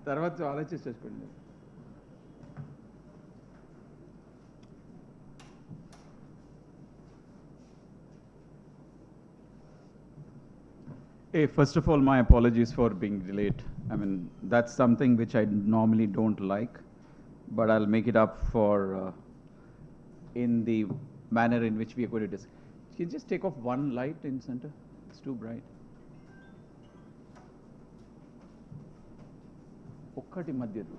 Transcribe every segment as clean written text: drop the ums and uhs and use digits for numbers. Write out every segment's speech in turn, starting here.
తర్వాత ఆలోచించి చేసుకోండి. Hey, first of all, my apologies for being delayed. I mean, that's something which I normally don't like, but I'll make it up for in the manner in which we are going to discuss. Can you just take off one light in center? It's too bright. ఒక్కటి మధ్యలో.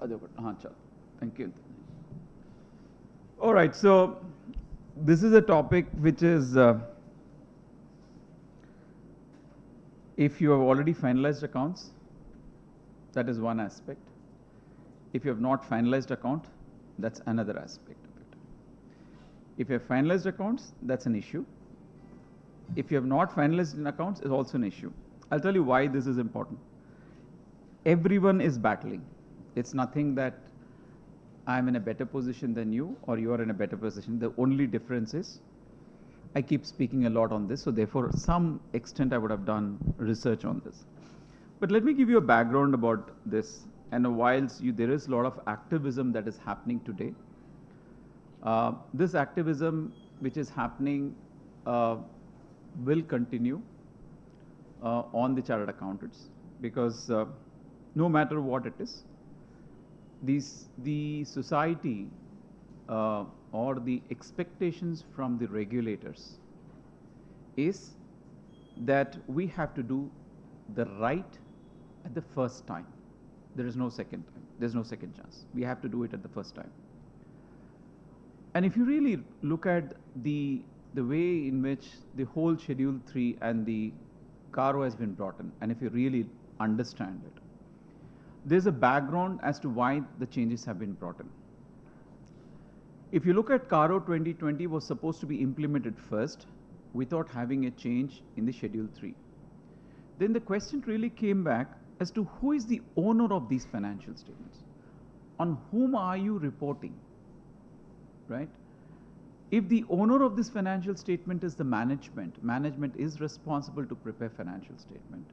అది ఒకటి చాలు. Thank you. All right, so this is a topic which is if you have already finalized accounts, that is one aspect. If you have not finalized account, that's another aspect of it. If you have finalized accounts, that's an issue. If you have not finalized in accounts, it's also an issue. I'll tell you why this is important. Everyone is battling. It's nothing that I'm in a better position than you or you are in a better position. The only difference is I keep speaking a lot on this, so therefore some extent I would have done research on this. But let me give you a background about this. And whilst there is a lot of activism that is happening today, this activism which is happening will continue on the chartered accountants, because no matter what it is, the society or the expectations from the regulators is that we have to do the right at the first time. There is no second time. There's no second chance. We have to do it at the first time. And if you really look at the way in which the whole Schedule 3 and the CARO has been brought in, and if you really understand it, there's a background as to why the changes have been brought in. If you look at CARO 2020 was supposed to be implemented first without having a change in the Schedule 3. Then the question really came back as to who is the owner of these financial statements? On whom are you reporting? Right? If the owner of this financial statement is the management is responsible to prepare financial statement,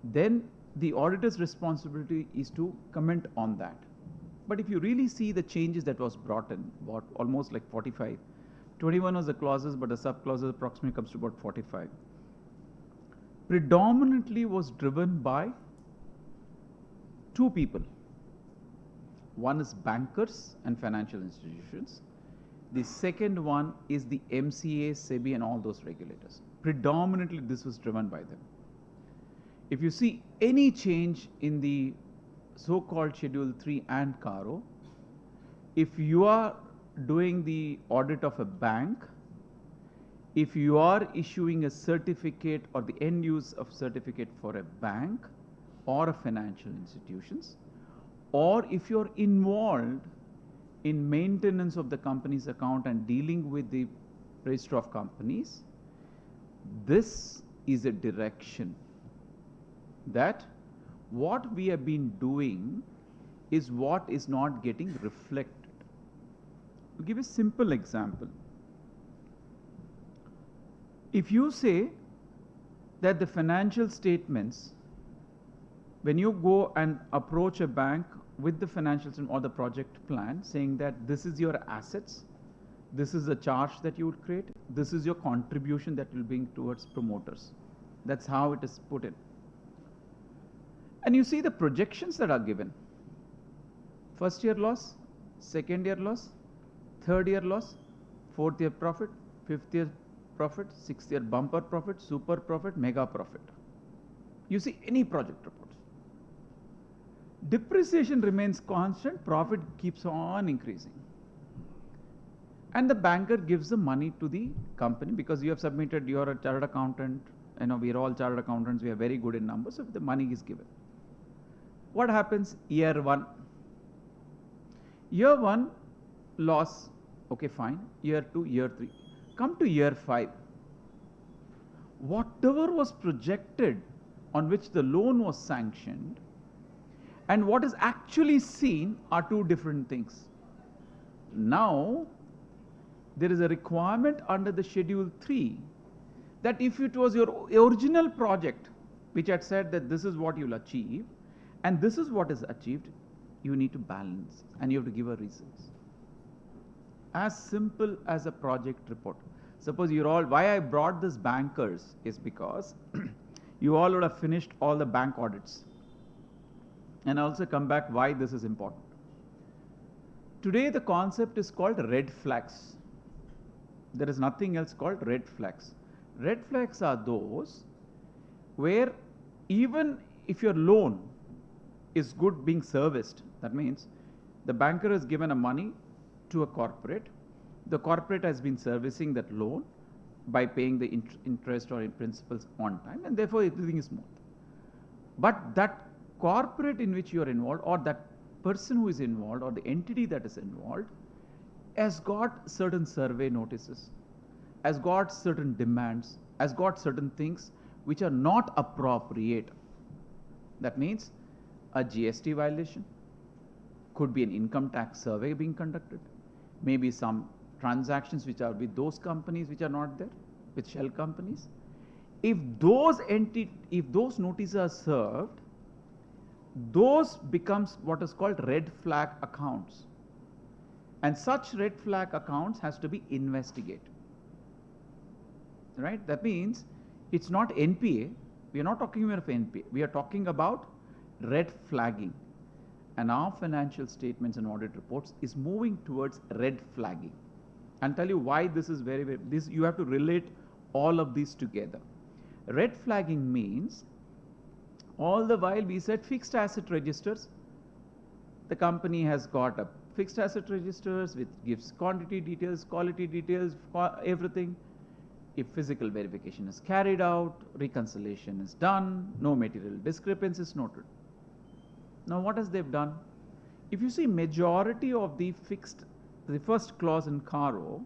then the auditor's responsibility is to comment on that. But if you really see the changes that was brought in, about almost like 45, 21 was the clauses, but the sub-clauses approximately comes to about 45. Predominantly was driven by two people. One is bankers and financial institutions. The second one is the MCA, SEBI and all those regulators. Predominantly this was driven by them. If you see any change in the so-called Schedule 3 and CARO, if you are doing the audit of a bank, if you are issuing a certificate or the end use of certificate for a bank or a financial institutions, or if you're involved in maintenance of the company's account and dealing with the register of companies, this is a direction that what we have been doing is what is not getting reflected. I'll give a simple example. If you say that the financial statements, when you go and approach a bank with the financial statement or the project plan saying that this is your assets, this is the charge that you would create, this is your contribution that will bring towards promoters. That's how it is put in. And you see the projections that are given. First year loss, second year loss, third year loss, fourth year profit, fifth year profit, sixth year bumper profit, super profit, mega profit. You see any project reports. Depreciation remains constant, profit keeps on increasing. And the banker gives the money to the company because you have submitted, you are a chartered accountant, we are all chartered accountants, we are very good in numbers, so the money is given. What happens? Year 1. Year 1, loss, okay fine. Year 2, year 3. Come to year 5. Whatever was projected on which the loan was sanctioned and what is actually seen are two different things. Now, there is a requirement under the Schedule 3 that if it was your original project, which had said that this is what you'll achieve, and this is what is achieved, you need to balance and you have to give a reasons. As simple as a project report. Suppose you're all, why I brought this bankers is because you all would have finished all the bank audits. And also come back why this is important. Today the concept is called red flags. There is nothing else called red flags. Red flags are those where even if your loan is good being serviced, that means the banker has given a money to a corporate, the corporate has been servicing that loan by paying the interest or in principals on time, and therefore everything is smooth. But that corporate in which you are involved, or that person who is involved, or the entity that is involved, has got certain survey notices, has got certain demands, has got certain things which are not appropriate. That means a GST violation, could be an income tax survey being conducted, maybe some transactions which are with those companies which are not there, with shell companies. If those notices are served, those becomes what is called red flag accounts. And such red flag accounts has to be investigated. Right? That means it's not NPA. We are not talking about NPA. We are talking about red flagging. And our financial statements and audit reports is moving towards red flagging. I'll tell you why this is very, you have to relate all of these together. Red flagging means all the while we said fixed asset registers. The company has got a fixed asset registers which gives quantity details, quality details, everything. If physical verification is carried out, reconciliation is done, no material discrepancies noted. Now what has they've done? If you see majority of the first clause in CARO,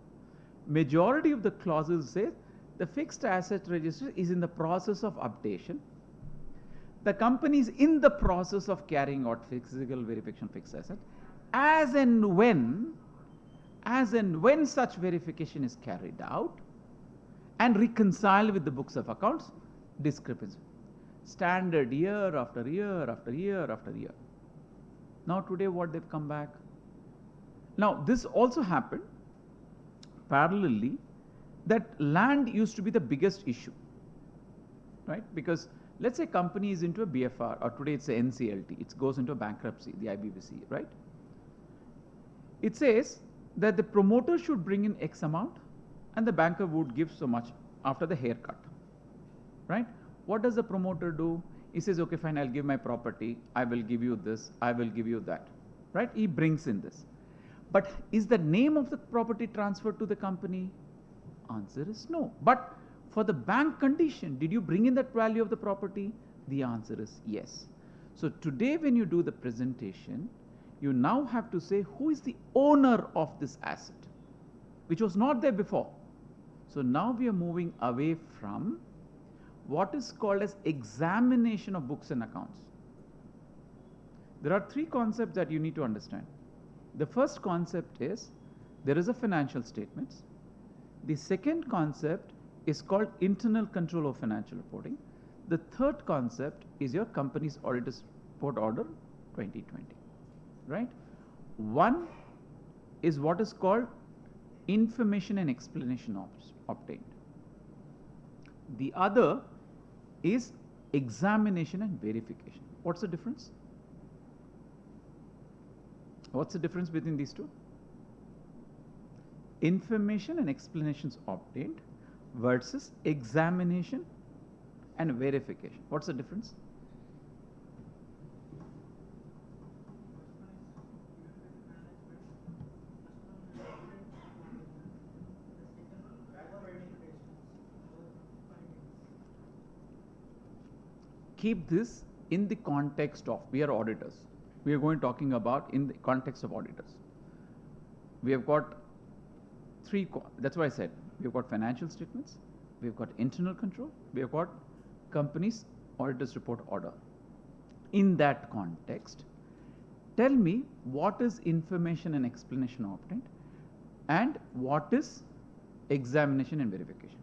majority of the clauses say the fixed asset register is in the process of updation. The company is in the process of carrying out physical verification fixed asset. As and when such verification is carried out and reconciled with the books of accounts, discrepancy. Standard year after year after year after year. Now today what they've come back? Now this also happened parallelly, that land used to be the biggest issue, right? Because let's say company is into a BFR, or today it's a NCLT, it goes into a bankruptcy, the IBBC, right? It says that the promoter should bring in X amount and the banker would give so much after the haircut, right? What does the promoter do? He says, okay, fine, I'll give my property, I will give you this, I will give you that, right? He brings in this. But is the name of the property transferred to the company? Answer is no. But for the bank condition, did you bring in that value of the property? The answer is yes. So today when you do the presentation, you now have to say who is the owner of this asset, which was not there before. So now we are moving away from what is called as examination of books and accounts. There are three concepts that you need to understand. The first concept is there is a financial statements. The second concept is called internal control of financial reporting. The third concept is your company's auditor's report order 2020, right? One is what is called information and explanation obtained. The other is examination and verification. What's the difference? What's the difference between these two? Information and explanations obtained versus examination and verification. What's the difference? Keep this in the context of, we are auditors. We are going talking about in the context of auditors. We have got three, that's why I said, we have got financial statements, we have got internal control, we have got company's auditor's report order. In that context, tell me what is information and explanation obtained and what is examination and verification.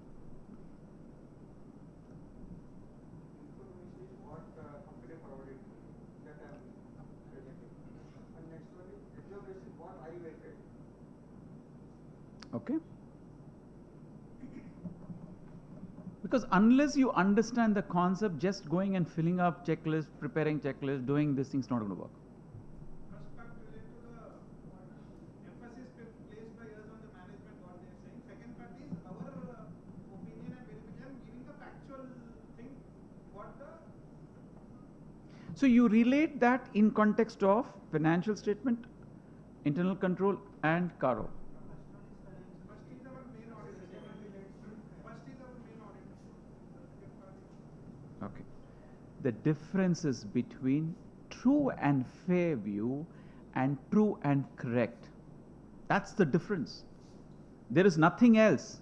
Okay? Because unless you understand the concept, just going and filling up checklist, preparing checklist, doing these things not going to work. First part related to the emphasis placed by us on the management, what they are saying. Second part is our opinion and verification, giving the factual thing, what the... So you relate that in context of financial statement, internal control, and CARO. First is our main audit. First is our main audit. Okay. The differences between true and fair view and true and correct. That's the difference. There is nothing else.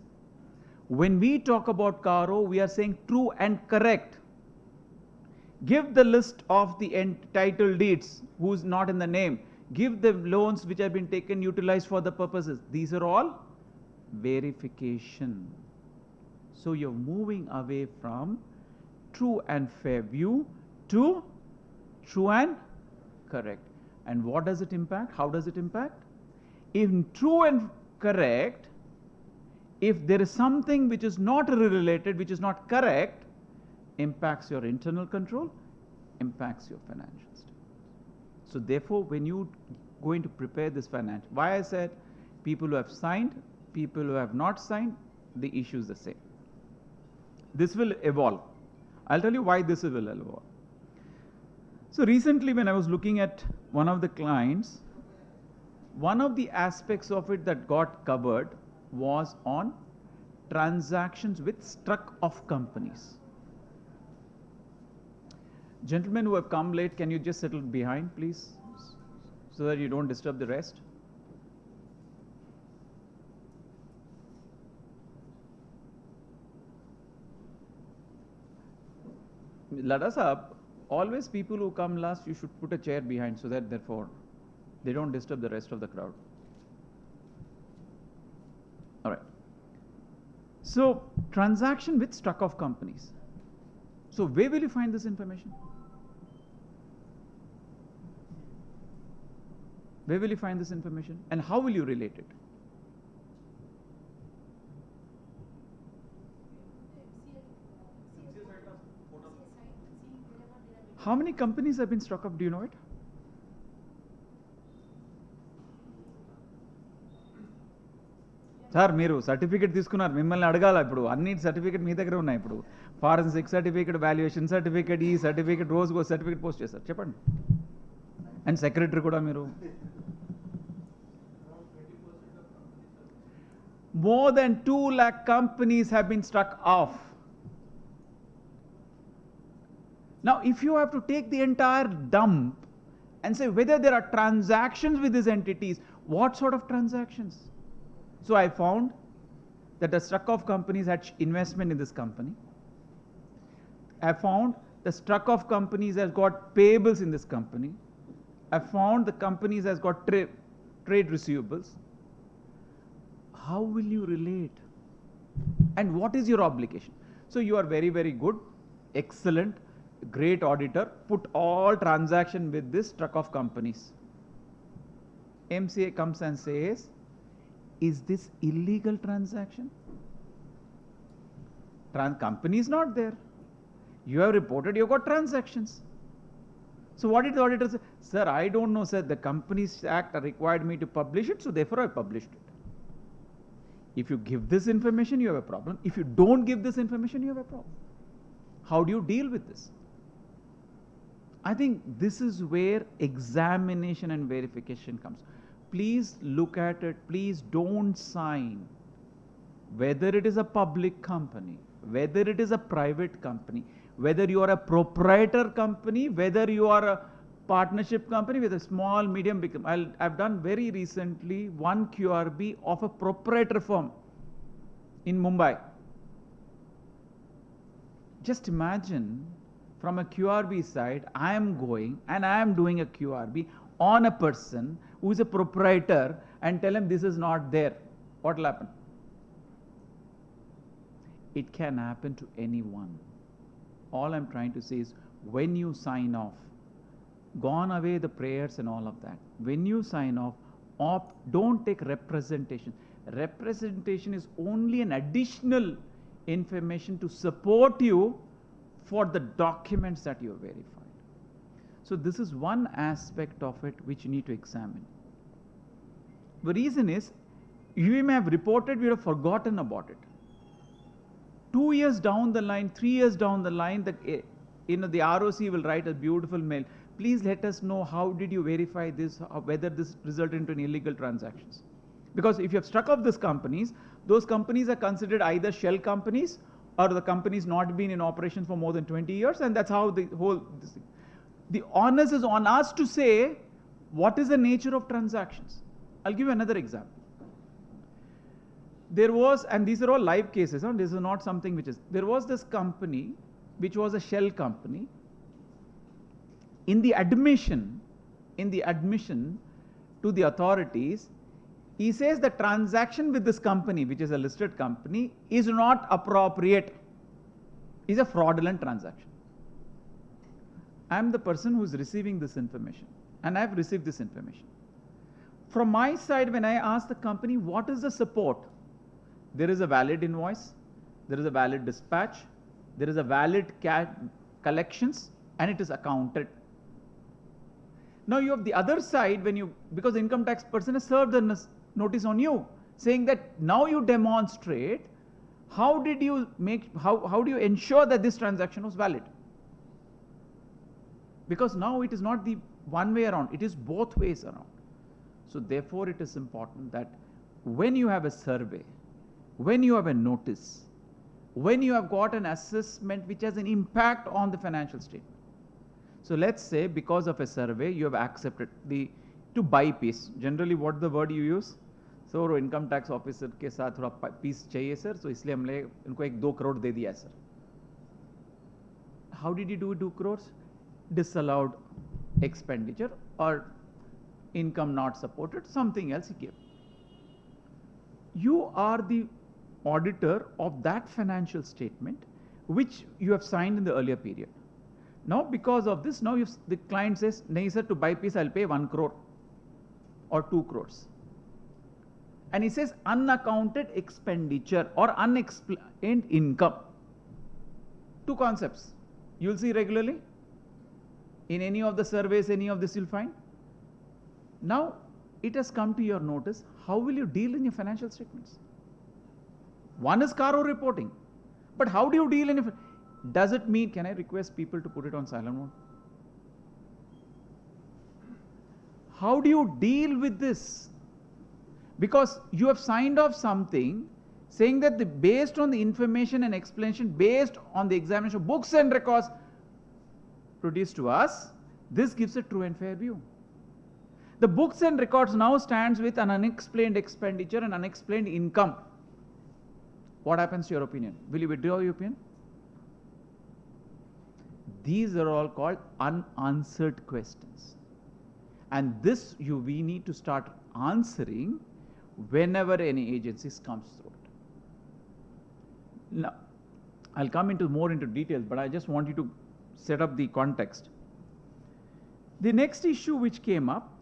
When we talk about CARO, we are saying true and correct. Give the list of the title deeds, who's not in the name. Give the loans which have been taken, utilized for the purposes. These are all verification. So you're moving away from true and fair view to true and correct. And what does it impact? How does it impact? In true and correct, if there is something which is not related, which is not correct, impacts your internal control, impacts your financial statement. So therefore, when you going to prepare this financial, why I said people who have signed, people who have not signed, the issue is the same. This will evolve. I'll tell you why this will evolve. So recently when I was looking at one of the clients, one of the aspects of it that got covered was on transactions with struck-off companies. Gentlemen who have come late, can you just settle behind, please, so that you don't disturb the rest? Let us up. Always people who come last, you should put a chair behind so that therefore they don't disturb the rest of the crowd. All right. So transaction with struck-off companies. So where will you find this information? Where will you find this information? And how will you relate it? How many companies have been struck off? Do you know it? Sir మీరు certificate తీసుకున్నారు, మిమ్మల్ని అడగాల ఇప్పుడు అన్ని certificate మీ దగ్గర ఉన్నాయి. ఇప్పుడు forensic certificate, valuation certificate, ఈ సర్టిఫికేట్, రోజుకో సర్టిఫికేట్ పోస్ట్ చేస్తారు. చెప్పండి. అండ్ సెక్రటరీ కూడా మీరు. More than 2 lakh companies have been struck off. Now, if you have to take the entire dump and say whether there are transactions with these entities, what sort of transactions? So I found that the struck-off companies had investment in this company. I found the struck-off companies has got payables in this company. I found the companies has got trade receivables. How will you relate? And what is your obligation? So you are very, very good, excellent, great auditor. Put all transaction with this struck-off companies. MCA comes and says, is this illegal transaction? Company is not there. You have reported you've got transactions. So what did the auditor say? Sir, I don't know, sir. The Companies Act required me to publish it, so therefore I published it. If you give this information, you have a problem. If you don't give this information, you have a problem. How do you deal with this? I think this is where examination and verification comes. Please look at it. Please don't sign. Whether it is a public company, whether it is a private company, whether you are a proprietor company, whether you are a partnership company with a small, medium, big. I've done very recently one QRB of a proprietor firm in Mumbai. Just imagine from a QRB side, I am going and I am doing a QRB on a person who is a proprietor and tell him this is not there. What will happen? It can happen to anyone. All I'm trying to say is when you sign off, gone away the prayers and all of that. When you sign off, don't take representation. Representation is only an additional information to support you for the documents that you have verified. So this is one aspect of it which you need to examine. The reason is, you may have reported, we have forgotten about it. 2 years down the line, 3 years down the line, the ROC will write a beautiful mail. Please let us know how did you verify this, whether this resulted into an illegal transactions. Because if you have struck off these companies, those companies are considered either shell companies or the companies not been in operation for more than 20 years, and that's how the whole this thing. The onus is on us to say what is the nature of transactions. I'll give you another example. There was, and these are all live cases, huh? This is not something which is, there was this company which was a shell company. In the admission to the authorities, he says the transaction with this company, which is a listed company, is not appropriate, is a fraudulent transaction. I am the person who is receiving this information, and I have received this information. From my side, when I ask the company, what is the support? There is a valid invoice, there is a valid dispatch, there is a valid collections, and it is accounted. Now you have the other side, because the income tax person has served the notice on you, saying that now you demonstrate, how do you ensure that this transaction was valid? Because now it is not the one way around, it is both ways around. So therefore it is important that when you have a survey, when you have a notice, when you have got an assessment which has an impact on the financial statement. So let's say because of a survey you have accepted to buy peace. Generally what the word you use? So income tax officer के साथ थोड़ा peace चाहिए sir, so इसलिए हमने इनको 1-2 crore दे दिया sir. How did you do 2 crores? Disallowed expenditure or income not supported, something else he gave. You are the auditor of that financial statement which you have signed in the earlier period. Now because of this, now the client says, nahi sir, to buy peace I'll pay 1 crore or 2 crores. And he says unaccounted expenditure or unexplained income. Two concepts. You'll see regularly. In any of the surveys, any of this you'll find. Now, it has come to your notice, how will you deal in your financial statements? One is CARO reporting. But how do you deal in it? Does it mean, can I request people to put it on silent mode? How do you deal with this? Because you have signed off something saying that based on the information and explanation, based on the examination of books and records produced to us, this gives a true and fair view. The books and records now stands with an unexplained expenditure and unexplained income. What happens to your opinion? Will you withdraw your opinion? These are all called unanswered questions. And this we need to start answering whenever any agencies comes through it. Now, I'll come more into details, but I just want you to set up the context. The next issue which came up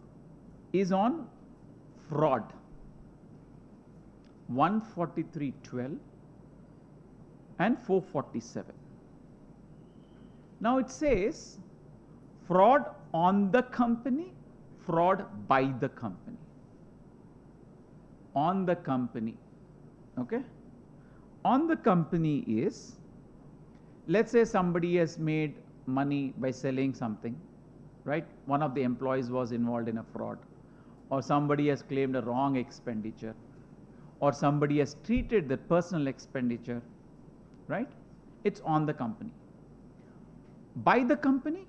is on fraud. 143.12 and 447. Now it says fraud on the company, fraud by the company. On the company, okay? On the company is, let's say somebody has made money by selling something, right? One of the employees was involved in a fraud, or somebody has claimed a wrong expenditure, or somebody has treated the personal expenditure, right? It's on the company. By the company,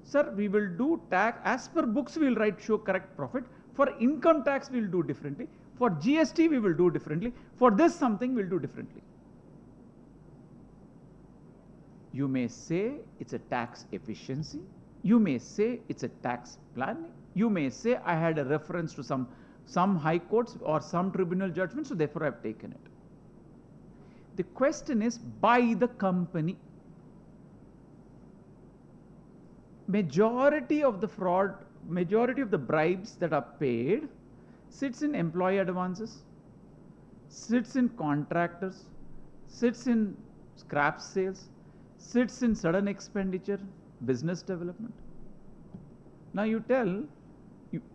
sir, we will do tax, as per books we will write show correct profit. For income tax we will do differently. For GST we will do differently. For this something we will do differently. You may say it's a tax efficiency. You may say it's a tax planning. You may say I had a reference to some high courts or some tribunal judgment, so therefore I have taken it. The question is by the company. Majority of the fraud, majority of the bribes that are paid, sits in employee advances, sits in contractors, sits in scrap sales, sits in sudden expenditure, business development. Now you tell,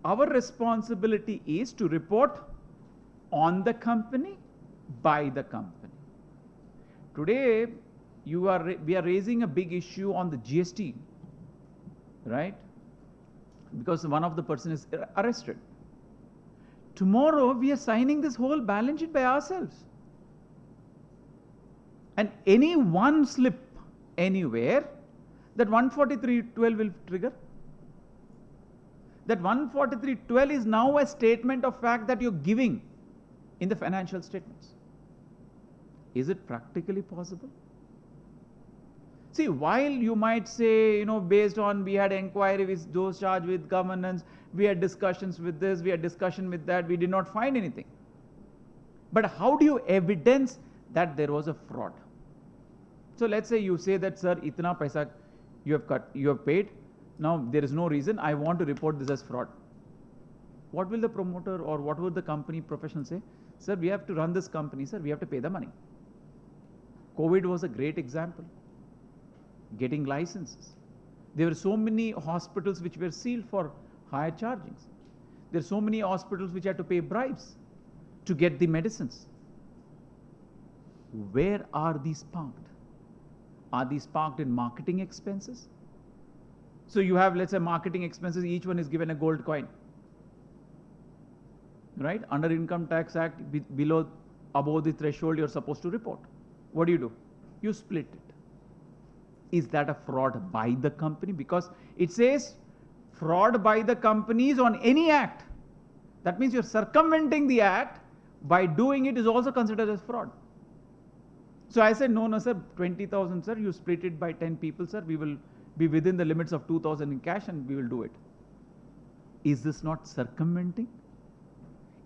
our responsibility is to report on the company, by the company. Today, we are raising a big issue on the GST, right? Because one of the person is arrested. Tomorrow, we are signing this whole balance sheet by ourselves. And any one slip anywhere, that 143.12 will trigger. That 143.12 is now a statement of fact that you're giving in the financial statements. Is it practically possible? See, while you might say, based on we had inquiry with those charged with governance, we had discussions with this, we had discussion with that, we did not find anything. But how do you evidence that there was a fraud? So let's say you say that, sir, itna paisa you have paid. Now there is no reason, I want to report this as fraud. What will the promoter or what will the company professional say? Sir, we have to run this company, sir, we have to pay the money. COVID was a great example. Getting licenses. There were so many hospitals which were sealed for higher chargings. There are so many hospitals which had to pay bribes to get the medicines. Where are these parked? Are these parked in marketing expenses? So you have, let's say, marketing expenses, each one is given a gold coin. Right? Under Income Tax Act, above the threshold, you're supposed to report. What do? You split it. Is that a fraud by the company? Because it says fraud by the companies on any act. That means you're circumventing the act. By doing it is also considered as fraud. So I said, no, sir, 20,000, sir, you split it by 10 people, sir. We will be within the limits of 2,000 in cash and we will do it. Is this not circumventing?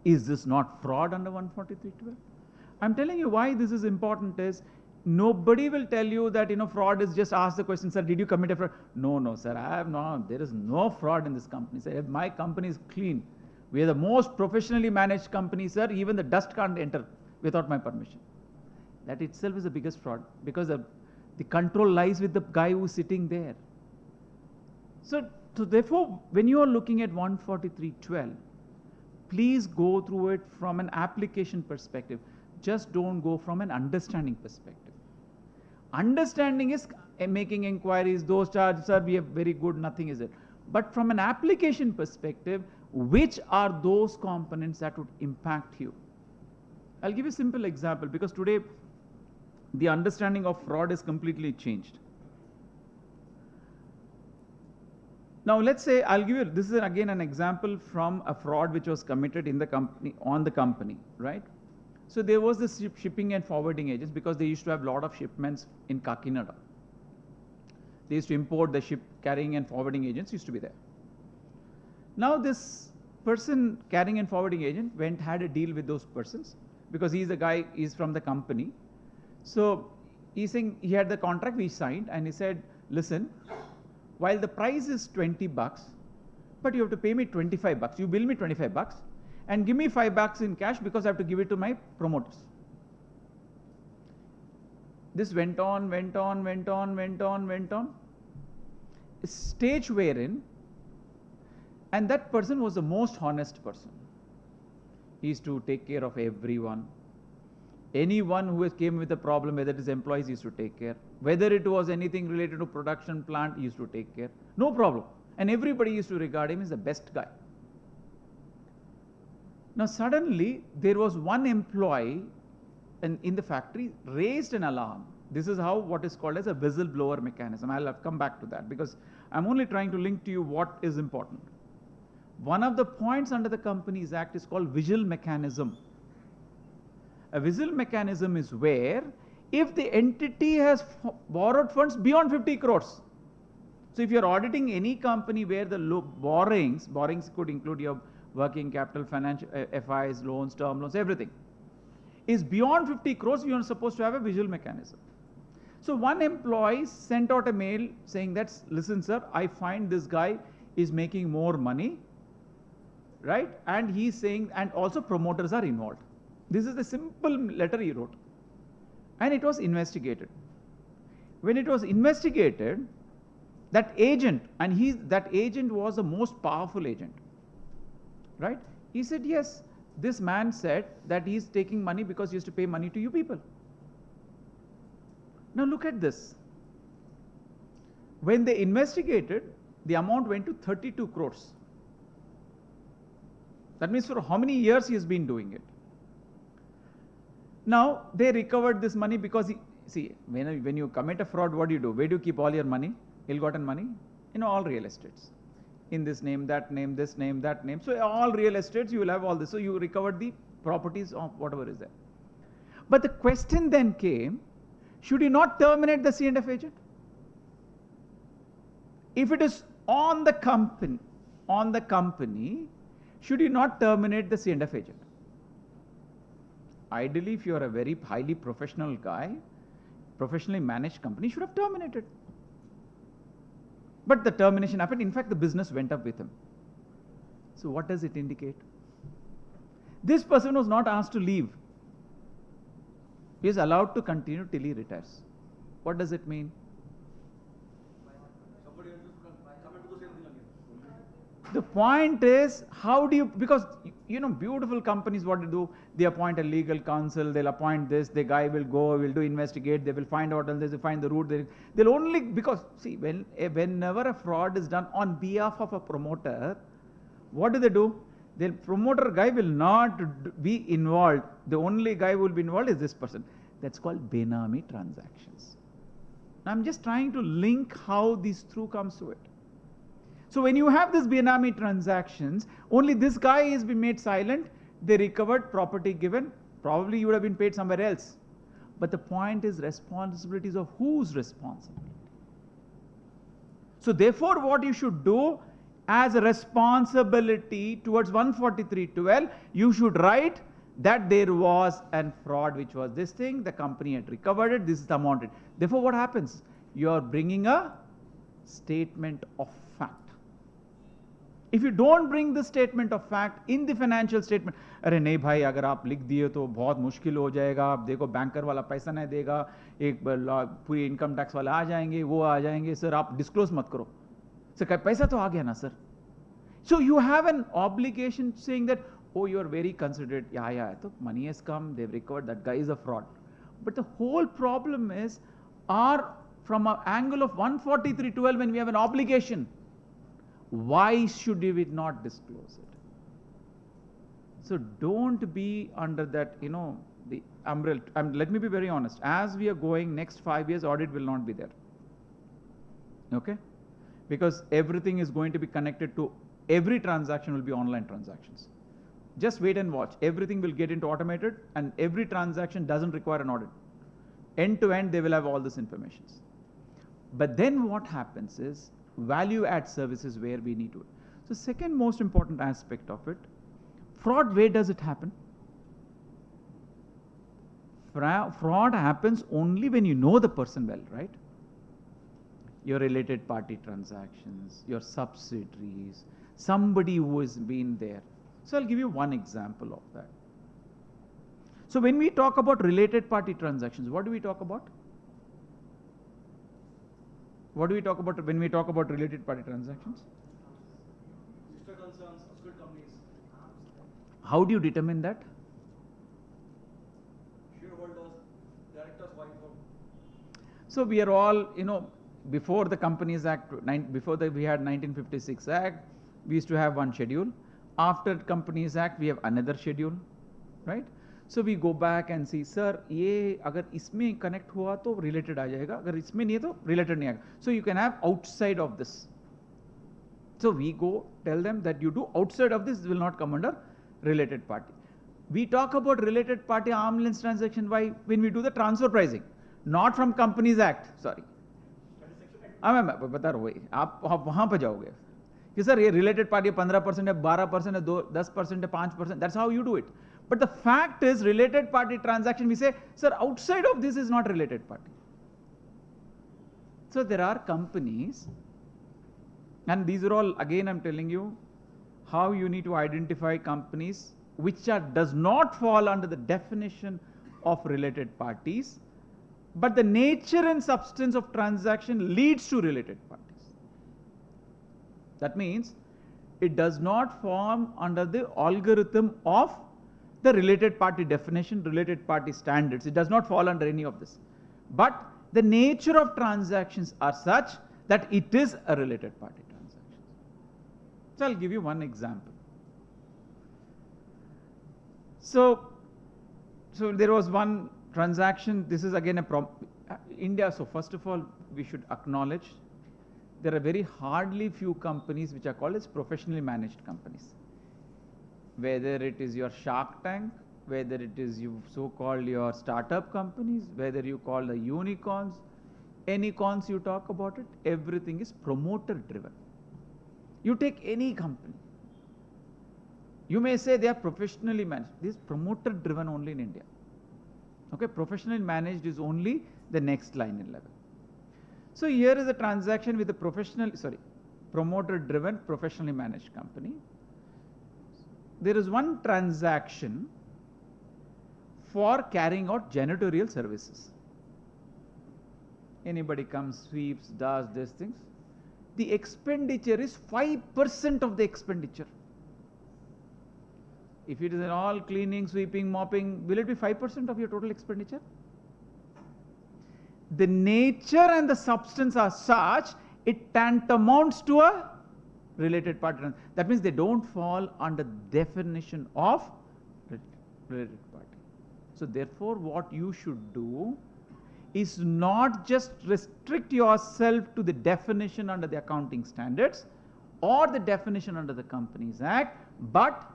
Is this not fraud under 143.12? I'm telling you why this is important is, nobody will tell you that, fraud is just ask the question, sir, did you commit a fraud? No, sir, I have not. There is no fraud in this company. Sir, my company is clean. We are the most professionally managed company, sir. Even the dust can't enter without my permission. That itself is the biggest fraud because the control lies with the guy who's sitting there. So therefore, when you are looking at 143.12, please go through it from an application perspective. Just don't go from an understanding perspective. Understanding is making inquiries, those charges, sir, we are very good, nothing is it. But from an application perspective, which are those components that would impact you? I'll give you a simple example because today the understanding of fraud is completely changed. Now let's say, I'll give you, this is again an example from a fraud which was committed in the company, on the company, right? So there was this shipping and forwarding agents because they used to have a lot of shipments in Kakinada. They used to import the ship carrying and forwarding agents used to be there. Now this person carrying and forwarding agent had a deal with those persons because he's the guy, he's from the company. So he's saying he had the contract we signed and he said, listen, while the price is $20, but you have to pay me $25. You bill me $25. And give me $5 in cash because I have to give it to my promoters. This went on. A stage wherein, and that person was the most honest person. He used to take care of everyone. Anyone who came with a problem, whether it is employees, he used to take care. Whether it was anything related to production plant, he used to take care. No problem. And everybody used to regard him as the best guy. Now suddenly there was one employee in the factory raised an alarm. This is how what is called as a whistleblower mechanism. I'll come back to that because I'm only trying to link to you what is important. One of the points under the Companies Act is called vigil mechanism. A vigil mechanism is where if the entity has borrowed funds beyond 50 crores. So if you're auditing any company where the borrowings could include your working capital, financial, FIs, loans, term loans, everything, is beyond 50 crores, you are supposed to have a visual mechanism. So one employee sent out a mail saying that, listen sir, I find this guy is making more money right? And he's saying, and also promoters are involved. This is the simple letter he wrote. And it was investigated. When it was investigated, that agent, and that agent was the most powerful agent, right? He said, yes, this man said that he's taking money because he used to pay money to you people. Now look at this. When they investigated, the amount went to 32 crores. That means for how many years he has been doing it. Now they recovered this money because see, when you commit a fraud, what do? Where do you keep all your money, ill-gotten money? All real estates. In this name, that name, this name, that name. So all real estates, you will have all this. So you recovered the properties of whatever is there. But the question then came, should you not terminate the C&F agent? If it is on the company, should you not terminate the C&F agent? Ideally, if you are a very highly professional guy, professionally managed company, you should have terminated. But the termination happened. In fact, the business went up with him. So what does it indicate? This person was not asked to leave. He is allowed to continue till he retires. What does it mean? The point is, how do you, because beautiful companies, what to do? They appoint a legal counsel, they'll appoint this, the guy will go, will do investigate, they will find out, and they will find the root. They'll only, because see, whenever a fraud is done on behalf of a promoter, what do? The promoter guy will not be involved. The only guy who will be involved is this person. That's called Benami transactions. I'm just trying to link how this through comes to it. So when you have this Benami transactions, only this guy has been made silent, they recovered property given, probably you would have been paid somewhere else. But the point is responsibilities of whose responsibility. So therefore what you should do as a responsibility towards 143.12, you should write that there was a fraud which was this thing, the company had recovered it, this is the amount. Therefore what happens? You are bringing a statement of fact. If you don't bring the statement of fact in the financial statement, अरे नहीं भाई अगर आप लिख दिए तो बहुत मुश्किल हो जाएगा, आप देखो बैंकर वाला पैसा नहीं देगा, एक पूरी इनकम टैक्स वाला आ जाएंगे, वो आ जाएंगे, सर आप डिस्क्लोज मत करो, सर पैसा तो आ गया ना sir. So you have an obligation saying that, oh, you are very considerate, yeah, so money has come, they've recovered, that guy is a fraud. But the whole problem is, from an angle of 143.12, when we have an obligation, why should we not disclose it? So don't be under that, the umbrella. Let me be very honest. As we are going next 5 years, audit will not be there. Okay? Because everything is going to be connected to, every transaction will be online transactions. Just wait and watch. Everything will get into automated, and every transaction doesn't require an audit. End to end, they will have all this information. But then what happens is, value add services where we need to. So second most important aspect of it, fraud, where does it happen? Fraud happens only when you know the person well, right? Your related party transactions, your subsidiaries, somebody who has been there. So I'll give you one example of that. So when we talk about related party transactions, what do we talk about? What do we talk about when we talk about related party transactions? Sister concerns, subsidiary companies. How do you determine that? Shareholders, directors, wife. So we are all, before the Companies Act, before we had 1956 Act, we used to have one schedule. After Companies Act, we have another schedule, right? So we go back and see, sir, ये अगर इसमें connect हुआ तो related आ जाएगा, अगर इसमें नहीं है तो related नहीं आएगा. So you can have outside of this. So we go tell them that you do outside of this will not come under related party. We talk about related party arm's length transaction when we do the transfer pricing, not from Companies Act. Sorry. मैं बता रहा हूँ वही, आप वहाँ पर जाओगे कि सर ये related party 15% है, 12% है, 10% है, 5%. That's how you do it. But the fact is, related party transaction, we say, sir, outside of this is not related party. So there are companies, and these are all, again, I'm telling you, how you need to identify companies which does not fall under the definition of related parties, but the nature and substance of transaction leads to related parties. That means it does not form under the algorithm of the related party definition, related party standards. It does not fall under any of this. But the nature of transactions are such that it is a related party transaction. So I'll give you one example. So there was one transaction. This is again India. So first of all, we should acknowledge there are very hardly few companies which are called as professionally managed companies. Whether it is your Shark Tank, whether it is you so-called your startup companies, whether you call the unicorns, any cons you talk about it, everything is promoter driven. You take any company. You may say they are professionally managed. This is promoter driven only in India. Okay, professionally managed is only the next line in level. So here is a transaction with a promoter driven professionally managed company. There is one transaction for carrying out janitorial services. Anybody comes, sweeps, does these things. The expenditure is 5% of the expenditure. If it is an all cleaning, sweeping, mopping, will it be 5% of your total expenditure? The nature and the substance are such, it tantamounts to a related party. That means they don't fall under definition of related party. So therefore, what you should do is not just restrict yourself to the definition under the accounting standards or the definition under the Companies Act, but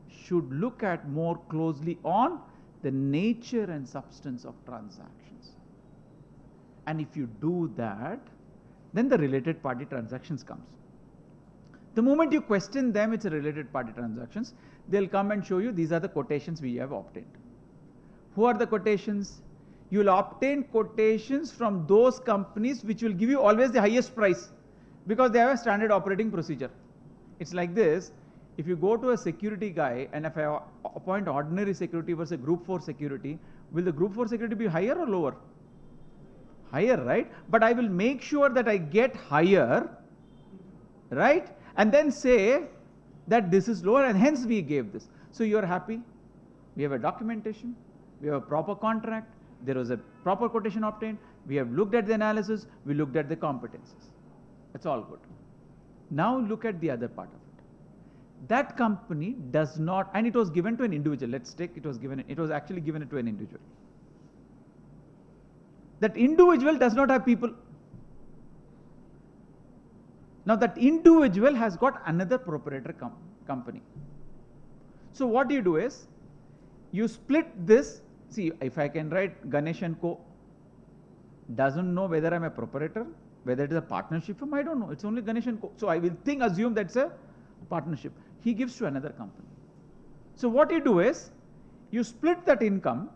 should look at more closely on the nature and substance of transactions. And if you do that, then the related party transactions comes. The moment you question them, it's a related party transactions, they'll come and show you these are the quotations we have obtained. Who are the quotations? You will obtain quotations from those companies which will give you always the highest price because they have a standard operating procedure. It's like this. If you go to a security guy and if I appoint ordinary security versus group 4 security, will the group 4 security be higher or lower? Higher, right? But I will make sure that I get higher, right? And then say that this is lower and hence we gave this. So you are happy. We have a documentation. We have a proper contract. There was a proper quotation obtained. We have looked at the analysis. We looked at the competencies. That's all good. Now look at the other part of it. That company does not, and it was given to an individual. Let's take it was actually given to an individual. That individual does not have people. Now that individual has got another proprietor company. So what you do is, you split this. See, if I can write Ganesh and Co. doesn't know whether I'm a proprietor, whether it is a partnership firm, I don't know. It's only Ganesh and Co. So I will assume that's a partnership. He gives to another company. So what you do is, you split that income,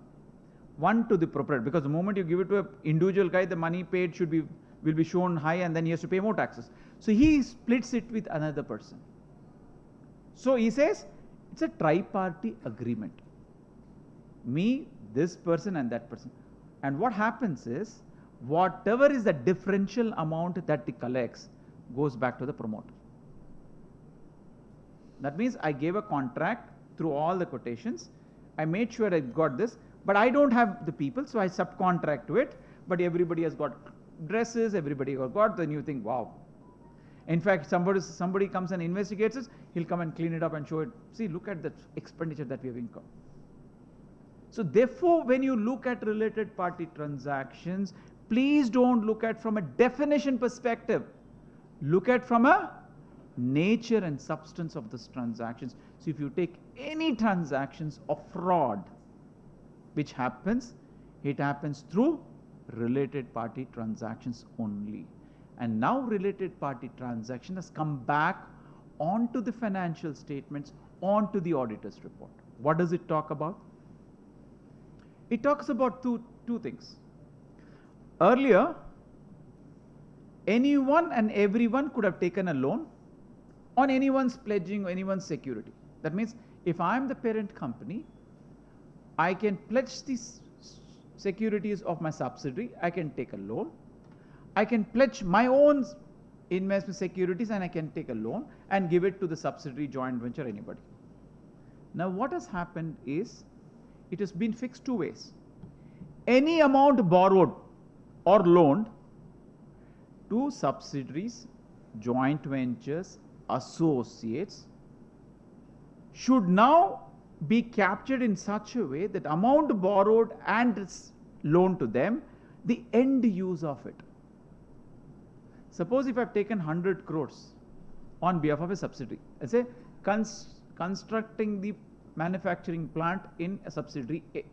one to the proprietor, because the moment you give it to an individual guy, the money paid will be shown high and then he has to pay more taxes. So he splits it with another person. So he says, it's a tri-party agreement. Me, this person and that person. And what happens is, whatever is the differential amount that he collects goes back to the promoter. That means I gave a contract through all the quotations. I made sure I got this, but I don't have the people, so I subcontract to it. But everybody has got dresses, everybody has got, then you think, wow. In fact, somebody comes and investigates it, he'll come and clean it up and show it. See, look at the expenditure that we have incurred. So therefore, when you look at related party transactions, please don't look at from a definition perspective. Look at from a nature and substance of this transactions. So if you take any transactions of fraud, which happens, it happens through related party transactions only. And now related party transaction has come back onto the financial statements, onto the auditor's report. What does it talk about? It talks about two things. Earlier, anyone and everyone could have taken a loan on anyone's pledging, anyone's security. That means if I'm the parent company, I can pledge these securities of my subsidiary, I can take a loan, I can pledge my own investment securities and I can take a loan and give it to the subsidiary, joint venture, anybody. Now what has happened is, it has been fixed two ways. Any amount borrowed or loaned to subsidiaries, joint ventures, associates should now be captured in such a way that amount borrowed and loaned to them, the end use of it. Suppose if I've taken 100 crores on behalf of a subsidiary, let's say constructing the manufacturing plant in a subsidiary A.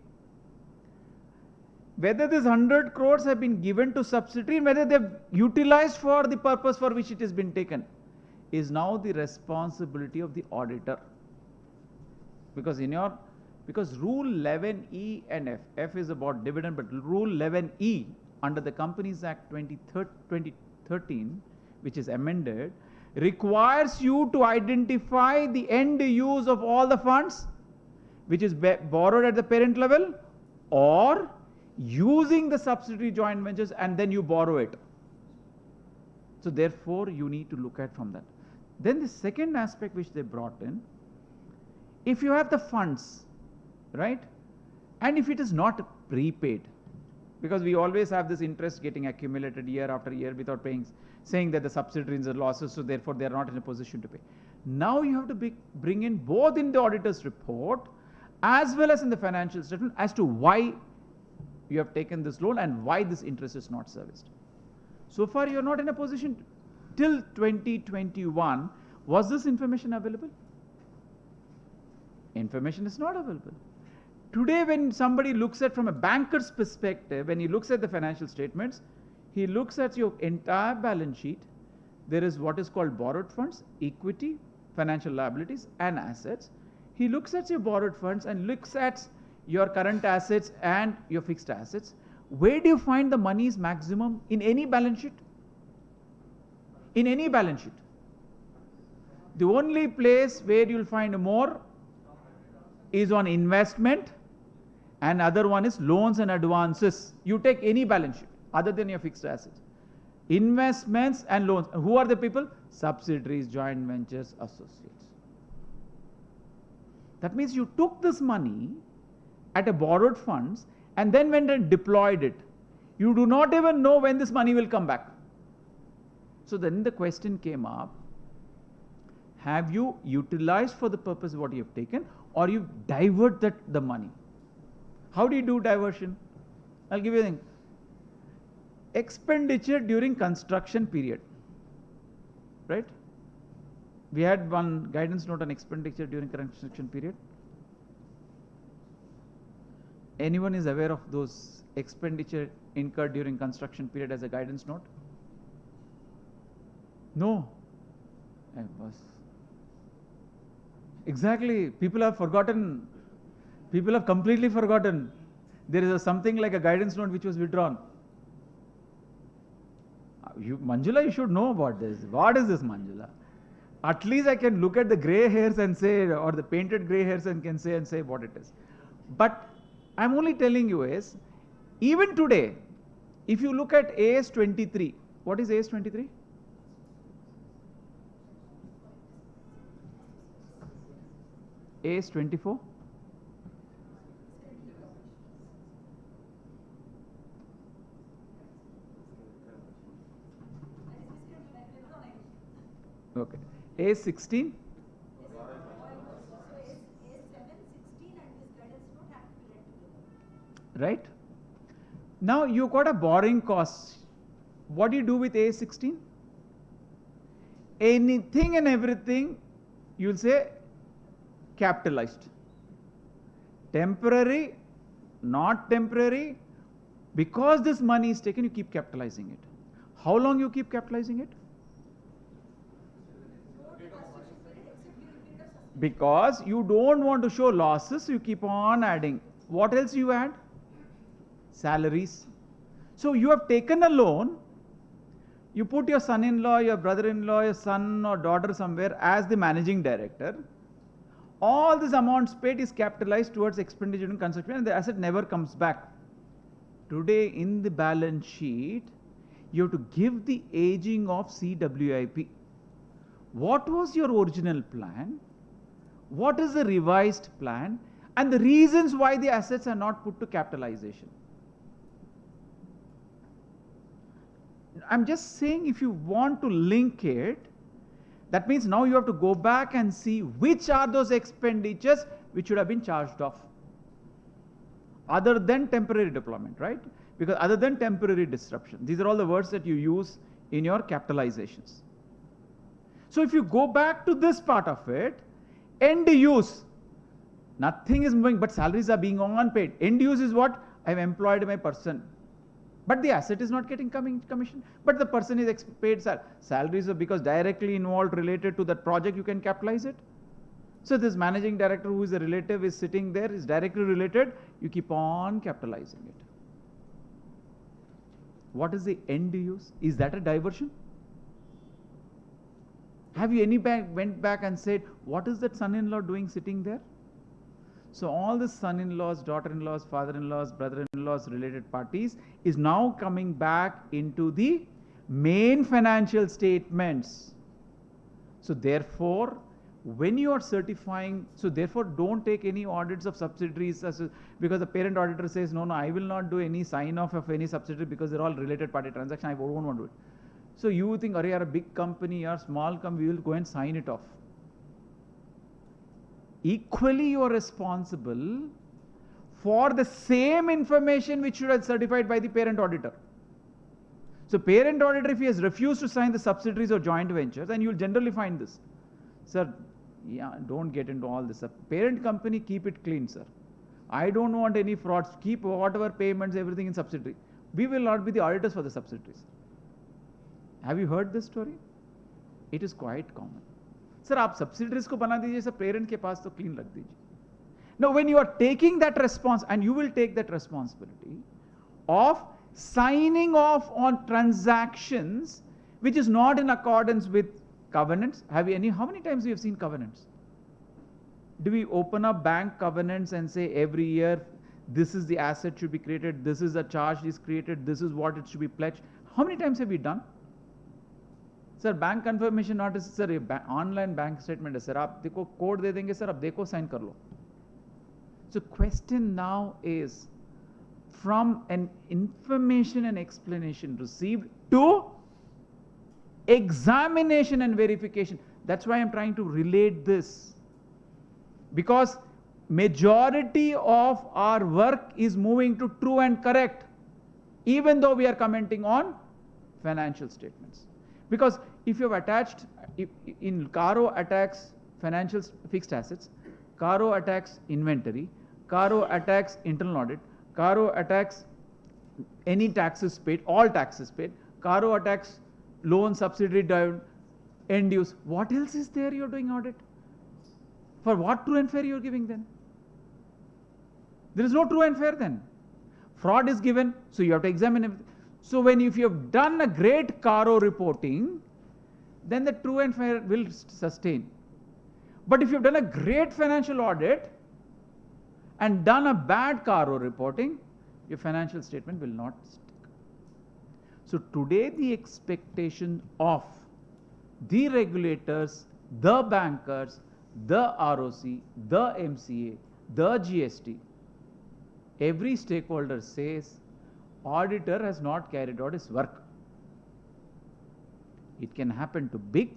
Whether this 100 crores have been given to subsidiary, whether they've utilized for the purpose for which it has been taken, is now the responsibility of the auditor. Because rule 11E and F is about dividend, but rule 11E under the Companies Act 2013, which is amended, requires you to identify the end use of all the funds which is borrowed at the parent level or using the subsidiary joint ventures, and then you borrow it. So therefore you need to look at from that. Then the second aspect which they brought in, if you have the funds, right, and if it is not prepaid, because we always have this interest getting accumulated year after year without paying, saying that the subsidiaries are losses, so therefore they are not in a position to pay. Now you have to bring in both in the auditor's report as well as in the financial statement as to why you have taken this loan and why this interest is not serviced. So far you are not in a position. Till 2021, was this information available? Information is not available. Today when somebody looks at from a banker's perspective, when he looks at the financial statements, he looks at your entire balance sheet. There is what is called borrowed funds, equity, financial liabilities and assets. He looks at your borrowed funds and looks at your current assets and your fixed assets. Where do you find the money's maximum in any balance sheet? In any balance sheet. The only place where you'll find more is on investment, and other one is loans and advances. You take any balance sheet other than your fixed assets. Investments and loans. Who are the people? Subsidiaries, joint ventures, associates. That means you took this money at a borrowed funds and then went and deployed it. You do not even know when this money will come back. So then the question came up, have you utilized for the purpose of what you have taken, or you divert the money? How do you do diversion? I'll give you a thing. Expenditure during construction period, right? We had one guidance note on expenditure during construction period. Anyone is aware of those expenditure incurred during construction period as a guidance note? No. Exactly. People have forgotten. People have completely forgotten. There is something like a guidance note which was withdrawn. Manjula, you should know about this. What is this, Manjula? At least I can look at the grey hairs and say, or the painted grey hairs and can say what it is. But I'm only telling you is, even today, if you look at AS 23, what is AS 23? AS 24? Okay. AS 16? Right? Now you got a borrowing cost. What do you do with AS 16? Anything and everything you'll say capitalized. Temporary, not temporary. Because this money is taken, you keep capitalizing it. How long you keep capitalizing it? Because you don't want to show losses, you keep on adding. What else you add? Salaries. So you have taken a loan, You put your son-in-law, your brother-in-law, your son or daughter somewhere as the managing director. All this amount paid is capitalized towards expenditure and construction, and the asset never comes back. Today in the balance sheet, you have to give the aging of CWIP. What was your original plan? What is the revised plan? And the reasons why the assets are not put to capitalization. I'm just saying, if you want to link it, that means now you have to go back and see which are those expenditures which should have been charged off. Other than temporary deployment, right? Because other than temporary disruption. These are all the words that you use in your capitalizations. So if you go back to this part of it, end use, nothing is moving, but salaries are being unpaid. End use is what? I've employed my person. But the asset is not getting commission. But the person is paid salaries, because directly involved, related to that project, you can capitalize it. So this managing director who is a relative is sitting there, is directly related, you keep on capitalizing it. What is the end use? Is that a diversion? Have you went back and said, what is that son-in-law doing sitting there? So all the son-in-laws, daughter-in-laws, father-in-laws, brother-in-laws, related parties is now coming back into the main financial statements. So therefore, when you are certifying, so therefore don't take any audits of subsidiaries because the parent auditor says, no, I will not do any sign-off of any subsidiary because they're all related party transaction, I won't want to do it. So you think, you are a big company, you are a small company, we will go and sign it off. Equally, you are responsible for the same information which should have certified by the parent auditor. So parent auditor, if he has refused to sign the subsidiaries or joint ventures, then you will generally find this. Sir, don't get into all this. Parent company, keep it clean, sir. I don't want any frauds. Keep whatever payments, everything in subsidiary. We will not be the auditors for the subsidiaries. Have you heard this story? It is quite common. Sir, आप subsidiaries को बना दीजिए, sir, parent के पास तो clean रख दीजिए. Now, when you are taking that response, and you will take that responsibility of signing off on transactions which is not in accordance with covenants. How many times we have seen covenants? Do we open up bank covenants and say every year, this is the asset should be created, this is a charge is created, this is what it should be pledged? How many times have we done? Sir, bank confirmation notice, sir, online bank statement है, sir, आप देखो code दे देंगे, sir, अब देखो sign कर लो. So question now is, from an information and explanation received to examination and verification. That's why I'm trying to relate this. Because majority of our work is moving to true and correct, even though we are commenting on financial statements. Because if you have attached, in CARO attacks financial fixed assets, CARO attacks inventory, CARO attacks internal audit, CARO attacks any taxes paid, all taxes paid, CARO attacks loan, subsidiary, end use. What else is there you're doing audit? For what true and fair you're giving then? There is no true and fair then. Fraud is given, so you have to examine everything. So if you have done a great CARO reporting, then the true and fair will sustain. But if you've done a great financial audit and done a bad CARO reporting, your financial statement will not stick. So today the expectation of the regulators, the bankers, the ROC, the MCA, the GST, every stakeholder says auditor has not carried out his work. It can happen to big,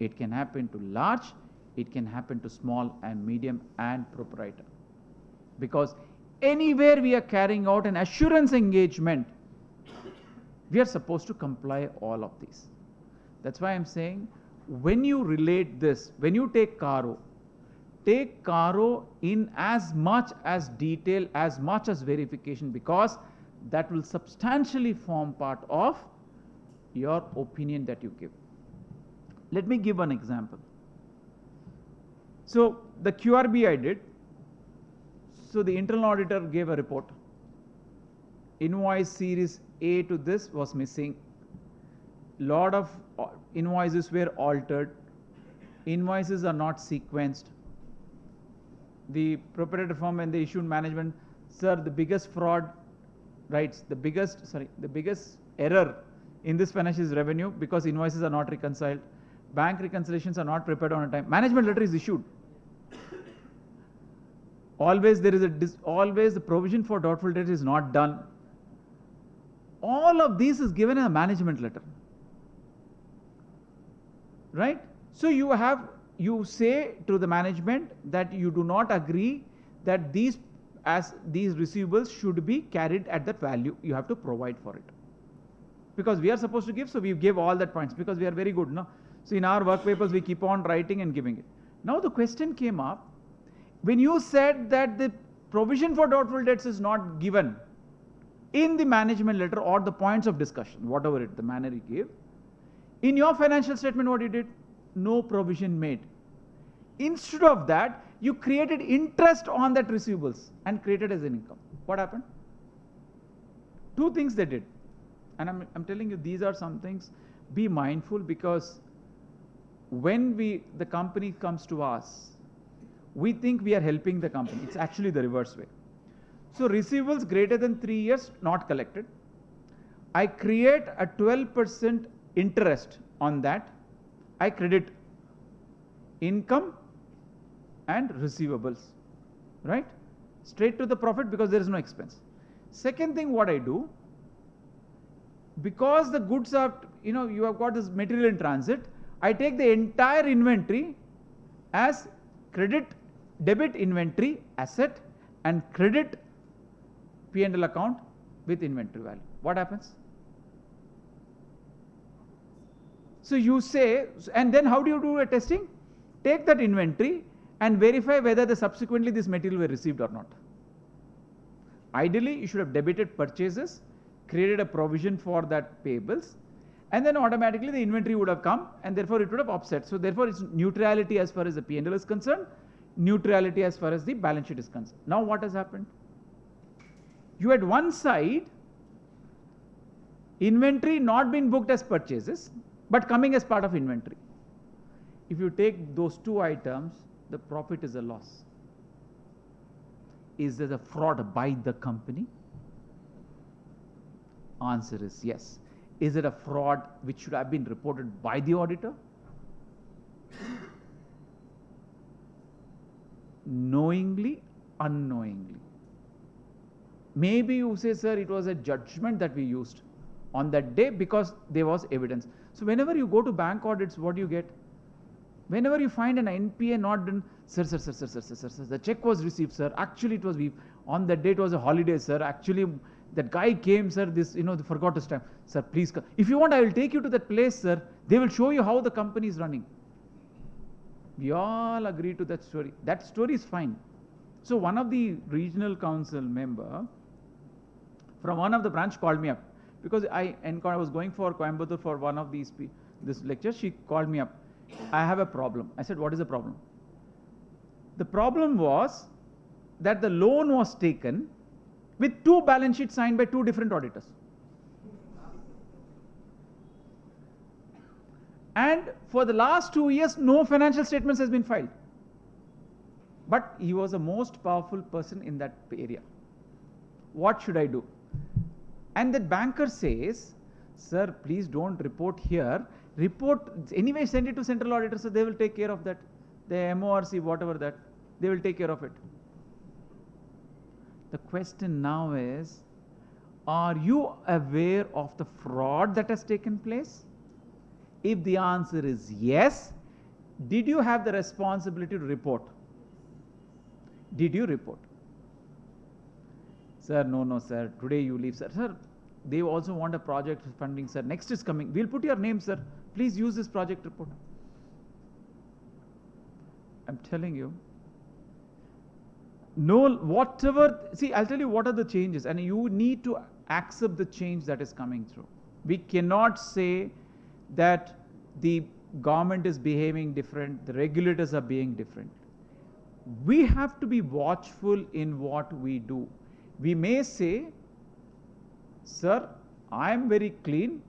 it can happen to large, it can happen to small and medium and proprietor. Because anywhere we are carrying out an assurance engagement, we are supposed to comply all of these. That's why I'm saying, when you relate this, when you take CARO in as much as detail, as much as verification, because that will substantially form part of your opinion that you give. Let me give an example. So the QRB I did, so the internal auditor gave a report. Invoice series A to this was missing. lot of invoices were altered. Invoices are not sequenced. The proprietor firm, when they issued management, sir, the biggest fraud, right? The biggest error in this financial is revenue because invoices are not reconciled. Bank reconciliations are not prepared on a time. Management letter is issued. Always there is always the provision for doubtful debts is not done. All of these is given in a management letter. Right? So you say to the management that you do not agree that these receivables should be carried at that value. You have to provide for it. Because we are supposed to give, so we give all that points because we are very good. No? So in our work papers, we keep on writing and giving it. Now the question came up, when you said that the provision for doubtful debts is not given in the management letter or the points of discussion, whatever it, the manner you give, in your financial statement, what you did? No provision made. Instead of that, you created interest on that receivables and created as an income. What happened? Two things they did. And I'm telling you, these are some things. Be mindful, because when the company comes to us, we think we are helping the company. It's actually the reverse way. So receivables greater than 3 years not collected. I create a 12% interest on that. I credit income and receivables, right? Straight to the profit because there is no expense. Second thing what I do, because the goods are, you have got this material in transit, I take the entire inventory as debit inventory asset and credit P&L account with inventory value. What happens? So you say, and then how do you do a testing? Take that inventory and verify whether subsequently this material were received or not. Ideally, you should have debited purchases, created a provision for that payables, and then automatically the inventory would have come, and therefore it would have offset. So therefore it's neutrality as far as the P&L is concerned, neutrality as far as the balance sheet is concerned. Now what has happened? You had one side, inventory not been booked as purchases, but coming as part of inventory. If you take those two items, the profit is a loss. Is there a fraud by the company? Answer is yes. Is it a fraud which should have been reported by the auditor? Knowingly, unknowingly. Maybe you say, sir, it was a judgment that we used on that day because there was evidence. So whenever you go to bank audits, what do you get? Whenever you find an NPA not done, sir, the check was received, sir. Actually, it was on that day it was a holiday, sir. Actually, that guy came, sir. They forgot to stamp. Sir, please come. If you want, I will take you to that place, sir. They will show you how the company is running. We all agree to that story. That story is fine. So one of the regional council member from one of the branch called me up because I was going for Coimbatore for one of this lectures. She called me up. I have a problem. I said, what is the problem? The problem was that the loan was taken with two balance sheets signed by two different auditors. And for the last 2 years, no financial statements has been filed. But he was the most powerful person in that area. What should I do? And that banker says, sir, please don't report here. Report, anyway, send it to central auditor, so they will take care of that. The MORC, whatever that, they will take care of it. The question now is, are you aware of the fraud that has taken place? If the answer is yes, did you have the responsibility to report? Did you report? Sir, no, sir. Today you leave, sir. Sir, they also want a project funding, sir. Next is coming. We'll put your name, sir. Please use this project report. I'm telling you. No, whatever. See, I'll tell you what are the changes, and you need to accept the change that is coming through. We cannot say that the government is behaving different, the regulators are being different. We have to be watchful in what we do. We may say, sir, I am very clean,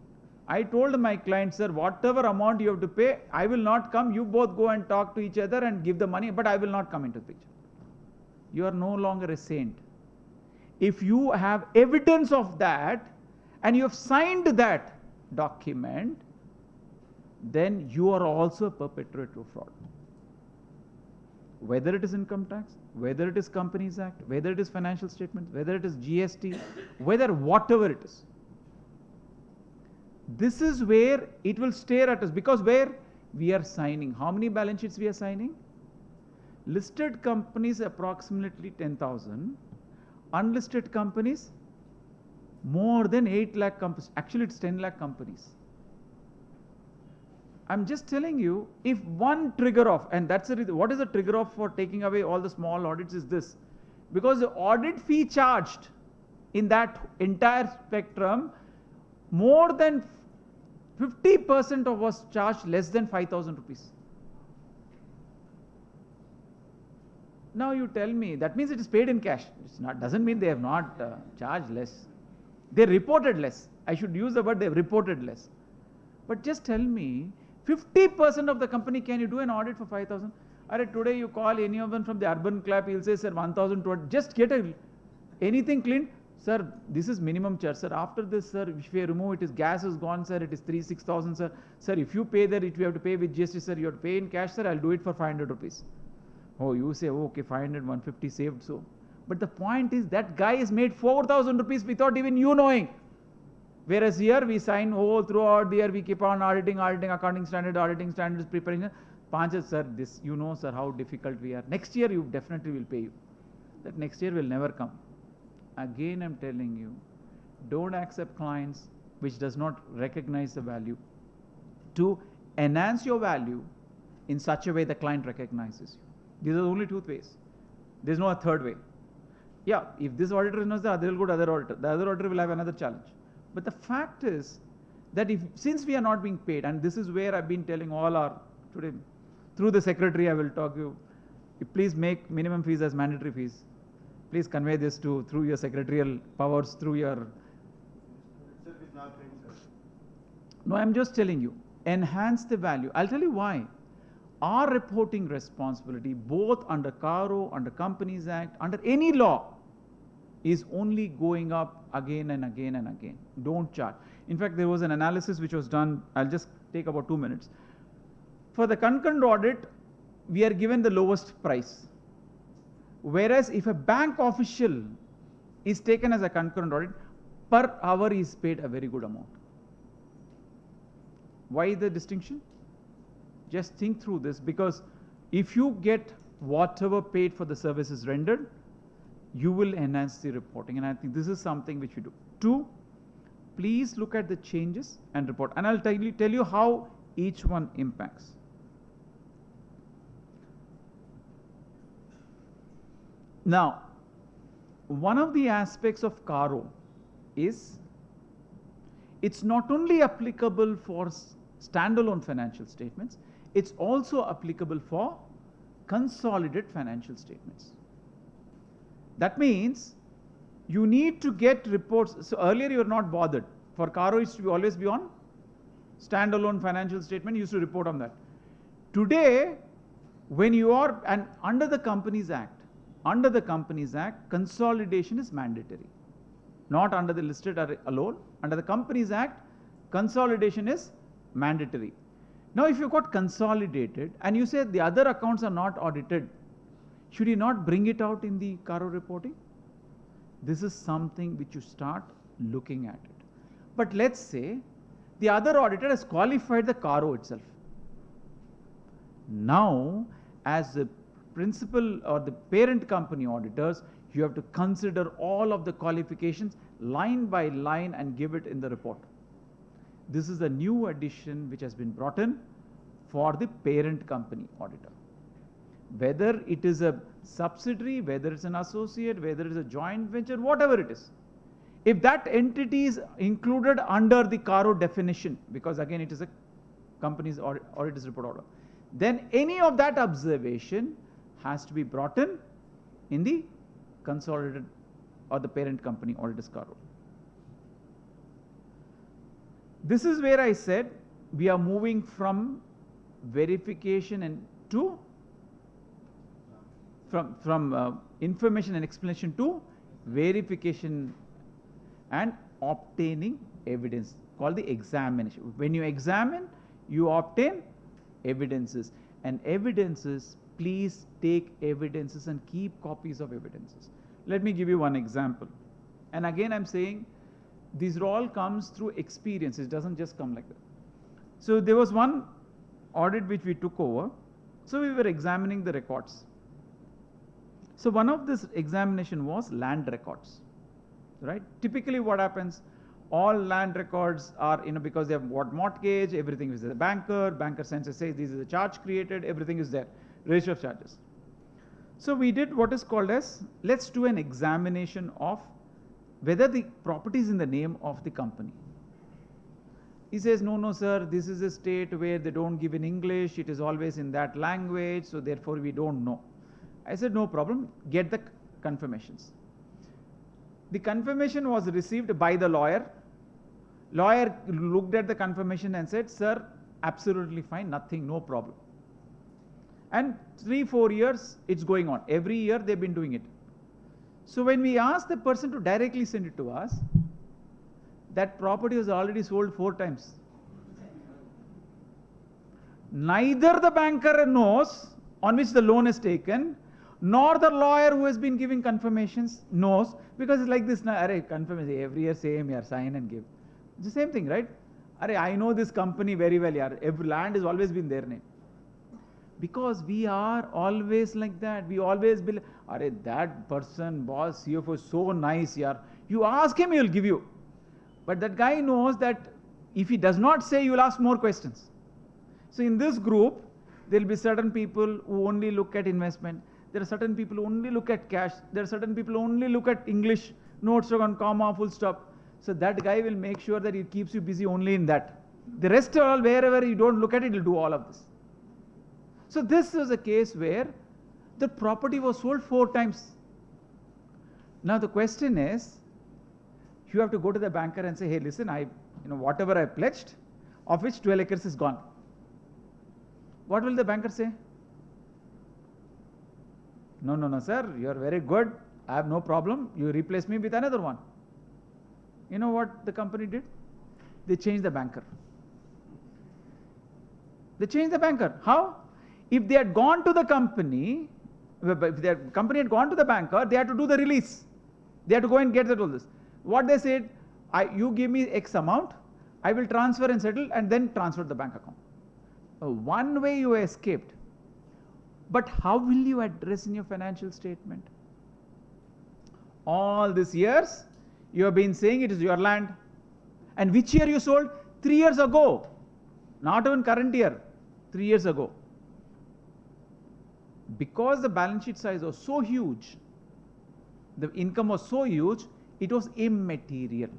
I told my client, sir, whatever amount you have to pay, I will not come. You both go and talk to each other and give the money, but I will not come into the picture. You are no longer a saint. If you have evidence of that and you have signed that document, then you are also a perpetrator of fraud. Whether it is income tax, whether it is Companies Act, whether it is financial statements, whether it is GST, whether whatever it is. This is where it will stare at us, because where we are signing, how many balance sheets we are signing? Listed companies approximately 10,000, unlisted companies more than 8 lakh companies. Actually, it's 10 lakh companies. I'm just telling you, if one trigger off, and that's the reason, what is the trigger off for taking away all the small audits is this. Because the audit fee charged in that entire spectrum, more than 50% of was charged less than 5,000 rupees. Now you tell me, that means it is paid in cash. It's not, doesn't mean they have not charged less. They reported less. I should use the word they have reported less. But just tell me, 50% of the company, can you do an audit for 5,000? Today you call any of them from the urban club, he'll say, sir, 1,200, just get anything cleaned. Sir, this is minimum charge. Sir, after this, sir, if you remove it, gas is gone, sir, it is 6,000, sir. Sir, if you pay there, if you have to pay with GST, sir, you have to pay in cash, sir, I'll do it for 500 rupees. Oh, you say, oh, okay, 500, 150 saved, so. But the point is, that guy has made 4,000 rupees without even you knowing. Whereas here we sign throughout the year, we keep on auditing, accounting standards, preparing. Panchas, sir, this, you know, sir, how difficult we are. Next year, you definitely will pay you. That next year will never come. Again, I'm telling you, don't accept clients which does not recognize the value. To enhance your value in such a way the client recognizes you. These are the only two ways. There's no third way. Yeah, if this auditor knows that, they will go to other auditor. The other auditor will have another challenge. But the fact is that since we are not being paid, and this is where I've been telling all our, today, through the secretary I will talk to you, please make minimum fees as mandatory fees. Please convey this through your secretarial powers, through your... No, I'm just telling you, enhance the value. I'll tell you why. Our reporting responsibility, both under CARO, under Companies Act, under any law, is only going up again and again and again. Don't charge. In fact, there was an analysis which was done, I'll just take about 2 minutes. For the concurrent audit, we are given the lowest price. Whereas if a bank official is taken as a concurrent audit, per hour is paid a very good amount. Why the distinction? Just think through this, because if you get whatever paid for the services rendered, you will enhance the reporting. And I think this is something which we do. 2, please look at the changes and report. And I'll tell you how each one impacts. Now, one of the aspects of CARO is it's not only applicable for standalone financial statements, it's also applicable for consolidated financial statements. That means you need to get reports. So earlier you were not bothered. For CARO, it used to always be on standalone financial statement, you used to report on that. Today, when you are, and under the Companies Act, consolidation is mandatory. Not under the listed alone. Under the Companies Act, consolidation is mandatory. Now, if you got consolidated and you say the other accounts are not audited, should you not bring it out in the CARO reporting? This is something which you start looking at it. But let's say the other auditor has qualified the CARO itself. Now, as the principal or the parent company auditors, you have to consider all of the qualifications line by line and give it in the report. This is a new addition which has been brought in for the parent company auditor. Whether it is a subsidiary, whether it's an associate, whether it's a joint venture, whatever it is. If that entity is included under the CARO definition, because again it is a company's auditor's report order, then any of that observation has to be brought in the consolidated or the parent company auditor's CARO. This is where I said we are moving from verification and to from information and explanation to verification and obtaining evidence, called the examination. When you examine, you obtain evidences, and evidences, please take evidences and keep copies of evidences. Let me give you one example. And again, I'm saying these all comes through experience. It doesn't just come like that. So there was one audit which we took over. So we were examining the records. So one of this examination was land records, right? Typically what happens, all land records are, because they have what mortgage, everything is there. The banker sends a say, this is a charge created, everything is there, register of charges. So we did what is called as, let's do an examination of whether the property is in the name of the company. He says, no, sir, this is a state where they don't give in English, it is always in that language, so therefore we don't know. I said, no problem, get the confirmations. The confirmation was received by the lawyer. Lawyer looked at the confirmation and said, sir, absolutely fine, nothing, no problem. And 3-4 years, it's going on. Every year they've been doing it. So when we asked the person to directly send it to us, that property was already sold 4 times. Neither the banker knows on which the loan is taken, nor the lawyer who has been giving confirmations knows, because it's like this, confirmation, every year same year, sign and give. It's the same thing, right? I know this company very well, yaar. Every land has always been their name. Because we are always like that. We always believe, that person, boss, CFO is so nice, yaar. You ask him, he will give you. But that guy knows that if he does not say, you will ask more questions. So in this group, there will be certain people who only look at investment. There are certain people who only look at cash. There are certain people who only look at English, notes on comma, full stop. So that guy will make sure that it keeps you busy only in that. The rest all, wherever you don't look at it, he'll do all of this. So this is a case where the property was sold 4 times. Now the question is, you have to go to the banker and say, hey, listen, whatever I pledged, of which 12 acres is gone. What will the banker say? No, sir, you are very good. I have no problem. You replace me with another one. You know what the company did? They changed the banker. They changed the banker. How? If they had gone to the company, if the company had gone to the banker, they had to do the release. They had to go and get all this. What they said, you give me X amount, I will transfer and settle, and then transfer the bank account. One way you escaped. But how will you address in your financial statement? All these years, you have been saying it is your land. And which year you sold? 3 years ago. Not even current year, 3 years ago. Because the balance sheet size was so huge, the income was so huge, it was immaterial.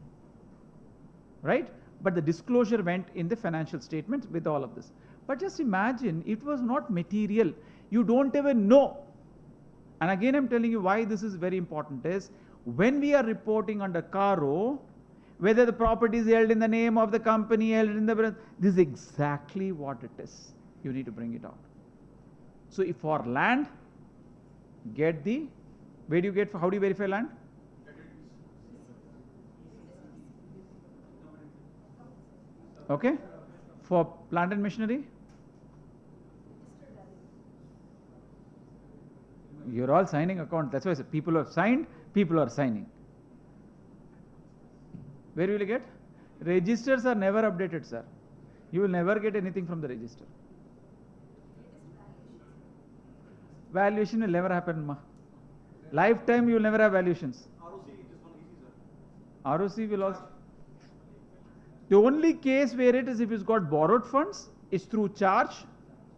Right? But the disclosure went in the financial statements with all of this. But just imagine, it was not material. You don't even know. And again, I'm telling you why this is very important is, when we are reporting under CARO, whether the property is held in the name of the company, held in the, this is exactly what it is. You need to bring it out. So if for land, get the, where do you get, how do you verify land? Okay. For plant and machinery? You're all signing account. That's why I said people have signed, people are signing. Where will you get? Registers are never updated, sir. You will never get anything from the register. Valuation will never happen, ma. Lifetime you will never have valuations. ROC is one easy, sir. ROC will also. The only case where it is if it's got borrowed funds is through charge,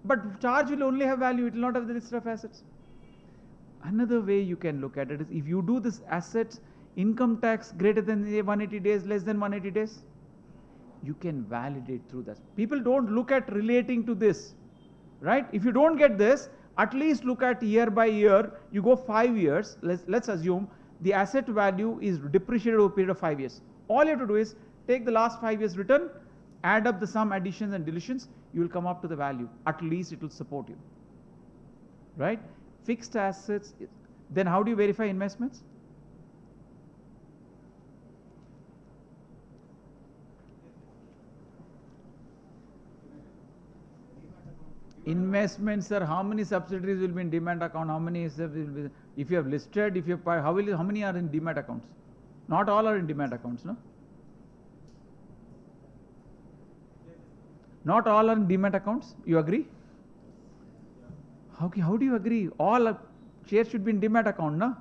but charge will only have value, it will not have the list of assets. Another way you can look at it is if you do this assets, income tax greater than 180 days, less than 180 days, you can validate through that. People don't look at relating to this, right? If you don't get this, at least look at year by year, you go 5 years, let's assume the asset value is depreciated over a period of 5 years. All you have to do is take the last 5 years return, add up the sum additions and deletions, you will come up to the value. At least it will support you. Right? Fixed assets, then how do you verify investments? Investments are how many subsidiaries will be in demat account, how many will be, if you have listed, if you have, how many are in demat accounts? Not all are in demat accounts, no? Not all are in demat accounts, you agree? Okay, how do you agree? All shares should be in demat account, no?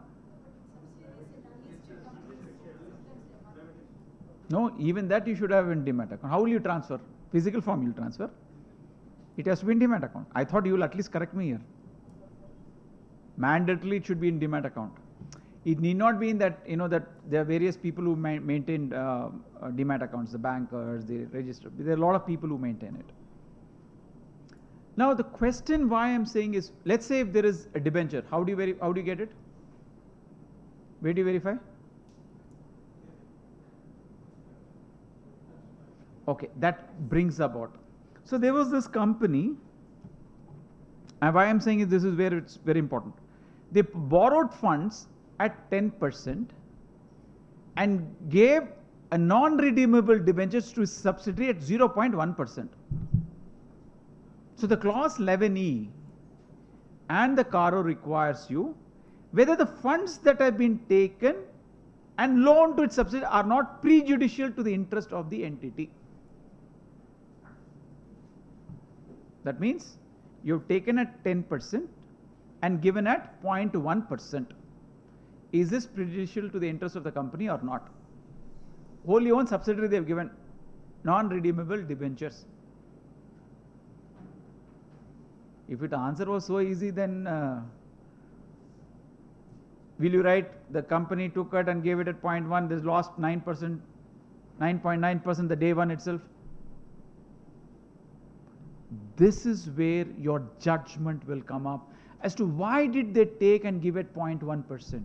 No, even that you should have in demat account. How will you transfer? Physical form you will transfer. It has to be in demat account. I thought you will at least correct me here. Mandatorily it should be in demat account. It need not be in that, that there are various people who maintain demat accounts, the bankers, the register. There are a lot of people who maintain it. Now the question why I'm saying is, let's say if there is a debenture, how do you get it? Where do you verify? Okay, that brings about. So there was this company, and why I'm saying is this is where it's very important. They borrowed funds at 10% and gave a non-redeemable debentures to its subsidiary at 0.1%. So the clause 11E and the CARO requires you whether the funds that have been taken and loaned to its subsidiary are not prejudicial to the interest of the entity. That means you've taken at 10% and given at 0.1%. Is this prejudicial to the interest of the company or not? Wholly owned subsidiary they have given non-redeemable debentures. If the answer was so easy, then will you write the company took it and gave it at 0.1, they lost 9%, 9.9% the day one itself? This is where your judgment will come up as to why did they take and give it 0.1%.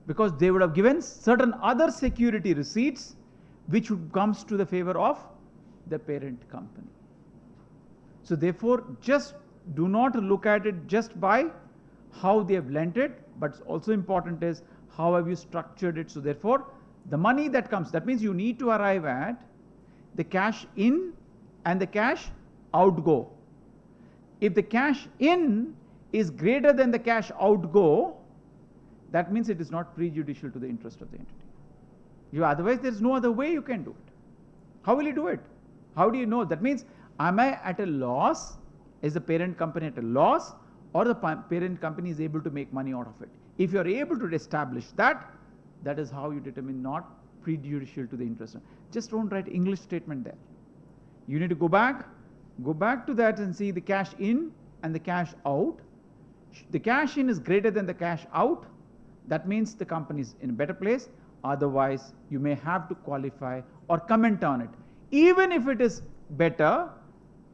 Because they would have given certain other security receipts which comes to the favor of the parent company. So therefore, just do not look at it just by how they have lent it, but also important is how have you structured it. So therefore, the money that comes, that means you need to arrive at the cash in and the cash outgo. If the cash in is greater than the cash outgo, that means it is not prejudicial to the interest of the entity. Otherwise, there is no other way you can do it. How will you do it? How do you know? That means, am I at a loss? Is the parent company at a loss? Or the parent company is able to make money out of it? If you are able to establish that, that is how you determine not prejudicial to the interest. Just don't write English statement there. You need to go back to that and see the cash in and the cash out. The cash in is greater than the cash out. That means the company is in a better place. Otherwise, you may have to qualify or comment on it. Even if it is better,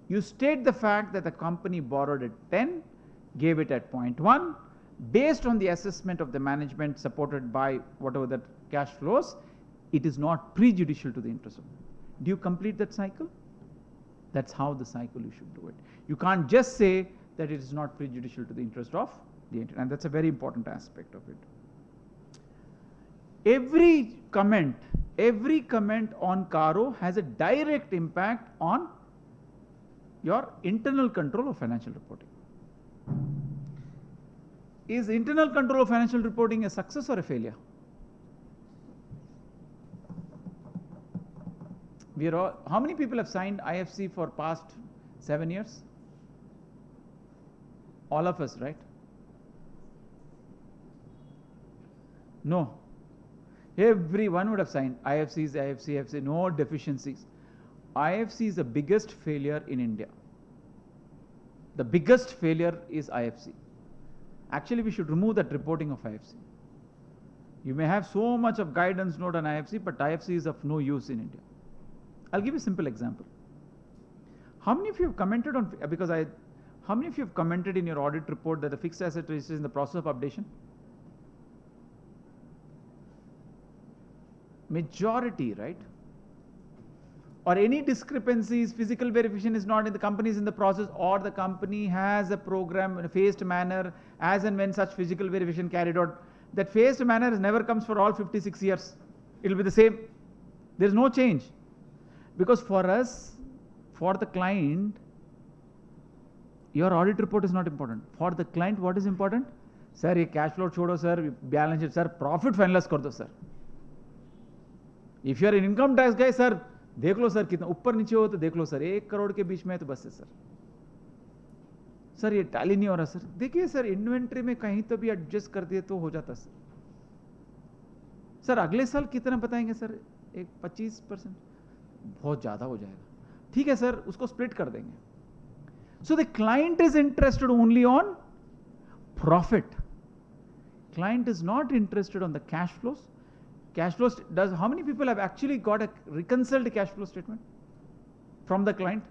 you state the fact that the company borrowed at 10, gave it at 0.1, based on the assessment of the management supported by whatever that cash flows, it is not prejudicial to the interest of it. Do you complete that cycle? That's how the cycle you should do it. You can't just say that it is not prejudicial to the interest of the entity, and that's a very important aspect of it. Every comment on CARO has a direct impact on your internal control of financial reporting. Is internal control of financial reporting a success or a failure? How many people have signed IFC for past 7 years? All of us, right? No. Everyone would have signed IFC, no deficiencies. IFC is the biggest failure in India. The biggest failure is IFC. Actually, we should remove that reporting of IFC. You may have so much of guidance note on IFC, but IFC is of no use in India. I'll give you a simple example. How many of you have commented on, how many of you have commented in your audit report that the fixed asset register is in the process of updation? Majority, right? or any discrepancies, physical verification is not in the company is in the process, or the company has a program in a phased manner as and when such physical verification carried out. That phased manner never comes for all 56 years. It will be the same. There is no change. Because for us, for the client, your audit report is not important. For the client, what is important? Sir, ये cash flow छोड़ो sir, balance sheet sir, profit finalize कर दो sir. If you are an income tax guy, sir, देख लो sir कितना ऊपर नीचे हो तो देख लो सर 1 करोड़ के बीच में है तो बस है सर. सर ये टैली नहीं हो रहा सर. देखिए सर इन्वेंट्री में कहीं तो भी एडजस्ट कर दिए तो हो जाता सर. सर अगले साल कितना बताएंगे सर? एक 25%. बहुत ज्यादा हो जाएगा. ठीक है सर, उसको स्प्लिट कर देंगे. So the client is interested only on profit. Client is not interested on the cash flows. Cash flows does, how many people have actually got a reconciled cash flow statement from the client?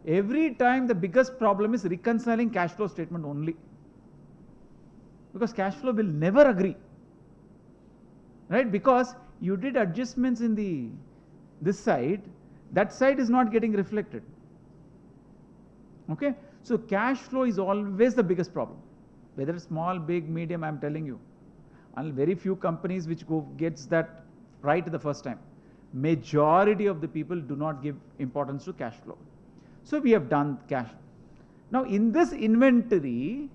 Every time the biggest problem is reconciling cash flow statement only. Because cash flow will never agree. Right? Because you did adjustments in this side, that side is not getting reflected. Okay? So cash flow is always the biggest problem. Whether small, big, medium, I'm telling you. And very few companies which gets that right the first time. Majority of the people do not give importance to cash flow. So we have done cash. Now in this inventory,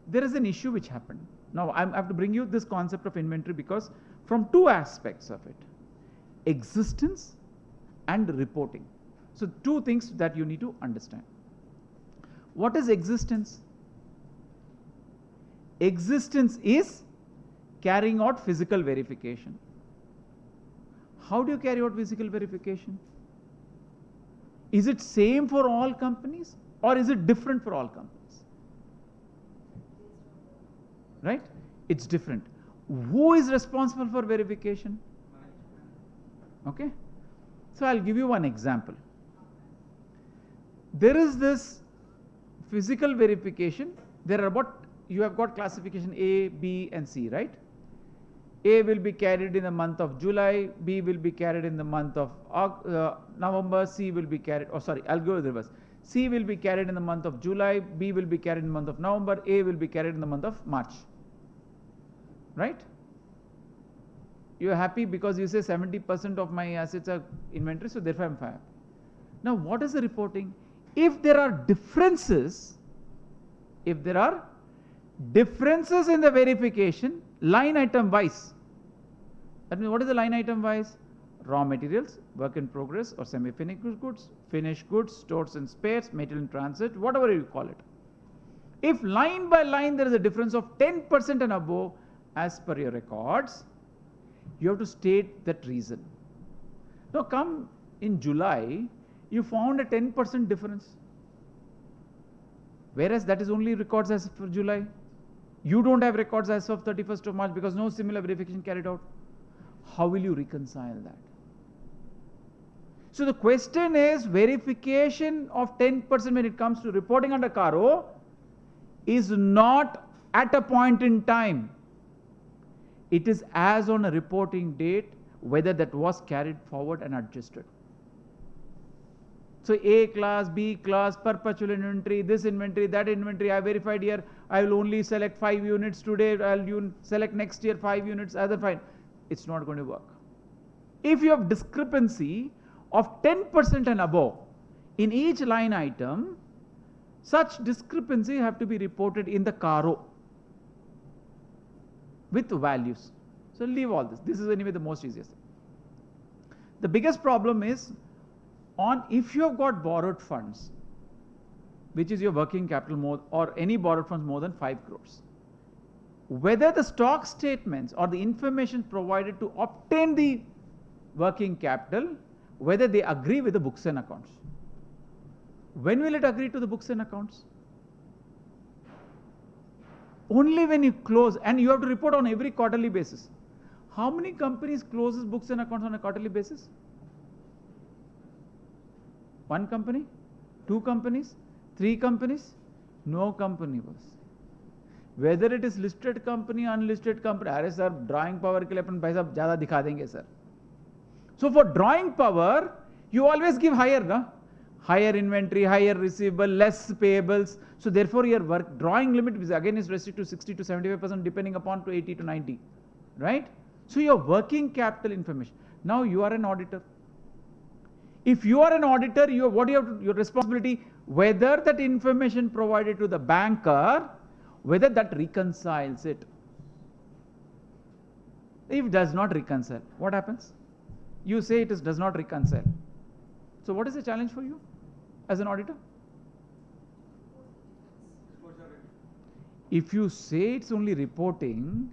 there is an issue which happened. Now I have to bring you this concept of inventory because from two aspects of it. Existence and reporting. So two things that you need to understand. What is existence? Existence is carrying out physical verification. How do you carry out physical verification? Is it same for all companies or is it different for all companies? Right? It's different. Who is responsible for verification? Okay? So I'll give you one example. There is this physical verification. There are you have got classification A, B and C, right? A will be carried in the month of July, B will be carried in the month of November, C will be carried, I'll go with reverse. C will be carried in the month of July, B will be carried in the month of November, A will be carried in the month of March. Right? You are happy because you say 70% of my assets are inventory, so therefore I'm happy. Now what is the reporting? If there are differences in the verification, line item wise. That means what is the line item wise? Raw materials, work in progress or semi-finished goods, stores and spares, material in transit, whatever you call it. If line by line there is a difference of 10% and above as per your records, you have to state that reason. Now come in July, you found a 10% difference. Whereas that is only records as for July. You don't have records as of 31st of March because no similar verification carried out. How will you reconcile that? So the question is, verification of 10% when it comes to reporting under CARO is not at a point in time. It is as on a reporting date, whether that was carried forward and adjusted. So A class, B class, perpetual inventory, this inventory, that inventory, I verified here, I will only select 5 units today, I'll select next year 5 units, other 5. It's not going to work. If you have discrepancy of 10% and above in each line item, such discrepancy have to be reported in the CARO with values. So leave all this. This is anyway the most easiest thing. The biggest problem is if you have got borrowed funds, which is your working capital more, or any borrowed funds more than 5 crores. Whether the stock statements or the information provided to obtain the working capital, whether they agree with the books and accounts. When will it agree to the books and accounts? Only when you close, and you have to report on every quarterly basis. How many companies closes books and accounts on a quarterly basis? 1 company? 2 companies? 3 companies? No company was. Whether it is listed company, unlisted company, अरे sir, drawing power के लिए अपन पैसा ज़्यादा दिखा देंगे sir. So for drawing power, you always give higher, no? Higher inventory, higher receivable, less payables. So therefore your drawing limit is again is restricted to 60 to 75% depending upon to 80 to 90, right? So your working capital information. Now you are an auditor. If you are an auditor, what you have to, your responsibility, whether that information provided to the banker, whether that reconciles it. If it does not reconcile, what happens? You say it does not reconcile. So what is the challenge for you as an auditor? If you say it's only reporting,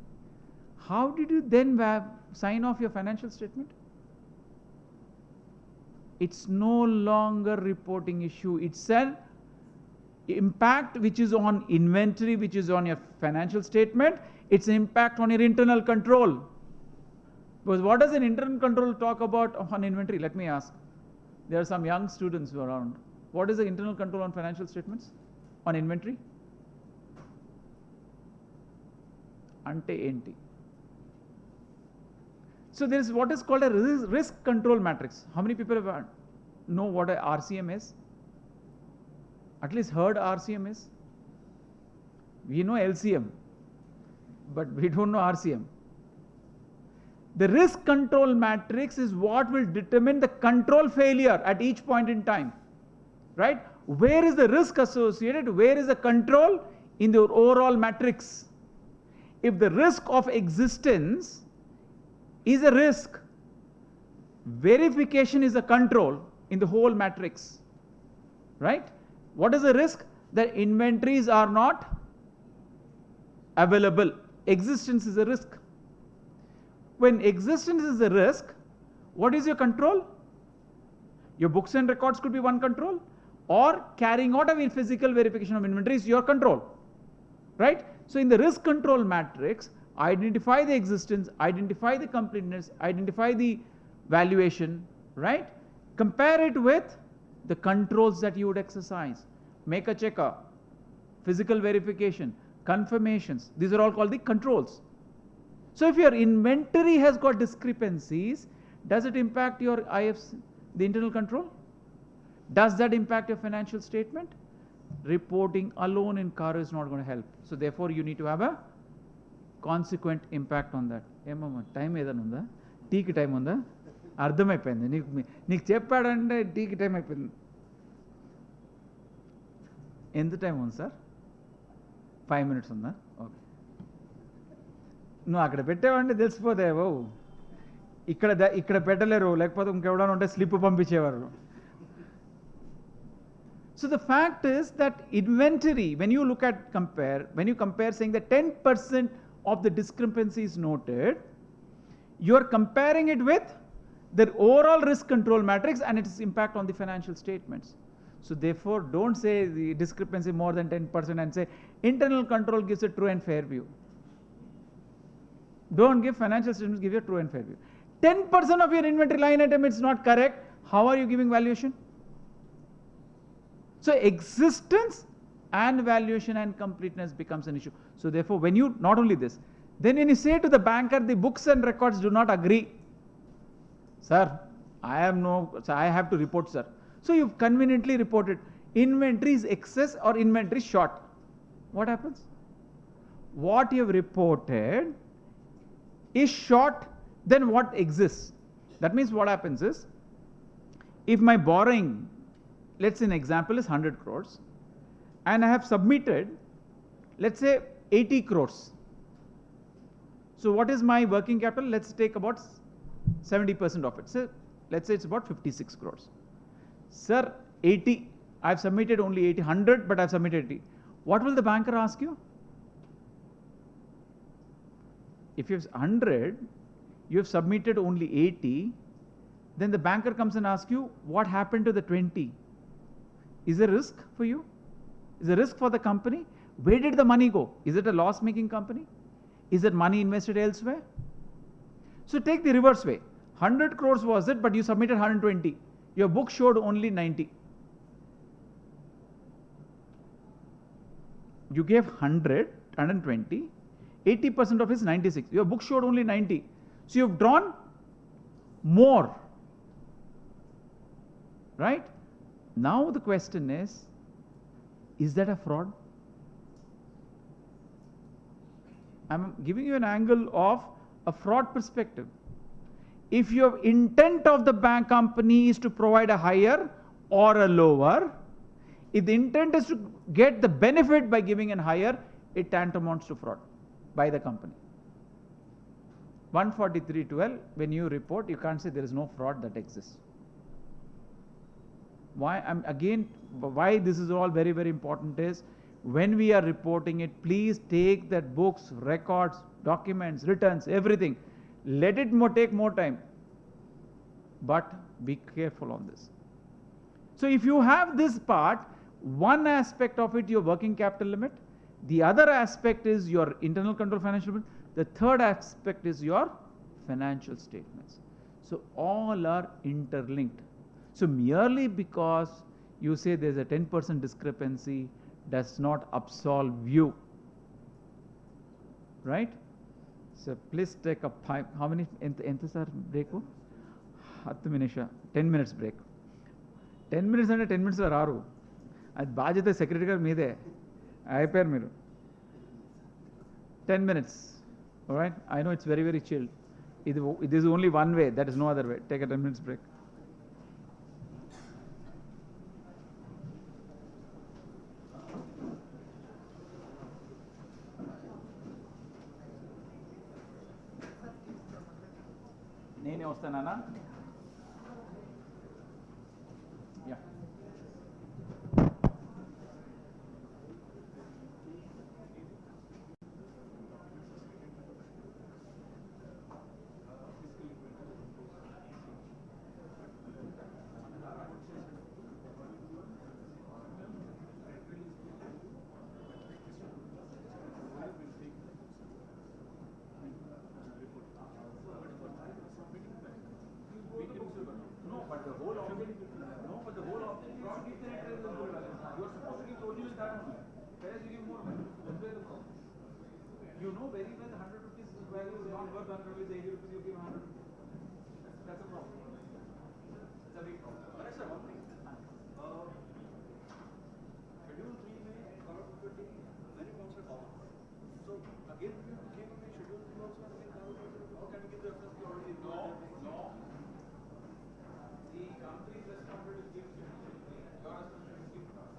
how did you then sign off your financial statement? It's no longer reporting issue. It's an impact which is on inventory, which is on your financial statement. It's an impact on your internal control. Because what does an internal control talk about on inventory? Let me ask. There are some young students who are around. What is the internal control on financial statements? On inventory? Ante enti. So there is what is called a risk control matrix. How many people know what a RCM is? At least heard RCM is? We know LCM, but we don't know RCM. The risk control matrix is what will determine the control failure at each point in time, right? Where is the risk associated? Where is the control in the overall matrix? If the risk of existence is a risk, verification is a control in the whole matrix, right? What is the risk? That inventories are not available. Existence is a risk. When existence is a risk, what is your control? Your books and records could be one control, or carrying out a physical verification of inventory is your control, right? So in the risk control matrix, identify the existence, identify the completeness, identify the valuation, right? Compare it with the controls that you would exercise. Make a checker, physical verification, confirmations. These are all called the controls. So if your inventory has got discrepancies, does it impact your IFC, the internal control? Does that impact your financial statement? Reporting alone in CARO is not going to help. So therefore you need to have a consequent impact on that. Time ఏదైనా ఉందా? టీకి time ఉందా? అర్థమైపోయింది. నీకు చెప్పాడంటే టీకి time అయిపోయింది. ఎంత టైం ఉంది సార్? 5 minutes ఉందా? ఓకే. నువ్వు అక్కడ పెట్టావంటే తెలిసిపోతాయి బాబు. ఇక్కడ పెట్టలేరు, లేకపోతే ఇంకెవడన్నా ఉంటే slip పంపించేవారు. So the fact is that inventory, when you compare saying that 10% of the discrepancy is noted, you are comparing it with the overall risk control matrix and its impact on the financial statements. So therefore, don't say the discrepancy more than 10% and say internal control gives a true and fair view. Don't give financial statements, give you a true and fair view. 10% of your inventory line item is not correct. How are you giving valuation? So existence and valuation and completeness becomes an issue. So therefore, when you, not only this, then when you say to the banker, the books and records do not agree. Sir, I have to report, sir. So you've conveniently reported inventory is excess or inventory short. What happens? What you've reported is short than what exists. That means what happens is, if my borrowing, let's say an example is 100 crores, and I have submitted, let's say 80 crores. So what is my working capital? Let's take about 70% of it. So let's say it's about 56 crores. Sir, 80, I've submitted only 80, 100, but I've submitted 80. What will the banker ask you? If you have 100, you have submitted only 80, then the banker comes and asks you, what happened to the 20? Is there a risk for you? Is there a risk for the company? Where did the money go? Is it a loss-making company? Is it money invested elsewhere? So take the reverse way. 100 crores was it, but you submitted 120. Your book showed only 90. You gave 100, 120, 80% of it is 96. Your book showed only 90. So you've drawn more right? Now the question is that a fraud? I'm giving you an angle of a fraud perspective. If your intent of the bank company is to provide a higher or a lower, if the intent is to get the benefit by giving a higher, it tantamounts to fraud by the company. 143.12, when you report, you can't say there is no fraud that exists. Why this is all very, very important is, when we are reporting it, please take that books, records, documents, returns, everything. Let it take more time. But be careful on this. So if you have this part, one aspect of it, your working capital limit. The other aspect is your internal control financial limit. The third aspect is your financial statements. So all are interlinked. So merely because you say there's a 10% discrepancy does not absolve you. Right? So please take a 5, how many, enta sir break? 10 minutes break. 10 minutes అంటే 10 minutes రారు, అది బాధ్యత secretary గారు మీదే, అయిపోయారు మీరు. 10 minutes, all right? I know it's very, very chilled. It is only one way, that is no other way. Take a 10 minutes break. నేనే వస్తానా? Yeah. You know very well the 100 rupees value is not worth 100 rupees, 80 rupees, you give 100 rupees. That's a problem. It's a big problem. But sir, one thing. Schedule 3 में CARO 220 very much common. So again, we came on schedule 3 also and again CARO 220. How can we give the reference we already know? No. The company plus company will give schedule 3. Your assumption is give CARO.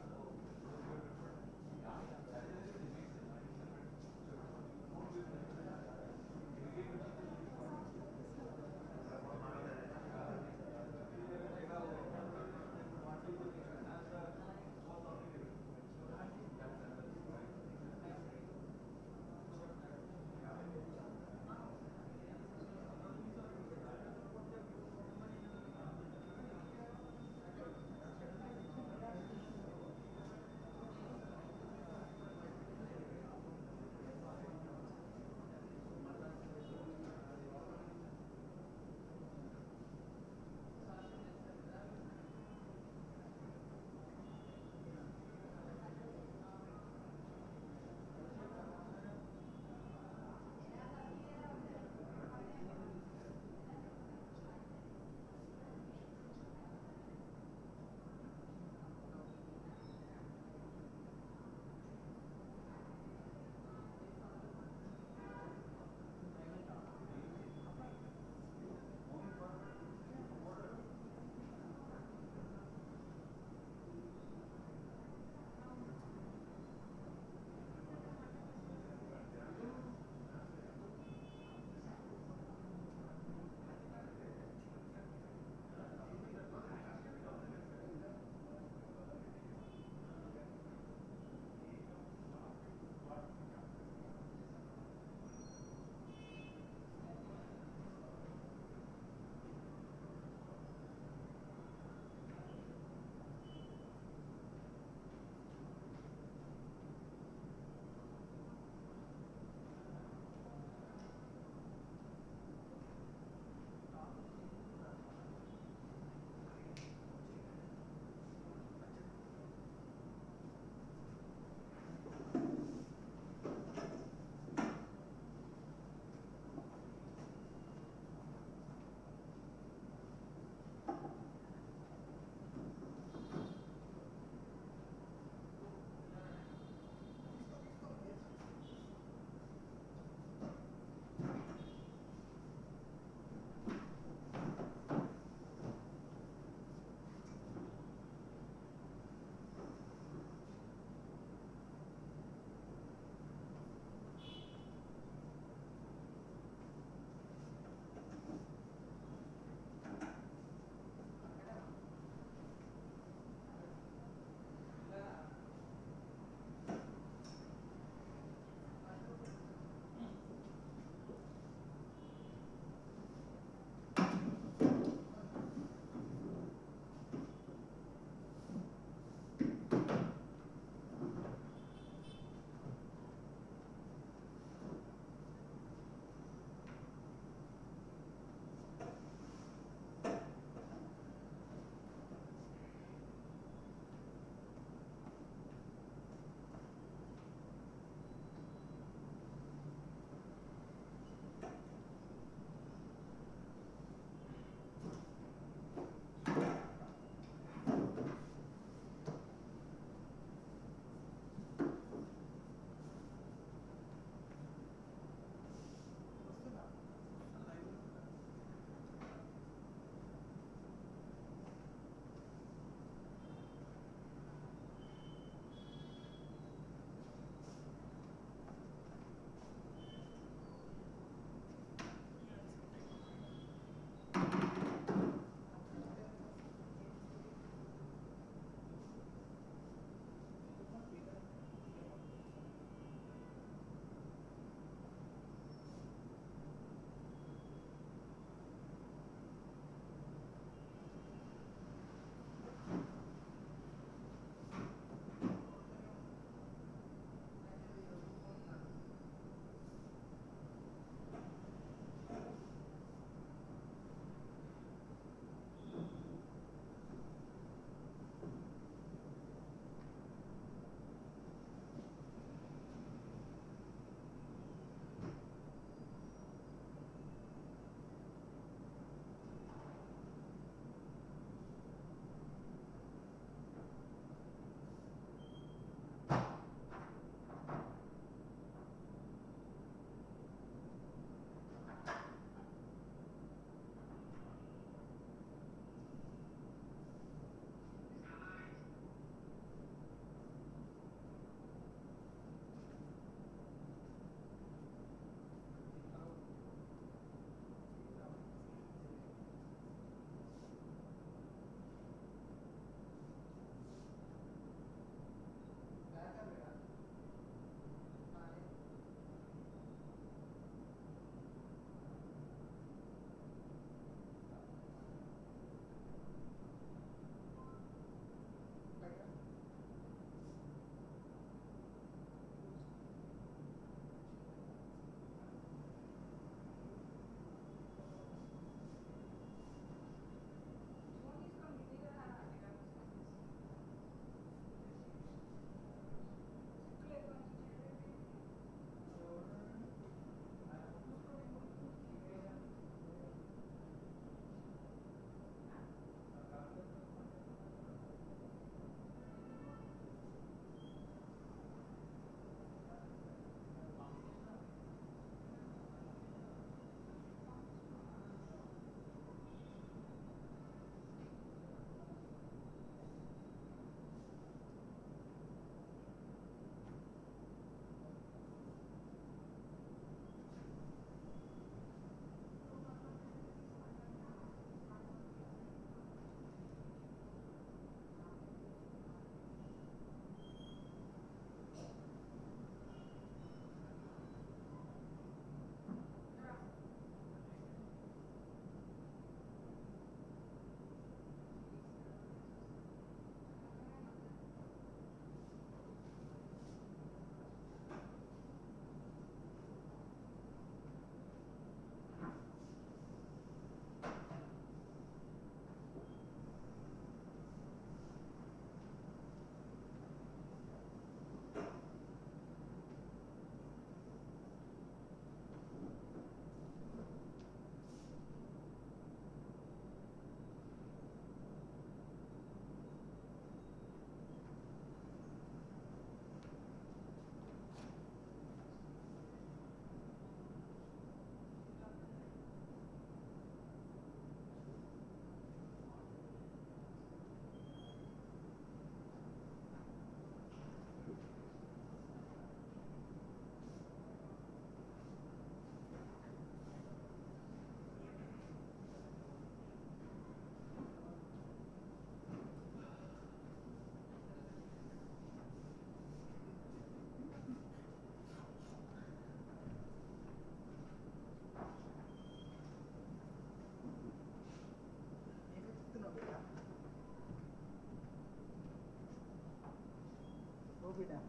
be done.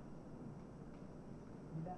Be done.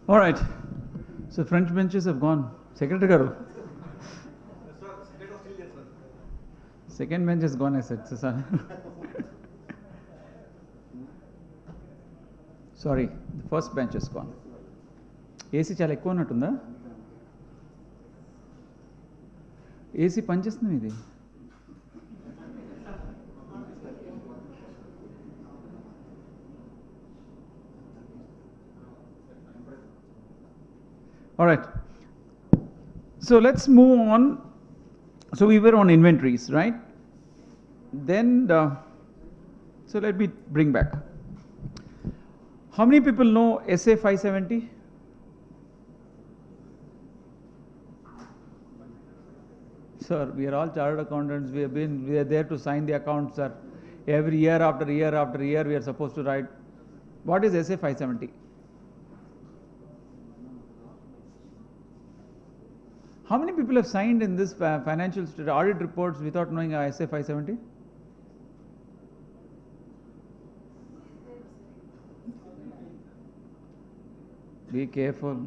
All right. So French benches have gone. Secretary Garu. Sir, second was still there, sir. Second bench has gone, I said. So, sir. Sorry, the first bench has gone. AC చాలా ఎక్కువ ఉన్నట్టుందా? AC పనిచేస్తుంది ఇది. All right. So let's move on. So we were on inventories, right? Then, so let me bring back. How many people know SA 570? Sir, we are all chartered accountants. We are there to sign the accounts, sir. Every year after year after year, we are supposed to write. What is SA 570? How many people have signed in this financial audit reports without knowing SA 570? Be careful.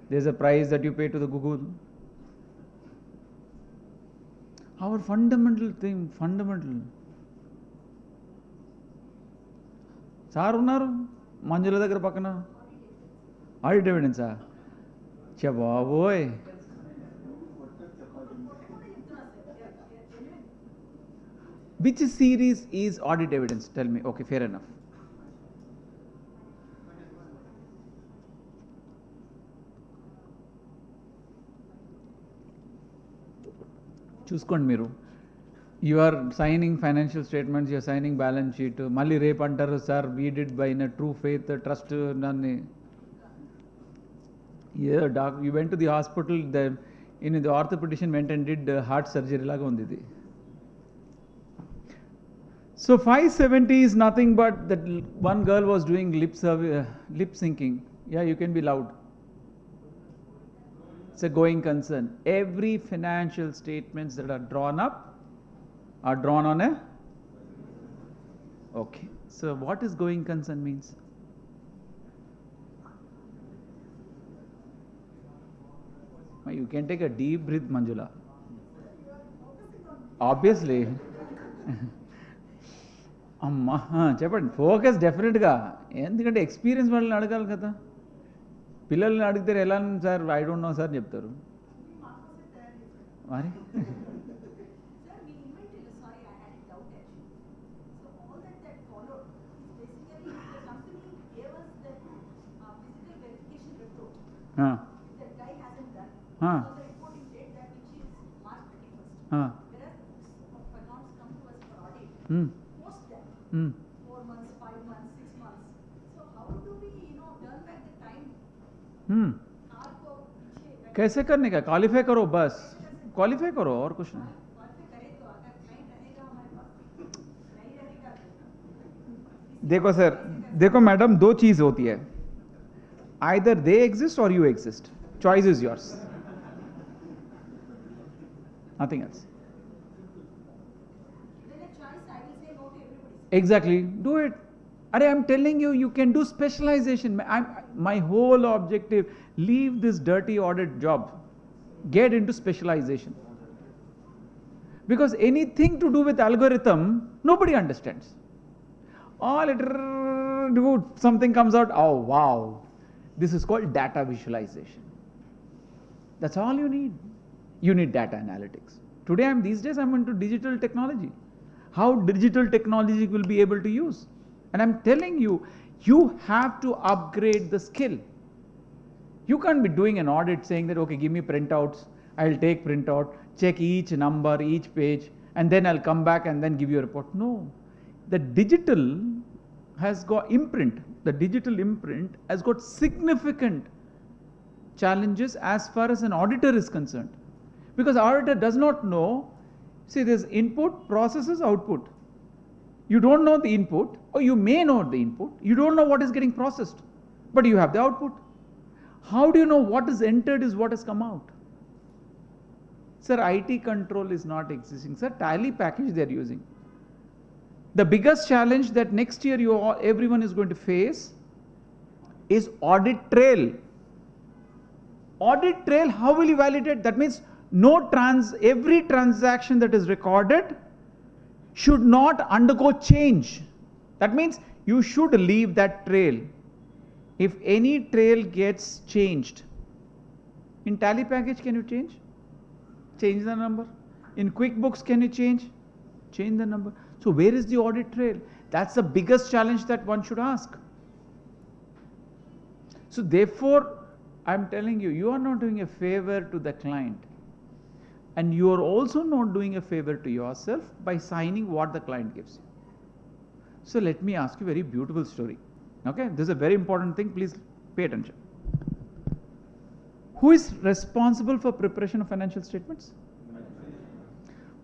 There's a price that you pay to the Google. Our fundamental thing, fundamental. Sir ఉన్నారు మంజుల దగ్గర పక్కన audit ఎవిడెన్సా చే బాబోయ్ which series is audit evidence? Tell me. Okay, fair enough. చూసుకోండి మీరు you are signing financial statements, you are signing balance sheet, మళ్ళీ రేపు అంటారు sir we did by in true faith trust నన్ను you went to the hospital in the orthopaedician went and did heart surgery లాగా ఉంది ఇది. So 570 is nothing but that one girl was doing lip syncing. Yeah, you can be loud. It's a going concern. Every financial statements that are drawn up are drawn on a. Okay. So what is going concern means? You can take a deep breath, Manjula. Obviously. అమ్మా చెప్పండి. Focus డెఫినెట్గా, ఎందుకంటే experience వాళ్ళని అడగాలి కదా. పిల్లల్ని అడిగితే ఎలా sir I don't know sir చెప్తారు మరి. Hmm. 4 months, 5 months, 6 months. So how do we, turn back the time? कैसे करने का? क्वालिफाई करो बस, क्वालिफाई करो और कुछ नहीं. देखो सर, देखो मैडम, दो चीज होती है, आइदर दे एग्जिस्ट और you exist. Choice is yours, nothing else. Exactly, do it. I'm telling you, you can do specialization. My whole objective, leave this dirty audit job, get into specialization. Because anything to do with algorithm, nobody understands. All it do, something comes out, oh wow, this is called data visualization. That's all you need. You need data analytics. These days I'm into digital technology. How digital technology will be able to use. And I'm telling you, you have to upgrade the skill. You can't be doing an audit saying that, okay, give me printouts, I'll take printout, check each number, each page, and then I'll come back and then give you a report. No, the digital has got imprint. The digital imprint has got significant challenges as far as an auditor is concerned. Because auditor does not know. See, there's input, processes, output. You don't know the input, or you may know the input. You don't know what is getting processed, but you have the output. How do you know what is entered is what has come out? Sir, IT control is not existing. Sir, Tally package they are using. The biggest challenge that next year everyone is going to face is audit trail. Audit trail, how will you validate? That means every transaction that is recorded should not undergo change. That means you should leave that trail. If any trail gets changed, in tally package can you change? Change the number. In QuickBooks can you change? Change the number. So where is the audit trail? That's the biggest challenge that one should ask. So therefore, I'm telling you, you are not doing a favor to the client. And you are also not doing a favor to yourself by signing what the client gives you. So let me ask you a very beautiful story. Okay, this is a very important thing. Please pay attention. Who is responsible for preparation of financial statements?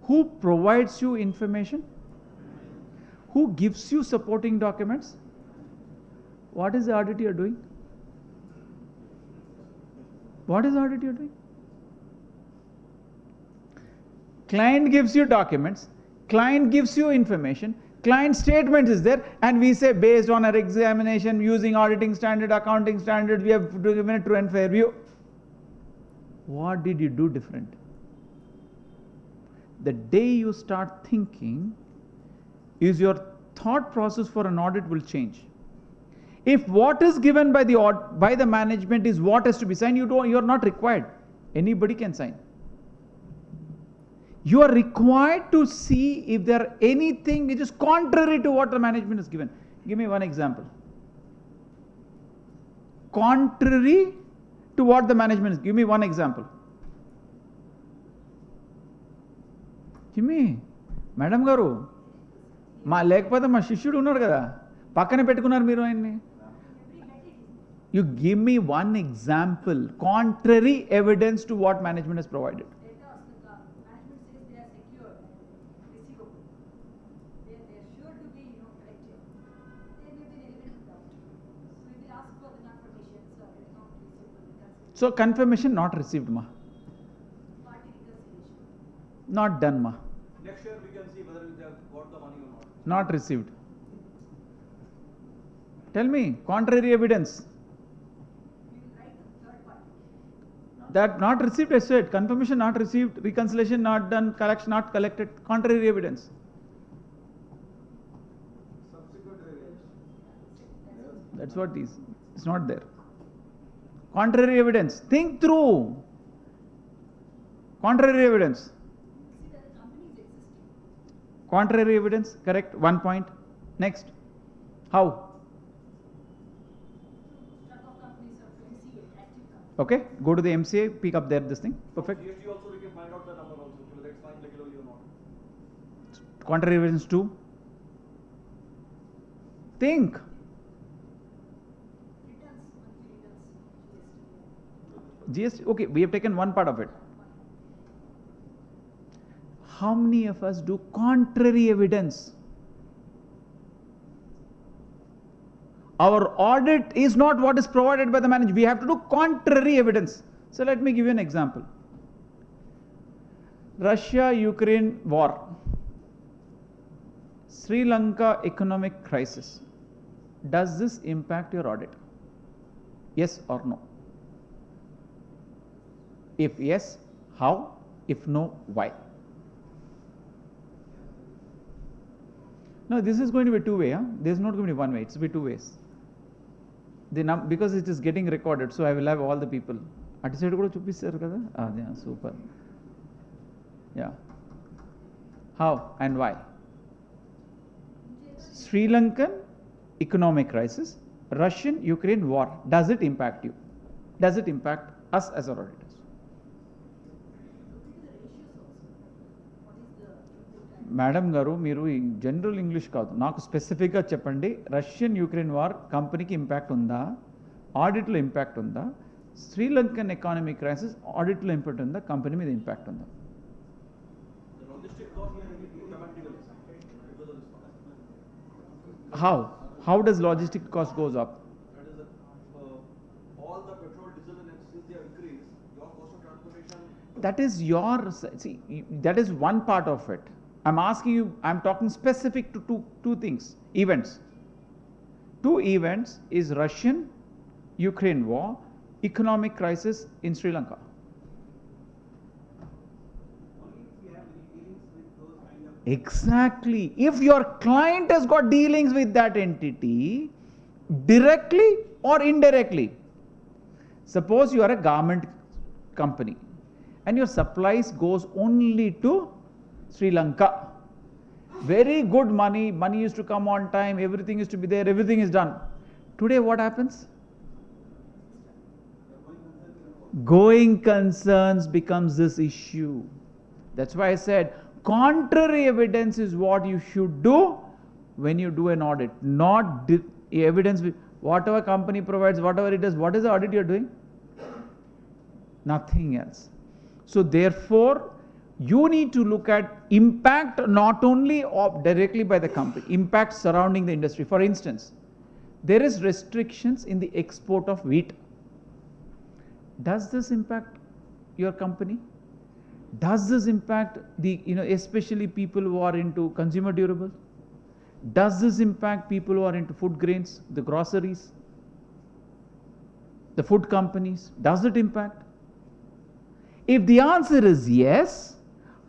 Who provides you information? Who gives you supporting documents? What is the audit you are doing? What is the audit you are doing? Client gives you documents, client gives you information, client statement is there, and we say based on our examination using auditing standard, accounting standards, we have given a true and fair view. What did you do different? The day you start thinking, is your thought process for an audit will change. If what is given by the management is what has to be signed, you are not required. Anybody can sign. You are required to see if there are anything which is contrary to what the management has given. Give me one example. Contrary to what the management is. Give me one example. Give me. Madam Garu. లేకపోతే మా శిష్యుడు ఉన్నాడు కదా పక్కనే పెట్టుకున్నారు మీరు ఆయన్ని. You give me one example, contrary evidence to what management has provided. So confirmation not received, ma. Not done, ma. Next year we can see whether we have got the money or not. Not received. Tell me, contrary evidence. That not received, I said. Confirmation not received, reconciliation not done, collection not collected. Contrary evidence. Subsequent evidence. That's what is. It's not there. Contrary evidence. Think through. Contrary evidence. Contrary evidence. Correct. 1 point. Next. How? Okay. Go to the MCA. Pick up there this thing. Perfect. GST also we can find out the number also whether it's fine legally or not. Contrary evidence 2. Think. GST. Okay. We have taken one part of it. How many of us do contrary evidence? Our audit is not what is provided by the manager. We have to do contrary evidence. So let me give you an example. Russia-Ukraine war. Sri Lanka economic crisis. Does this impact your audit? Yes or no? If yes, how? If no, why? No, this is going to be two-way. Huh? There's not going to be one way. It's going to be two ways. Because it is getting recorded, so I will have all the people. Ati side kuda chupistaru kada? Yeah, super. Yeah. How and why? Sri Lankan economic crisis, Russian-Ukraine war. Does it impact you? Does it impact us as our auditors? Madam గారు మీరు general English కాదు నాకు స్పెసిఫిక్గా చెప్పండి Russian Ukraine war కంపెనీకి impact ఉందా ఆడిట్లో impact ఉందా Sri Lankan economic crisis ఆడిట్లో impact ఉందా కంపెనీ మీద ఇంపాక్ట్ ఉందా how does logistic cost goes up? That is all the petrol, diesel and since they have increased, your cost of transportation. That is that is one part of it. I'm asking you, I'm talking specific to two things, events. Two events is Russian Ukraine war, economic crisis in Sri Lanka. Only if we have any dealings with those kind of. Exactly. If your client has got dealings with that entity, directly or indirectly. Suppose you are a garment company and your supplies goes only to Sri Lanka. Very good money used to come on time, everything used to be there, everything is done. Today what happens? Going concerns becomes this issue. That's why I said contrary evidence is what you should do when you do an audit, not evidence. Whatever company provides, whatever it is, what is the audit you are doing? Nothing else. So therefore, you need to look at impact not only of directly by the company, impact surrounding the industry. For instance, there is restrictions in the export of wheat. Does this impact your company? Does this impact the, especially people who are into consumer durables? Does this impact people who are into food grains, the groceries, the food companies? Does it impact? If the answer is yes,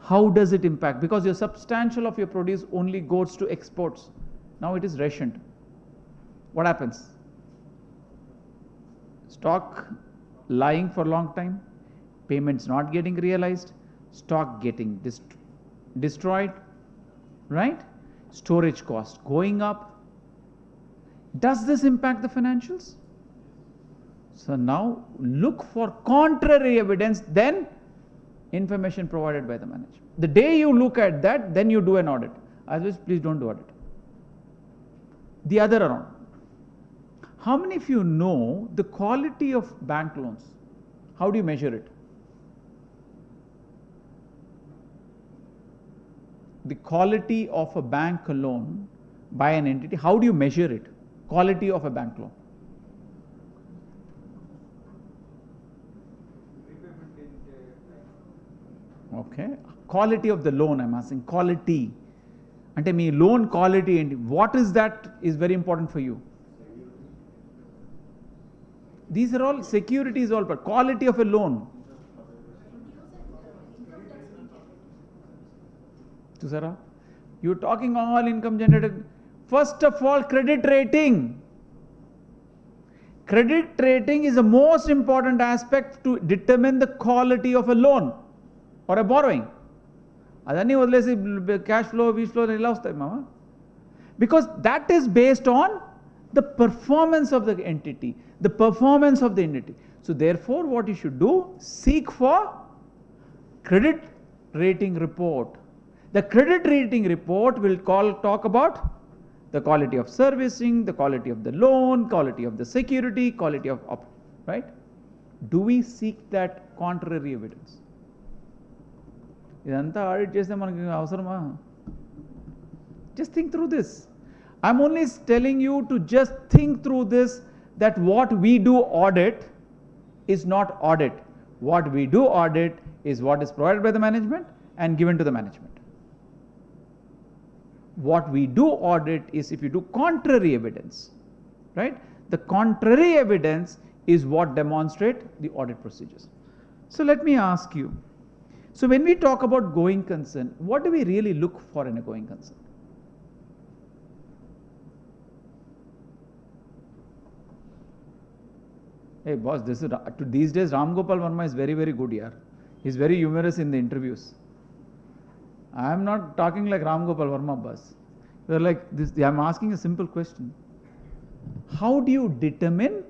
how does it impact? Because your substantial of your produce only goes to exports. Now it is rationed. What happens? Stock lying for a long time, payments not getting realized, stock getting destroyed, right? Storage cost going up. Does this impact the financials? So now look for contrary evidence, then information provided by the management. The day you look at that, then you do an audit. Otherwise, please don't do audit. The other around. How many of you know the quality of bank loans? How do you measure it? The quality of a bank loan by an entity, how do you measure it? Quality of a bank loan. Okay. Quality of the loan, I'm asking. Quality. Ante mee loan quality, and what is that is very important for you. These are all securities, all, but quality of a loan. Tusara, you're talking all income generated. First of all, credit rating. Credit rating is the most important aspect to determine the quality of a loan or a borrowing. Adani odlesi cash flow, wheat flow, mama. Because that is based on the performance of the entity, the performance of the entity. So therefore, what you should do, seek for credit rating report. The credit rating report will talk about the quality of servicing, the quality of the loan, quality of the security, quality of right? Do we seek that contrary evidence? Idantha audit cheste manaki avasarama? Just think through this. I'm only telling you to just think through this, that what we do audit is not audit. What we do audit is what is provided by the management and given to the management. What we do audit is if you do contrary evidence, right? The contrary evidence is what demonstrate the audit procedures. So let me ask you, so when we talk about going concern, what do we really look for in a going concern? Hey boss, these days Ram Gopal Verma is very, very good here. He's very humorous in the interviews. I am not talking like Ram Gopal Verma, boss. You're like this. I'm asking a simple question. How do you determine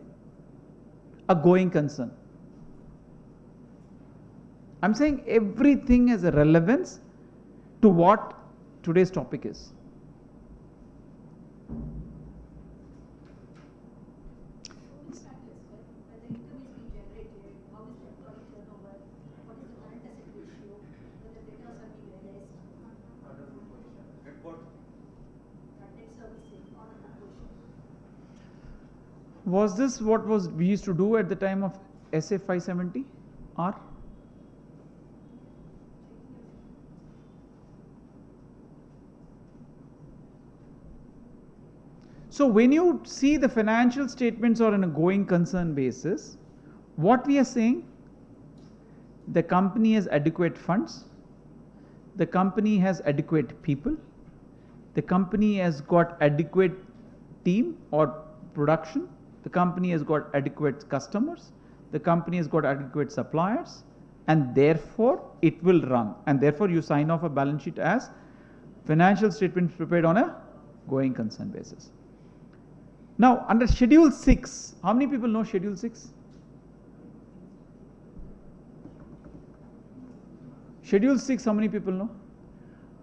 a going concern? I'm saying everything has a relevance to what today's topic is. Was this what we used to do at the time of SA 570R? So when you see the financial statements are on a going concern basis, what we are saying, the company has adequate funds, the company has adequate people, the company has got adequate team or production, the company has got adequate customers, the company has got adequate suppliers, and therefore it will run. And therefore you sign off a balance sheet as financial statements prepared on a going concern basis. Now under Schedule 6, how many people know Schedule 6? Schedule 6, how many people know?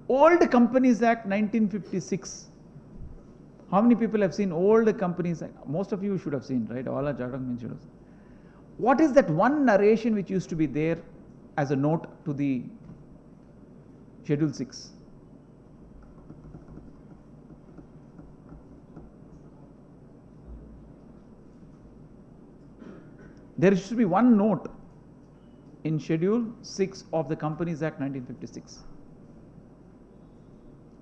Old Companies Act 1956. How many people have seen Old Companies Act? Most of you should have seen, right? All our chartered accountants should have seen. What is that one narration which used to be there as a note to the Schedule 6? There should be one note in Schedule 6 of the Companies Act 1956.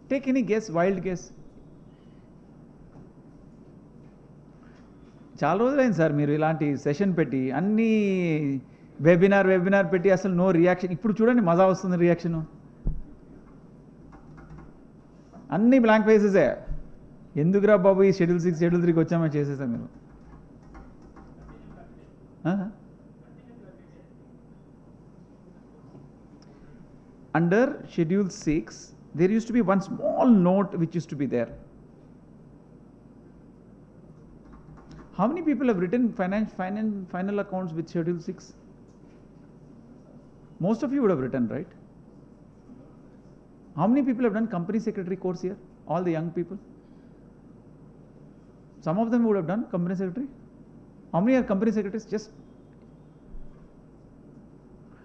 Take any guess, wild guess. చాలా రోజులైంది sir మీరు ఇలాంటి session పెట్టి అన్ని webinar పెట్టి అసలు no reaction. ఇప్పుడు చూడండి మజా వస్తుంది రియాక్షన్. అన్ని బ్లాంక్ ఫేసెసే. ఎందుకురా బాబు ఈ షెడ్యూల్ 6 షెడ్యూల్ 3కి వచ్చామని చేసేసాం మీరు. Under Schedule 6, there used to be one small note which used to be there. How many people have written final accounts with Schedule 6? Most of you would have written, right? How many people have done company secretary course here? All the young people? Some of them would have done company secretary. How many are company secretaries? Just.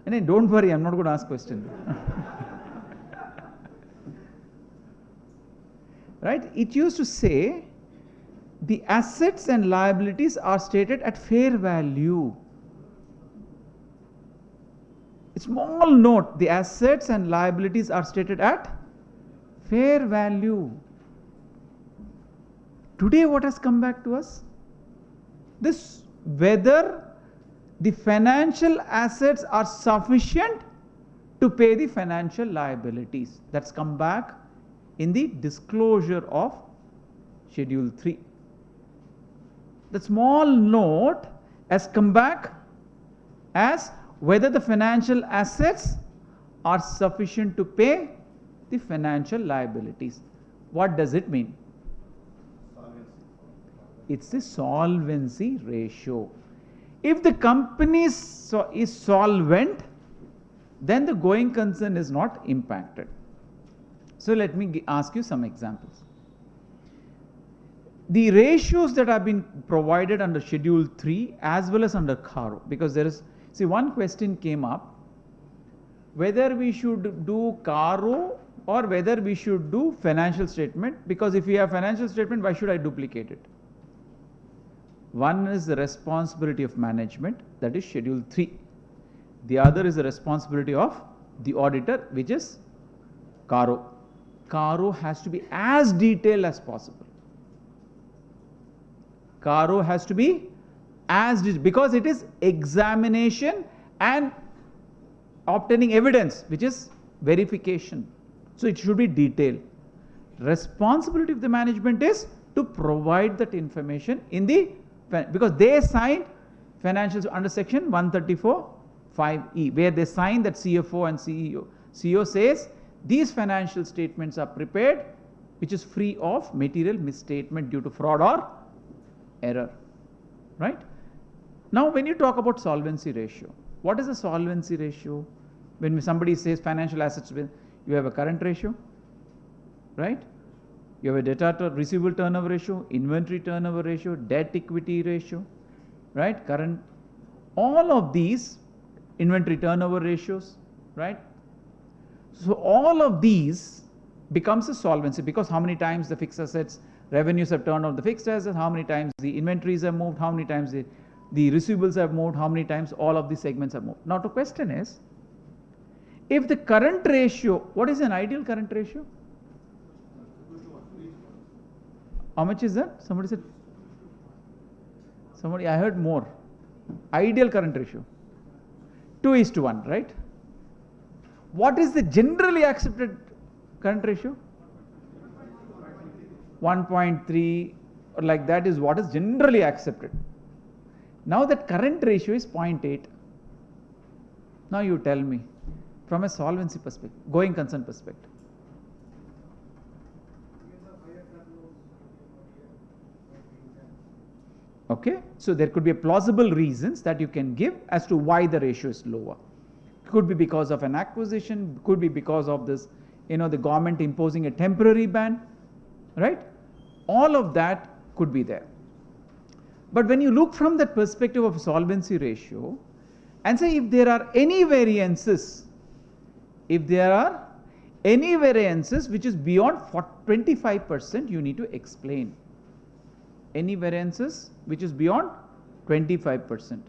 And then don't worry, I'm not going to ask question. Right? It used to say the assets and liabilities are stated at fair value. A small note, the assets and liabilities are stated at fair value. Today what has come back to us? This whether the financial assets are sufficient to pay the financial liabilities. That's come back in the disclosure of Schedule 3. The small note has come back as whether the financial assets are sufficient to pay the financial liabilities. What does it mean? It's the solvency ratio. If the company is solvent, then the going concern is not impacted. So let me ask you some examples. The ratios that have been provided under Schedule 3 as well as under CARO, because there is, see, one question came up, whether we should do CARO or whether we should do financial statement, because if we have financial statement, why should I duplicate it? One is the responsibility of management, that is Schedule 3. The other is the responsibility of the auditor, which is CARO. CARO has to be as detailed as possible. CARO has to be as detailed because it is examination and obtaining evidence, which is verification. So it should be detailed. Responsibility of the management is to provide that information in the, because they signed financials under section 134(5)(e), where they sign that CFO and CEO. CEO says these financial statements are prepared, which is free of material misstatement due to fraud or error. Right? Now, when you talk about solvency ratio, what is the solvency ratio? When somebody says financial assets, you have a current ratio, right? You have a debtor receivable turnover ratio, inventory turnover ratio, debt equity ratio, right? Current, all of these inventory turnover ratios, right? So all of these becomes a solvency, because how many times the fixed assets revenues have turned out the fixed assets, how many times the inventories have moved, how many times the receivables have moved, how many times all of these segments have moved. Now the question is, if the current ratio, what is an ideal current ratio? How much is that? Somebody said. Somebody, I heard more. Ideal current ratio. 2:1, right? What is the generally accepted current ratio? 1.3 or like that is what is generally accepted. Now that current ratio is 0.8. Now you tell me, from a solvency perspective, going concern perspective. Okay, so there could be a plausible reasons that you can give as to why the ratio is lower. Could be because of an acquisition, could be because of this, the government imposing a temporary ban, right? All of that could be there. But when you look from that perspective of solvency ratio and say if there are any variances, which is beyond 25%, you need to explain. Any variances which is beyond 25%.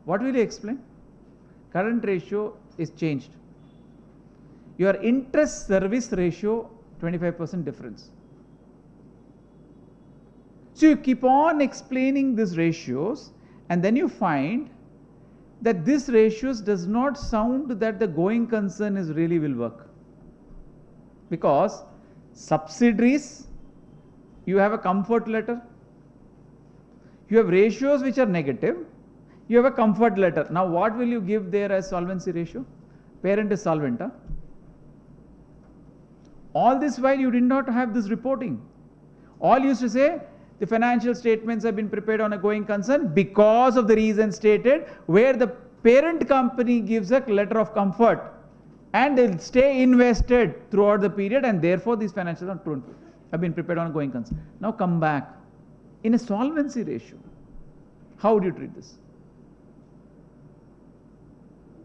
What will you explain? Current ratio is changed. Your interest service ratio, 25% difference. So you keep on explaining these ratios and then you find that this ratios does not sound that the going concern is really will work. Because subsidiaries, you have a comfort letter. You have ratios which are negative. You have a comfort letter. Now what will you give there as solvency ratio? Parent is solvent. Huh? All this while you did not have this reporting. All used to say the financial statements have been prepared on a going concern because of the reason stated, where the parent company gives a letter of comfort and they'll stay invested throughout the period and therefore these financials have been prepared on a going concern. Now come back. In a solvency ratio, how would you treat this?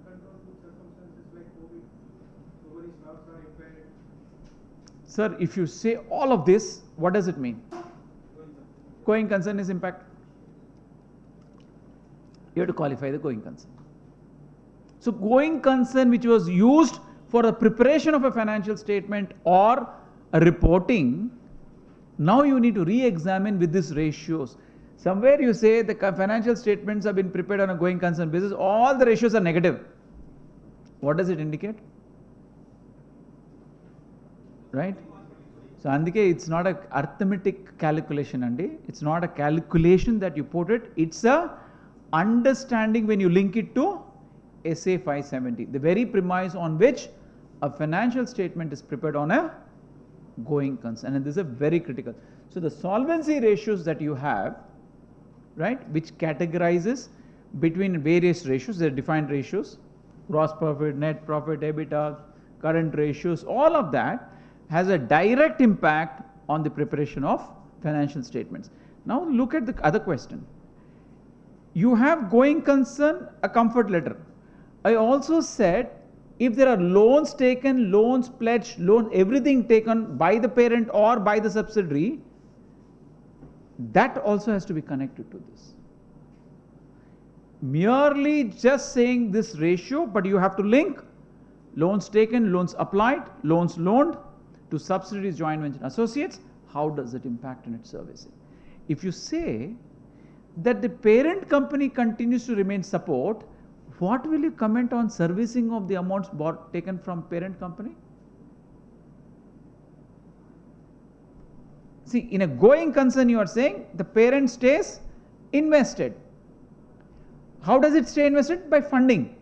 Uncontrollable circumstances like COVID, so many stocks are impaired. Sir, if you say all of this, what does it mean? Going concern is impact. You have to qualify the going concern. So going concern which was used for the preparation of a financial statement or a reporting, now you need to re-examine with these ratios. Somewhere you say the financial statements have been prepared on a going concern basis, all the ratios are negative. What does it indicate? Right? So andike it's not a arithmetic calculation andi. It's not a calculation that you put it. It's a understanding when you link it to SA 570. The very premise on which a financial statement is prepared on a going concern, and this is very critical. So the solvency ratios that you have, right, which categorizes between various ratios, there are defined ratios, gross profit, net profit, EBITDA, current ratios, all of that has a direct impact on the preparation of financial statements. Now look at the other question. You have going concern, a comfort letter. I also said if there are loans taken, loans pledged, loan, everything taken by the parent or by the subsidiary, that also has to be connected to this. Merely just saying this ratio, but you have to link loans taken, loans applied, loans loaned to subsidiaries, joint venture associates. How does it impact on its servicing? If you say that the parent company continues to remain support, what will you comment on servicing of the amounts taken from parent company? See, in a going concern you are saying the parent stays invested. How does it stay invested? By funding.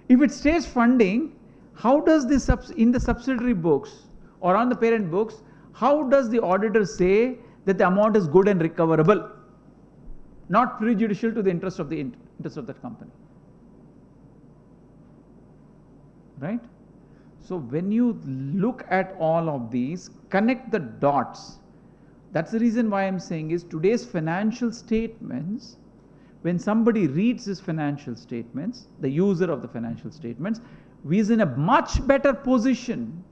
If it stays funding, how does in the subsidiary books or on the parent books, how does the auditor say that the amount is good and recoverable, not prejudicial to the interest of that company? Right? So when you look at all of these, connect the dots. That's the reason why I'm saying is today's financial statements, when somebody reads these financial statements, the user of the financial statements, is in a much better position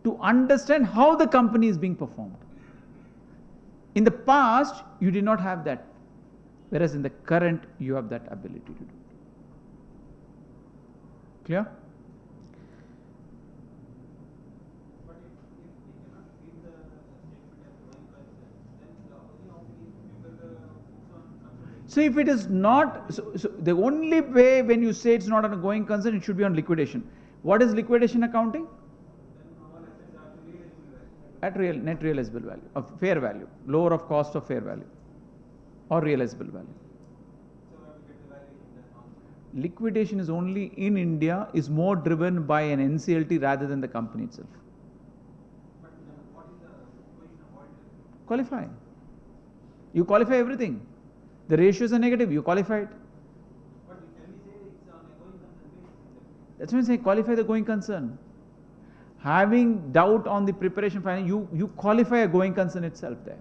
to understand how the company is being performed. In the past, you did not have that, whereas in the current, you have that ability to do it. Clear? But if we cannot read the statement as going So if it is not, so the only way when you say it's not on a going concern, it should be on liquidation. What is liquidation accounting? At net realizable value, of fair value, lower of cost of fair value, or realizable value. Liquidation is only in India is more driven by an NCLT rather than the company itself. But what is the position of auditor? Qualify. You qualify everything. The ratios are negative, you qualify it. But can we say it's on a going concern basis? That's why I say qualify the going concern. Having doubt on the preparation finance, you qualify a going concern itself there.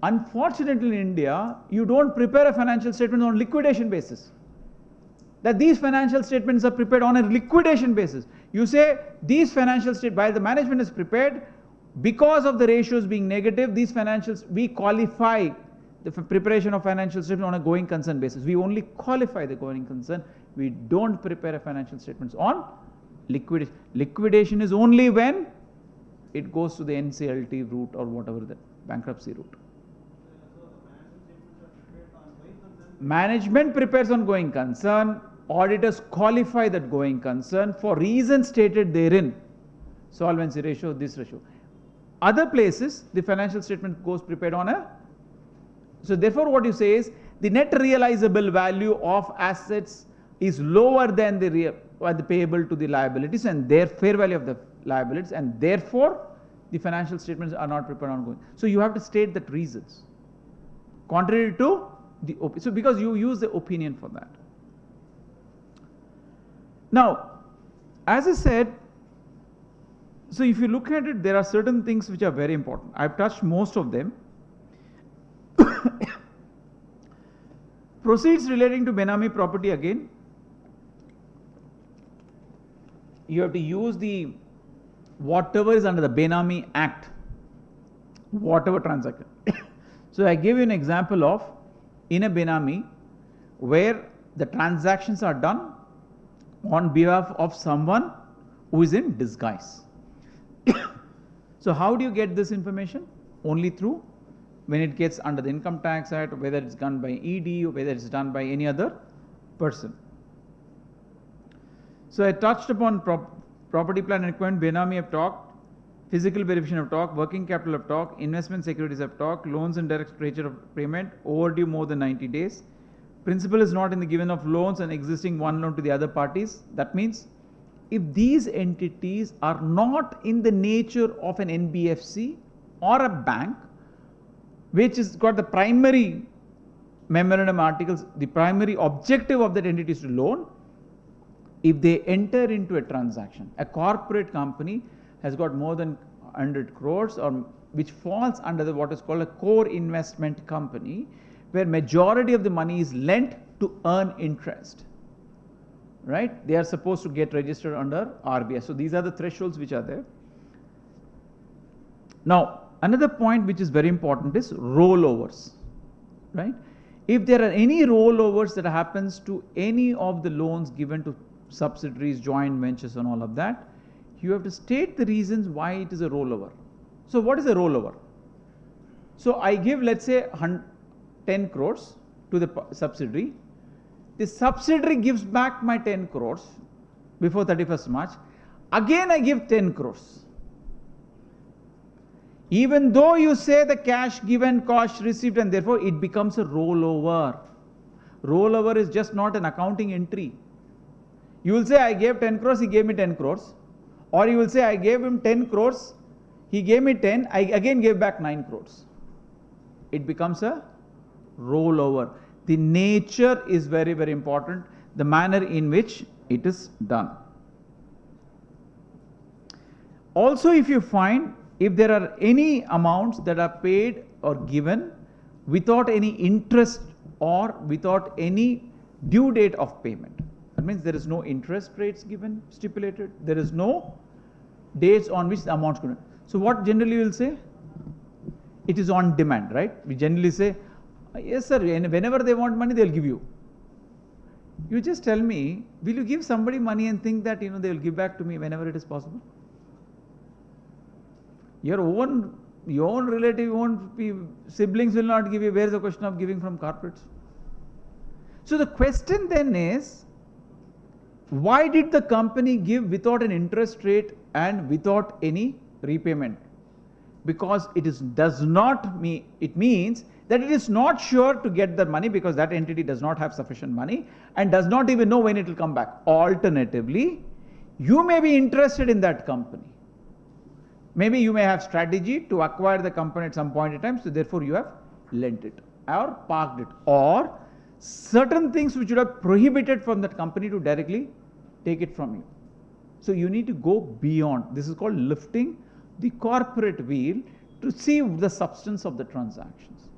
Unfortunately in India, you don't prepare a financial statement on liquidation basis. That these financial statements are prepared on a liquidation basis. You say these financial statements, while the management is prepared, because of the ratios being negative, these financials, we qualify the preparation of financial statement on a going concern basis. We only qualify the going concern. We don't prepare a financial statements on liquidation. Liquidation is only when it goes to the NCLT route or whatever the bankruptcy route. So the financial statements are prepared on going concern. Management prepares on going concern. Auditors qualify that going concern for reasons stated therein. Solvency ratio, this ratio. Other places, the financial statement goes prepared on a. So therefore what you say is, the net realizable value of assets is lower than the payable to the liabilities and their fair value of the liabilities, and therefore the financial statements are not prepared on going. So you have to state that reasons. Contrary to the so because you use the opinion for that. Now, as I said, so if you look at it, there are certain things which are very important. I've touched most of them. Proceeds relating to Benami property again. You have to use the whatever is under the Benami Act, whatever transaction. So I give you an example of in a Benami where the transactions are done on behalf of someone who is in disguise. So how do you get this information? Only through when it gets under the Income Tax Act, whether it's done by ED or whether it's done by any other person. So I touched upon property plan and equipment, Benami I've talked, physical verification of talk, working capital of talk, investment securities of talk, loans and direct nature of payment, overdue more than 90 days. Principal is not in the given of loans and existing one loan to the other parties. That means if these entities are not in the nature of an NBFC or a bank, which has got the primary memorandum articles, the primary objective of that entity is to loan, if they enter into a transaction, a corporate company has got more than 100 crores or which falls under what is called a core investment company, where majority of the money is lent to earn interest, right? They are supposed to get registered under RBI. So these are the thresholds which are there. Now, another point which is very important is rollovers, right? If there are any rollovers that happens to any of the loans given to subsidiaries, joint ventures and all of that, you have to state the reasons why it is a rollover. So what is a rollover? So I give, let's say 10 crores to the subsidiary. The subsidiary gives back my 10 crores before 31st March. Again I give 10 crores. Even though you say the cash given, cash received, and therefore it becomes a rollover. Rollover is just not an accounting entry. You will say I gave 10 crores, he gave me 10 crores. Or you will say I gave him 10 crores, he gave me 10, I again gave back 9 crores. It becomes a rollover. The nature is very, very important. The manner in which it is done. Also, if you find if there are any amounts that are paid or given without any interest or without any due date of payment, that means there is no interest rates given, stipulated, there is no dates on which the amounts could. So what generally we will say? It is on demand, right? We generally say, yes sir, whenever they want money, they will give you. You just tell me, will you give somebody money and think that, they will give back to me whenever it is possible? Your own relative, siblings will not give you. Where is the question of giving from corporates? So the question then is, why did the company give without an interest rate and without any repayment? Because it means that it is not sure to get the money because that entity does not have sufficient money and does not even know when it will come back. Alternatively, you may be interested in that company. Maybe you may have strategy to acquire the company at some point in time, so therefore you have lent it or parked it, or certain things which would have prohibited from that company to directly take it from you. So you need to go beyond. This is called lifting the corporate wheel to see the substance of the transactions.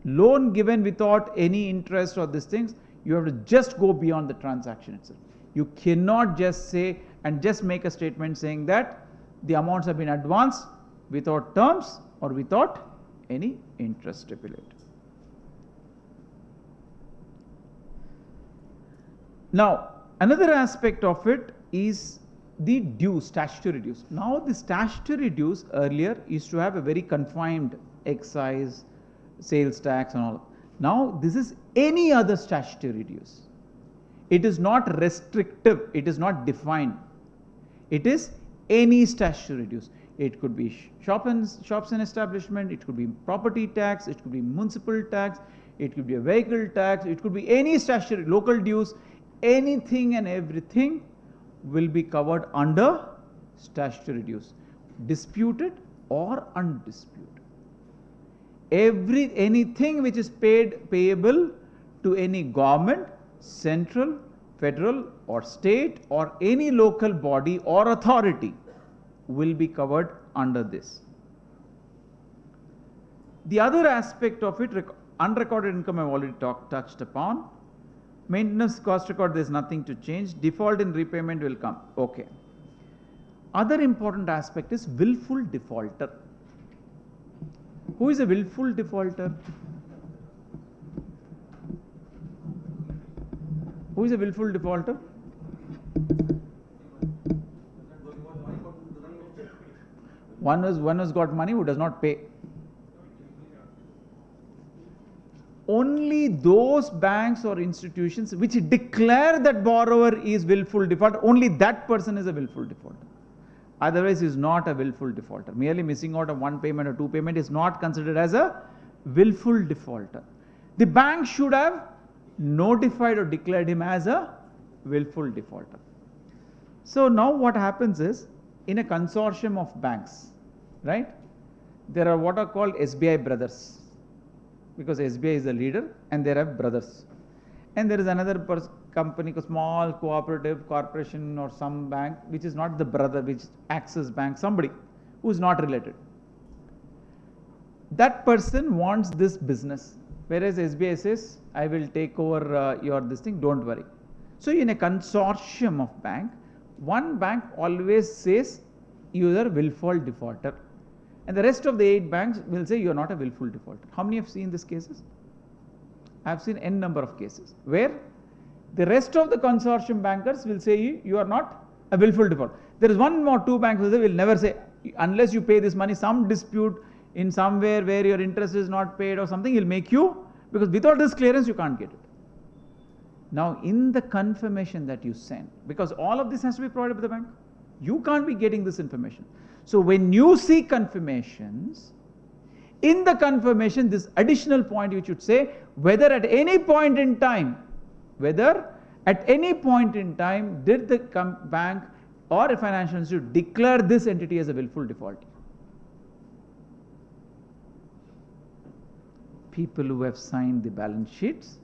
Loan given without any interest or these things, you have to just go beyond the transaction itself. You cannot just say and just make a statement saying that the amounts have been advanced without terms or without any interest stipulated. Now, another aspect of it is the dues, statutory dues. Now, the statutory dues earlier used to have a very confined excise, sales tax and all. Now, this is any other statutory dues. It is not restrictive, it is not defined. It is any statutory dues. It could be shops and establishment, it could be property tax, it could be municipal tax, it could be a vehicle tax, it could be any statutory, local dues, anything and everything will be covered under statutory dues, disputed or undisputed. Anything which is payable to any government, central, federal or state or any local body or authority will be covered under this. The other aspect of it, unrecorded income I've already touched upon. Maintenance cost record, there is nothing to change. Default in repayment will come. Okay. Other important aspect is willful defaulter. Who is a willful defaulter? Who is a willful defaulter? One has got money who does not pay. Only those banks or institutions which declare that borrower is willful defaulter, only that person is a willful defaulter. Otherwise, is not a willful defaulter. Merely missing out of one payment or two payment is not considered as a willful defaulter. The bank should have notified or declared him as a willful defaulter. So now what happens is, in a consortium of banks, right, there are what are called SBI brothers, because SBI is the leader and there are brothers. And there is another company, a small cooperative corporation or some bank which is not the brother, which is Axis Bank, somebody who is not related. That person wants this business, whereas SBI says, I will take over your this thing, don't worry. So in a consortium of bank, one bank always says you are a willful defaulter, and the rest of the 8 banks will say you are not a willful defaulter. How many have seen these cases? I have seen n number of cases where the rest of the consortium bankers will say you are not a willful defaulter. There is one or two banks who will never say, unless you pay this money, some dispute in somewhere where your interest is not paid or something, he'll make you, because without this clearance you can't get it. Now in the confirmation that you send, because all of this has to be provided by the bank, you can't be getting this information. So when you see confirmations, in the confirmation this additional point you should say whether at any point in time did the bank or a financial institute declare this entity as a willful defaulter. People who have signed the balance sheets,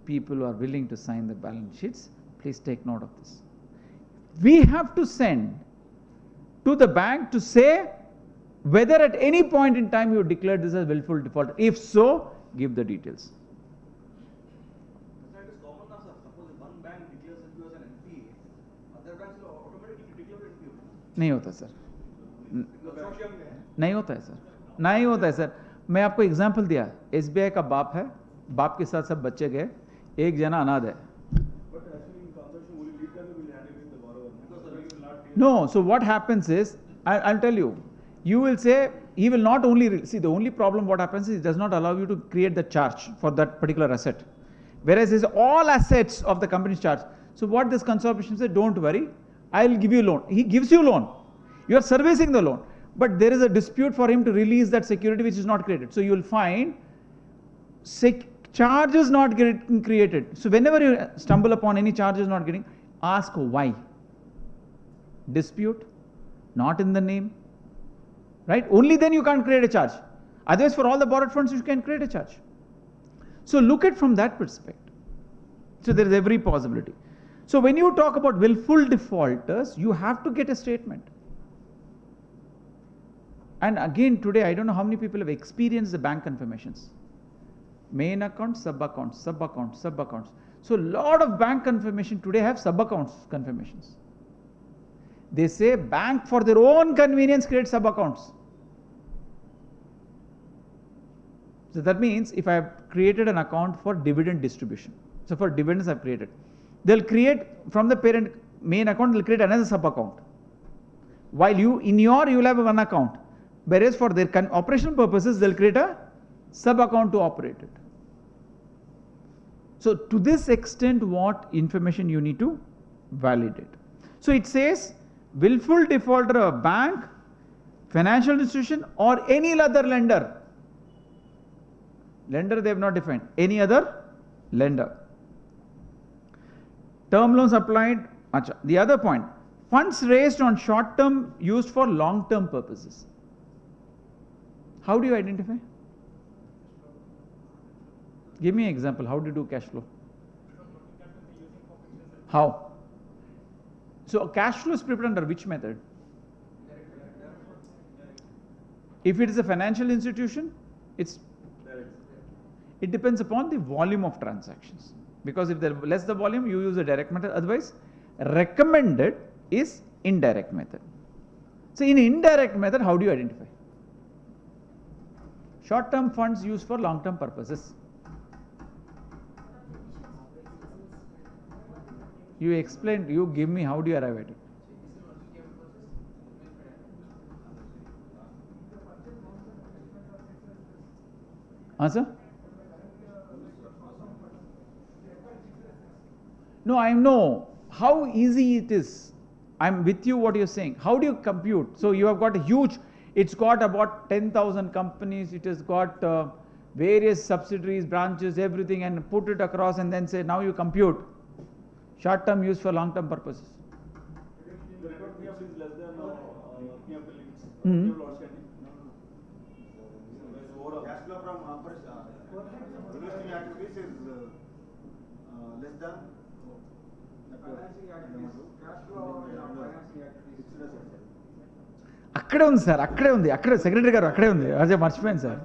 people who are willing to sign the balance sheets, please take note of this. We have to send to the bank to say whether at any point in time you declared this as willful defaulter. If so, give the details. That is common now, sir. Suppose if one bank declares you as an NPA, other banks will automatically declare NPA. नहीं होता sir, नहीं होता है sir, नहीं होता है sir. मैं आपको एग्जांपल दिया, SBI का बाप है, बाप के साथ सब बच्चे गए, एक जना अनाथ है. No, so what happens is, I'll tell you, you will say, he will not only, see the only problem what happens is it does not allow you to create the charge for that particular asset. Whereas it's all assets of the company's charge. So what this consortium said, don't worry, I'll give you loan. He gives you loan. You are servicing the loan. But there is a dispute for him to release that security which is not created. So you will find charges not getting created. So whenever you stumble upon any charges not getting, ask why. Dispute, not in the name, right? Only then you can't create a charge. Otherwise, for all the borrowed funds, you can create a charge. So look at from that perspective. So there is every possibility. So when you talk about willful defaulters, you have to get a statement. And again, today, I don't know how many people have experienced the bank confirmations. Main account, sub accounts, sub accounts, sub accounts. So a lot of bank confirmation today have sub accounts confirmations. They say bank for their own convenience create sub accounts. So that means if I have created an account for dividend distribution. So for dividends I have created. They'll create from the parent main account, they'll create another sub account. While you will have one account. Whereas for their operational purposes, they'll create a sub account to operate it. So to this extent, what information you need to validate. So it says willful defaulter of bank, financial institution or any other lender. Lender they have not defined. Any other lender. Term loans applied. The other point, funds raised on short term used for long term purposes. How do you identify? Give me an example. How do you do cash flow? How? So cash flow is prepared under which method? If it is a financial institution, it depends upon the volume of transactions. Because if there less the volume, you use a direct method. Otherwise, recommended is indirect method. So in indirect method, how do you identify? Short-term funds used for long-term purposes. You explained, you give me, how do you arrive at it? Answer? No, I know how easy it is. I'm with you what you're saying. How do you compute? So you have got a huge, it's got about 10,000 companies, it has got various subsidiaries, branches, everything, and put it across and then say, now you compute. Short term use for long term purposes. The record PF is less than PF limits. Mm-hmm. Cash flow from investing activities is less than financing activities. Cash flow financing activities. అక్కడే ఉంది sir, అక్కడే ఉంది, అక్కడే secretary గారు అక్కడే ఉంది, అదే మర్చిపోయాను sir.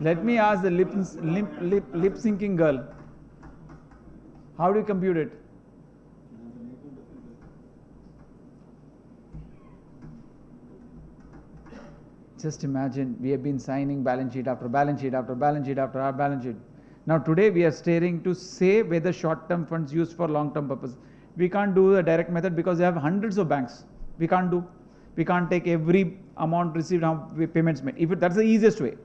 Let me ask the lip syncing girl. How do you compute it? Just imagine, we have been signing balance sheet after balance sheet after balance sheet after our balance sheet. Now today we are staring to say whether short-term funds used for long-term purpose. We can't do the direct method because they have hundreds of banks. We can't do. We can't take every amount received, how payments made. That's the easiest way.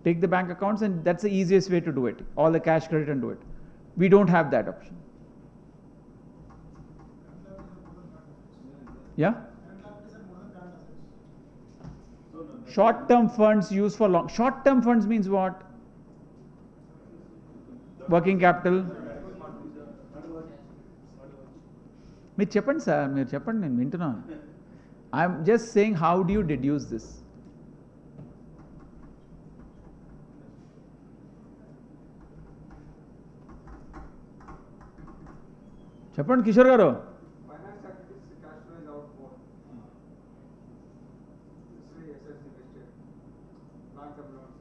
Take the bank accounts and that's the easiest way to do it. All the cash credit and do it. We don't have that option. Yeah? Short-term funds used for long. Short-term funds means what? Working capital. మీరు చెప్పండి sir, మీరు చెప్పండి, నేను వింటున్నాను. I'm just saying, how do you deduce this? చెప్పండి కిషోర్ గారు. Finance activities cash flow is outflow. Assets invested. Long-term loans.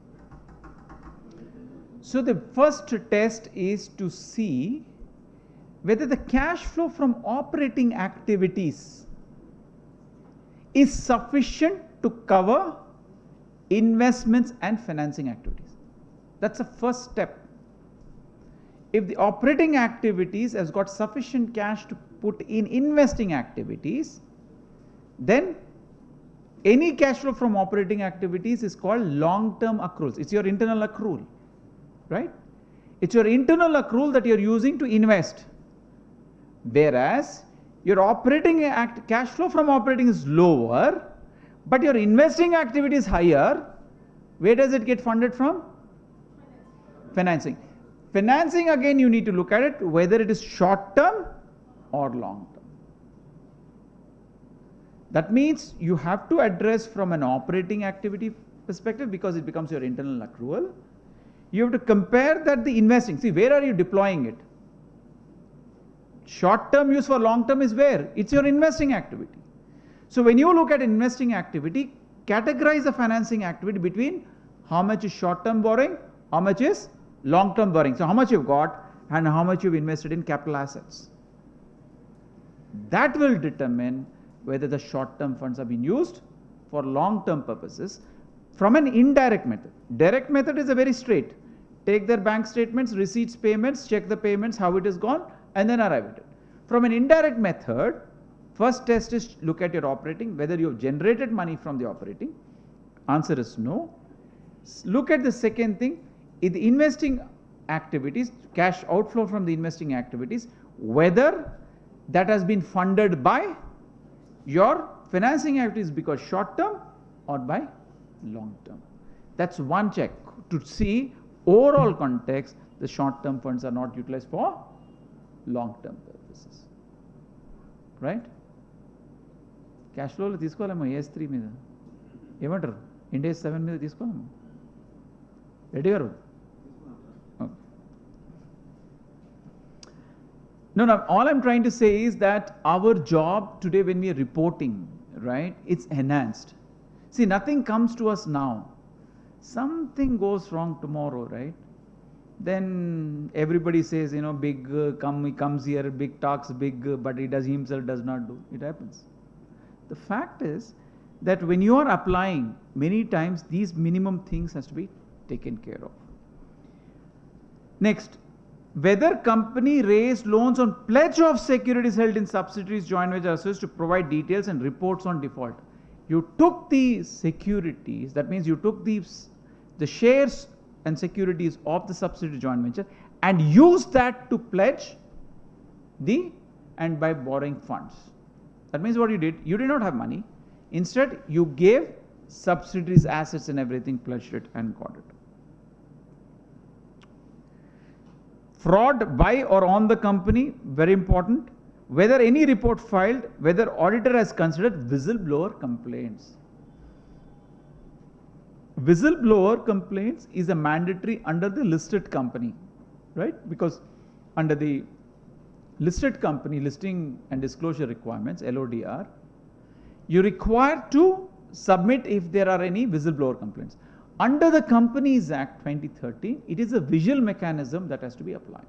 So the first test is to see whether the cash flow from operating activities is sufficient to cover investments and financing activities. That's the first step. If the operating activities has got sufficient cash to put in investing activities, then Any cash flow from operating activities is called long-term accruals. It's your internal accrual, right? It's your internal accrual that you're using to invest. Whereas your cash flow from operating is lower, but your investing activity is higher. Where does it get funded from? Financing. Financing, again, you need to look at it whether it is short-term or long-term. That means you have to address from an operating activity perspective because it becomes your internal accrual. You have to compare that the investing. See, where are you deploying it? Short-term use for long-term is where? It's your investing activity. So when you look at investing activity, categorize the financing activity between how much is short-term borrowing, how much is long-term borrowing. So how much you've got and how much you've invested in capital assets. That will determine whether the short-term funds are being used for long-term purposes from an indirect method. Direct method is a very straight. Take their bank statements, receipts, payments, check the payments, how it is gone, and then arrive at it. From an indirect method, first test is look at your operating, whether you have generated money from the operating. Answer is no. Look at the second thing, in the investing activities, cash outflow from the investing activities, whether that has been funded by your financing activities because short term or by long term. That's one check to see overall context, the short term funds are not utilized for long term purposes. Right? Cash flow lo తీసుకోవాలమ్మా AS3 మీద ఏమంటారు India 7 మీద తీసుకోవాలమ్మా రెడ్డి గారు. No, all I'm trying to say is that our job today when we are reporting, right, it's enhanced. See, nothing comes to us now. Something goes wrong tomorrow, right? Then everybody says, you know, big comes here, big talks big, but he himself does not do. It happens. The fact is that when you are applying, many times these minimum things has to be taken care of. Next, whether company raised loans on pledge of securities held in subsidiaries, joint venture associates to provide details and reports on default. You took the securities, that means you took the shares and securities of the subsidiary joint venture and used that to pledge and by borrowing funds. That means what you did not have money. Instead, you gave subsidiaries assets and everything, pledged it and got it. Fraud by or on the company, very important. Whether any report filed, whether auditor has considered whistleblower complaints. Whistleblower complaints is a mandatory under the listed company, right? Because under the listed company listing and disclosure requirements, LODR, you require to submit if there are any whistleblower complaints. Under the Companies Act 2013, it is a visual mechanism that has to be applied.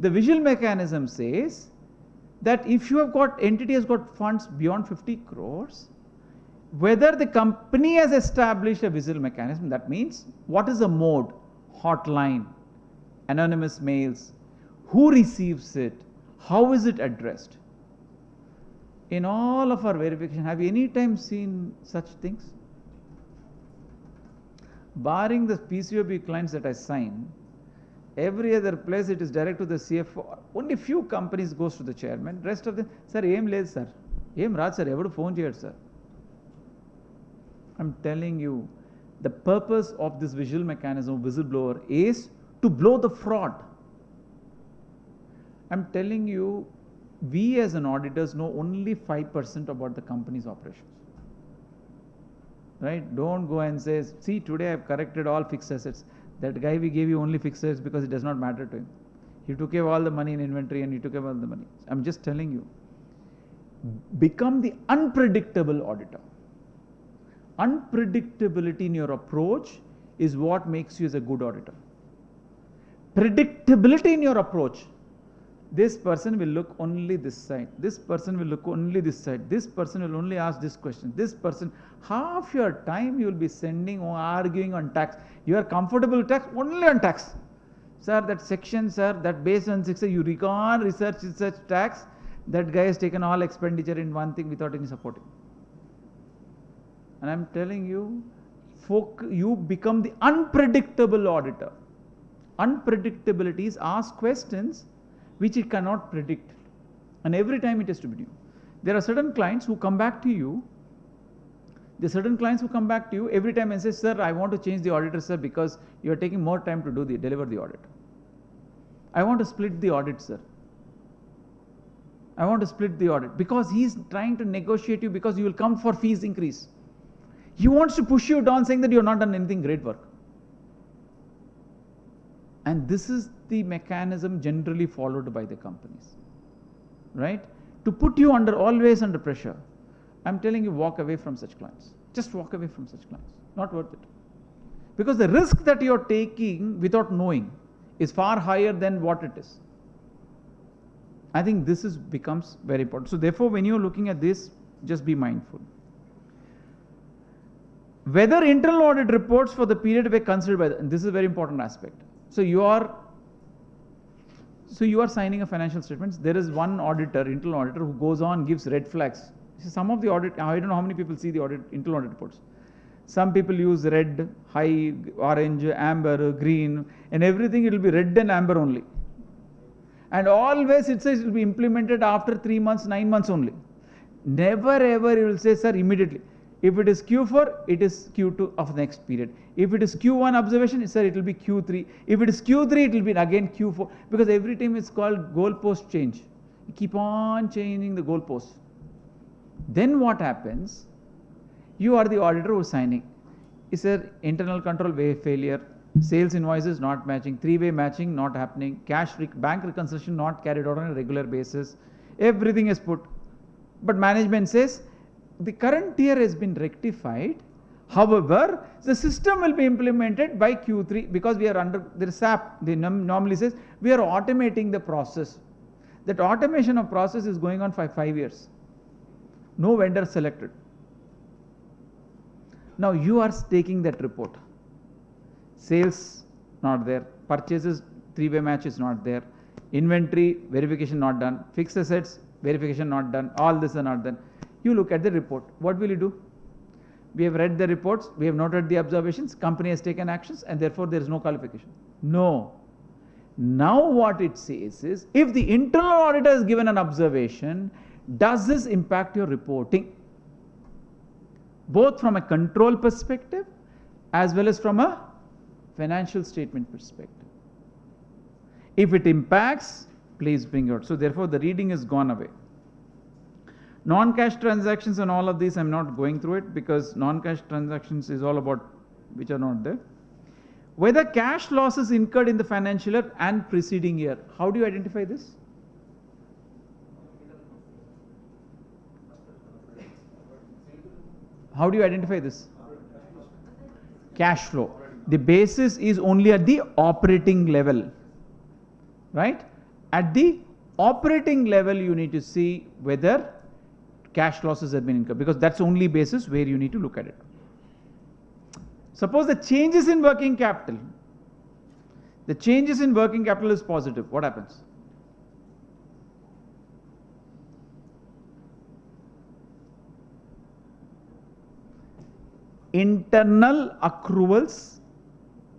The visual mechanism says that if you have got, entity has got funds beyond 50 crores, whether the company has established a visual mechanism, that means what is the mode, hotline, anonymous mails, who receives it, how is it addressed. In all of our verification, have you any time seen such things? Barring the PCOB clients that I sign, every other place it is direct to the CFO. Only few companies goes to the chairman. Rest of them, sir, em లేదు sir, em రాదు sir, ఎవడు phone చేయడు sir. I'm telling you, the purpose of this visual mechanism of whistleblower is to blow the fraud. I'm telling you, we as an auditors know only 5% about the company's operations. Right? Don't go and say, see, today I've corrected all fixed assets. That guy we gave you only fixed assets because it does not matter to him. He took away all the money in inventory and he took away all the money. I'm just telling you, become the unpredictable auditor. Unpredictability in your approach is what makes you as a good auditor. Predictability in your approach. This person will look only this side. This person will look only this side. This person will only ask this question. This person, half your time you will be sending or arguing on tax. You are comfortable with tax, only on tax. Sir, that section, sir, that based on 6, you can't research tax. That guy has taken all expenditure in one thing without any supporting. And I'm telling you, you become the unpredictable auditor. Unpredictability is ask questions which it cannot predict. And every time it has to be new. There are certain clients who come back to you. There are certain clients who come back to you every time and say, sir, I want to change the auditor, sir, because you are taking more time to deliver the audit. I want to split the audit, sir. I want to split the audit, because he's trying to negotiate you, because you will come for fees increase. He wants to push you down, saying that you have not done anything great work. And this is the mechanism generally followed by the companies, right? To put you always under pressure. I'm telling you, walk away from such clients. Just walk away from such clients. Not worth it. Because the risk that you're taking without knowing is far higher than what it is. I think this becomes very important. So therefore, when you're looking at this, just be mindful. Whether internal audit reports for the period were considered by and this is a very important aspect. So you are signing a financial statements. There is one auditor, internal auditor, who goes on, gives red flags. Some of the audit, I don't know how many people see the internal audit reports. Some people use red, high, orange, amber, green, and everything it will be red and amber only. And always it says it will be implemented after 3 months, 9 months only. Never ever it will say, sir, immediately. If it is Q4, it is Q2 of the next period. If it is Q1 observation, sir, it will be Q3. If it is Q3, it will be again Q4. Because every time it's called goalpost change. You keep on changing the goalposts. Then what happens? You are the auditor who is signing. Is there internal control failure? Sales invoices not matching, three-way matching not happening, bank reconciliation not carried out on a regular basis. Everything is put. But management says, the current year has been rectified. However, the system will be implemented by Q3 because we are under, there is SAP, they normally says, we are automating the process. That automation of process is going on for 5 years. No vendor selected. Now you are taking that report. Sales not there, purchases three-way match is not there, inventory verification not done, fixed assets verification not done, all this are not done. You look at the report. What will you do? We have read the reports, we have noted the observations, company has taken actions, and therefore there is no qualification. No. Now what it says is, if the internal auditor has given an observation, does this impact your reporting? Both from a control perspective as well as from a financial statement perspective. If it impacts, please bring it out. So therefore the reading has gone away. Non-cash transactions and all of these, I'm not going through it because non-cash transactions is all about which are not there. Whether cash losses incurred in the financial year and preceding year. How do you identify this? How do you identify this? Cash flow. The basis is only at the operating level, right? At the operating level, you need to see whether cash losses have been incurred, because that's the only basis where you need to look at it. Suppose the changes in working capital. The changes in working capital is positive. What happens? Internal accruals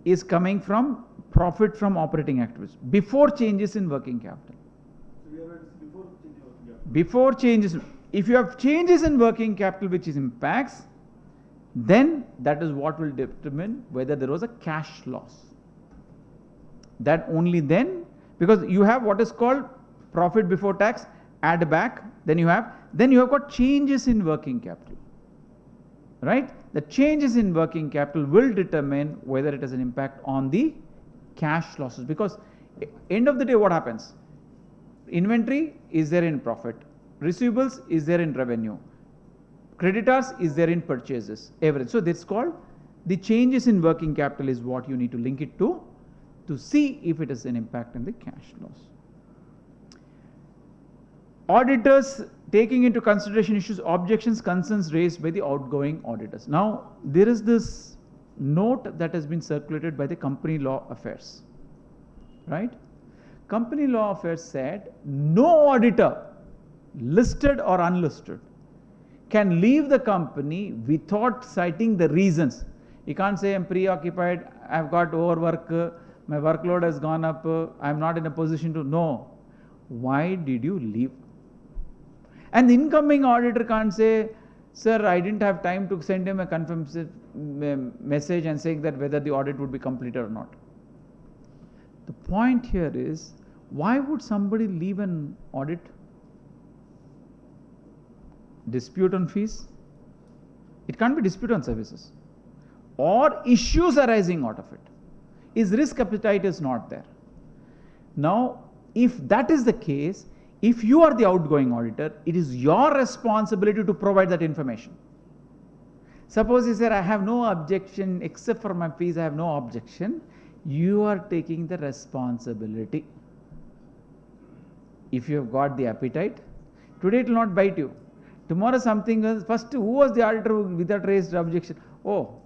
is coming from profit from operating activities before changes in working capital. So we have before changes in working capital. Before changes, if you have changes in working capital which is impacts, then that is what will determine whether there was a cash loss. That only then, because you have what is called profit before tax, add back, then you have got changes in working capital, right? The changes in working capital will determine whether it has an impact on the cash losses, because end of the day what happens? Inventory is there in profit, receivables is there in revenue, creditors is there in purchases, everything. So that's called the changes in working capital is what you need to link it to see if it has an impact on the cash loss. Auditors taking into consideration issues, objections, concerns raised by the outgoing auditors. Now, there is this note that has been circulated by the Company Law Affairs, right? Company Law Affairs said no auditor, listed or unlisted, can leave the company without citing the reasons. You can't say I'm preoccupied, I've got overwork, my workload has gone up, I'm not in a position to know. Why did you leave? And the incoming auditor can't say, sir, I didn't have time to send him a confirmation message and saying that whether the audit would be completed or not. The point here is, why would somebody leave an audit? Dispute on fees? It can't be dispute on services. Or issues arising out of it. His risk appetite is not there. Now, if that is the case, if you are the outgoing auditor, it is your responsibility to provide that information. Suppose he said, I have no objection, except for my fees, I have no objection. You are taking the responsibility. If you have got the appetite, today it will not bite you. Tomorrow something else, first who was the auditor without raised objection? Oh,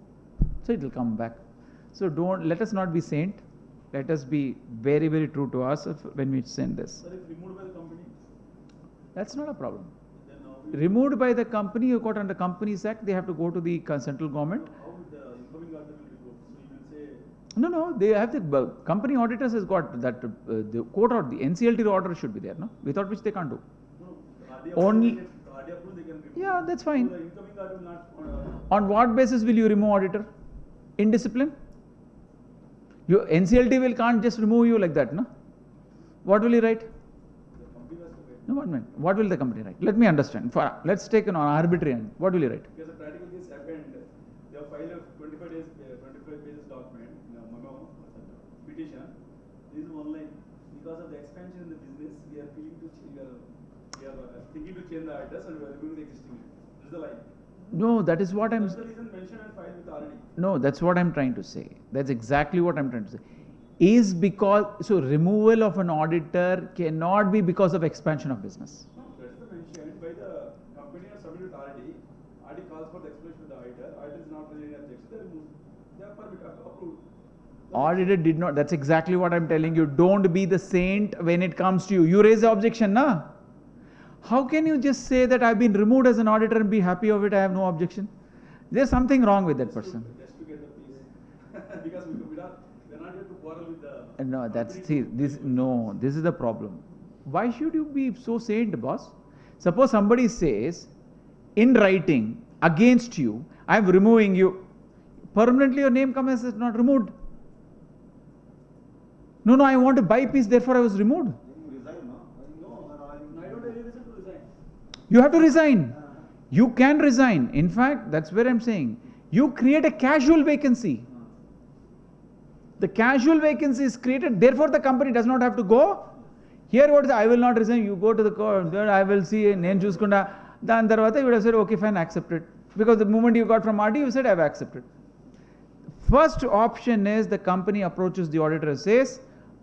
so it will come back. So let us not be saint. Let us be very, very true to ourselves when we send this. Sir, if removed by the company? That's not a problem. Then Removed by the company, you got under Companies Act, they have to go to the central government. how would the incoming auditor will go? So you will say, No, they have the company auditors has got that the court or the NCLT order should be there, no? Without which they can't do. no, RD Only- approval they can remove. Yeah, that's fine. So the incoming auditor will not. On what basis will you remove auditor? Indiscipline? Your NCLT can't just remove you like that, no? What will you write? The company has to wait. No, 1 minute. What will the company write? Let me understand. Let's take an arbitrary end. What will you write? Because a practical case happened, they have filed a 25 pages document, memo, petition. This is one line. Because of the expansion in the business, we are feeling to change, we are thinking to change the address and we are removing the existing one. This is the line. No, that is what I'm... That's the reason mentioned and filed with RD. No, that's what I'm trying to say. That's exactly what I'm trying to say. Is because, so removal of an auditor cannot be because of expansion of business. No, that's the mentioned by the company or submitted to RD. RD calls for the explanation with the auditor. Auditor is not raising any objection. They remove. They are approved. Auditor did not, that's exactly what I'm telling you. Don't be the saint when it comes to you. You raise the objection, na? How can you just say that I've been removed as an auditor and be happy of it, I have no objection? There's something wrong with that person. Just to get the peace. Because we're not here to quarrel with the... No, that's, see, this is the problem. Why should you be so saint, boss? Suppose somebody says, in writing, against you, I'm removing you. Permanently your name comes as not removed. No, I want to buy peace, therefore I was removed. No, I don't have any reason to resign. You have to resign. You can resign. In fact, that's where I'm saying. You create a casual vacancy. The casual vacancy is created, therefore the company does not have to go. Here what is, I will not resign, you go to the court, then I will see, name chuskunda. Then tarvata you would have said, okay, fine, accept it. Because the moment you got from RT, you said, I have accepted. First option is the company approaches the auditor and says,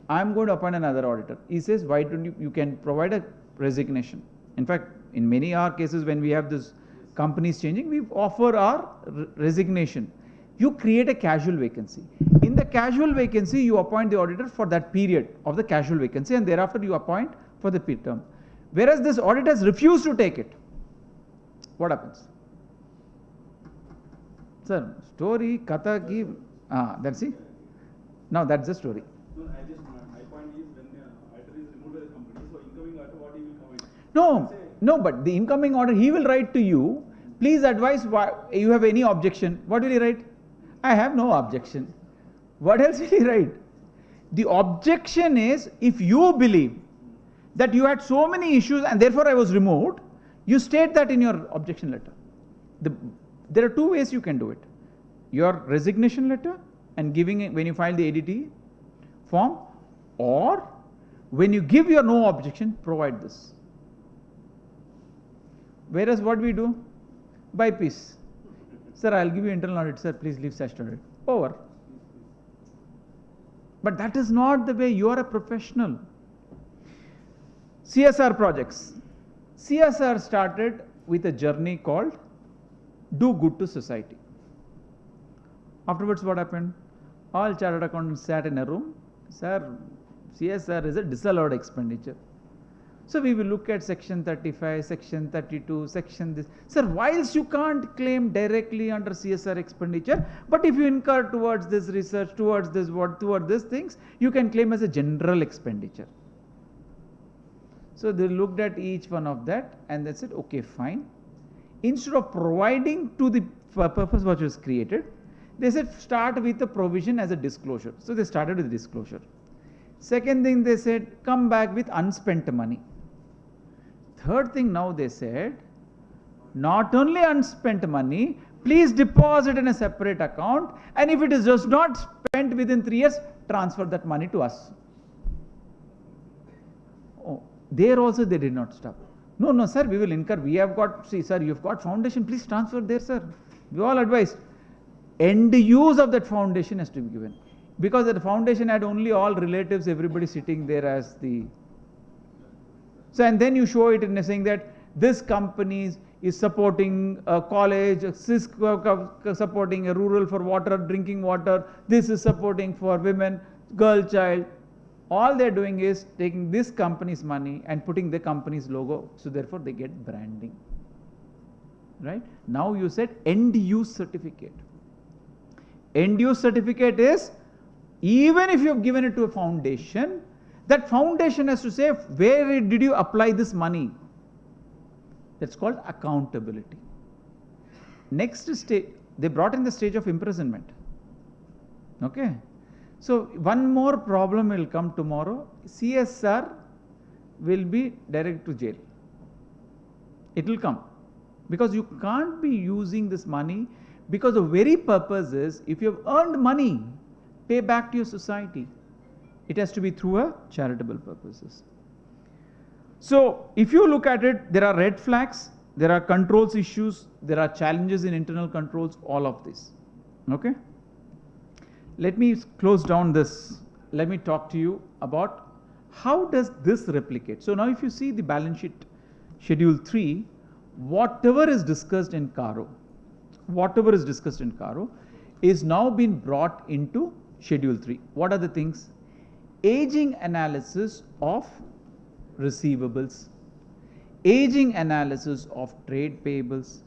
I'm going to appoint another auditor. He says, why don't you can provide a resignation. In fact, in many our cases when we have this companies changing, we offer our resignation. You create a casual vacancy. In the casual vacancy, you appoint the auditor for that period of the casual vacancy and thereafter you appoint for the term. Whereas this auditor has refused to take it. What happens? Sir, story, katha ki, that's it. Now that's the story. No, my point is when the auditor is removed by the company, so incoming auditor, what he will come in? No, but the incoming auditor, he will write to you, please advise why you have any objection. What will he write? I have no objection. What else will he write? The objection is, if you believe that you had so many issues and therefore I was removed, you state that in your objection letter. There are two ways you can do it. Your resignation letter and giving it when you file the ADT form, or when you give your no objection, provide this. Whereas what we do? Buy peace. Sir, I'll give you internal audit, sir, please leave statutory audit. Over. But that is not the way. You are a professional. CSR projects. CSR started with a journey called Do Good to Society. Afterwards, what happened? All chartered accountants sat in a room. Sir, CSR is a disallowed expenditure. So we will look at section 35, section 32, section this. Sir, whilst you can't claim directly under CSR expenditure, but if you incur towards this research, towards this toward these things, you can claim as a general expenditure. So they looked at each one of that and they said, okay, fine. Instead of providing to the purpose which was created, they said start with a provision as a disclosure. So they started with disclosure. Second thing they said, come back with unspent money. Third thing now they said, not only unspent money, please deposit in a separate account, and if it is just not spent within 3 years, transfer that money to us. Oh, there also they did not stop. No, no, sir, we will incur. We have got, see, sir, you've got foundation, please transfer there, sir. We all advised. End use of that foundation has to be given. Because the foundation had only all relatives, everybody sitting there as the. So, and then you show it in saying that this company is supporting a college, supporting a rural for water, drinking water, this is supporting for women, girl child. All they're doing is taking this company's money and putting the company's logo. So therefore they get branding. Right? Now you said end use certificate. End use certificate is, even if you have given it to a foundation, that foundation has to say where did you apply this money. That's called accountability. Next stage, they brought in the stage of imprisonment. Okay. So one more problem will come tomorrow. CSR will be direct to jail. It will come. Because you can't be using this money, because the very purpose is, if you have earned money, pay back to your society. It has to be through a charitable purposes. So if you look at it, there are red flags, there are controls issues, there are challenges in internal controls, all of this. Okay. Let me close down this. Let me talk to you about how does this replicate. So now if you see the balance sheet schedule 3, whatever is discussed in CARO, is now been brought into schedule 3. What are the things? Aging analysis of receivables, aging analysis of trade payables,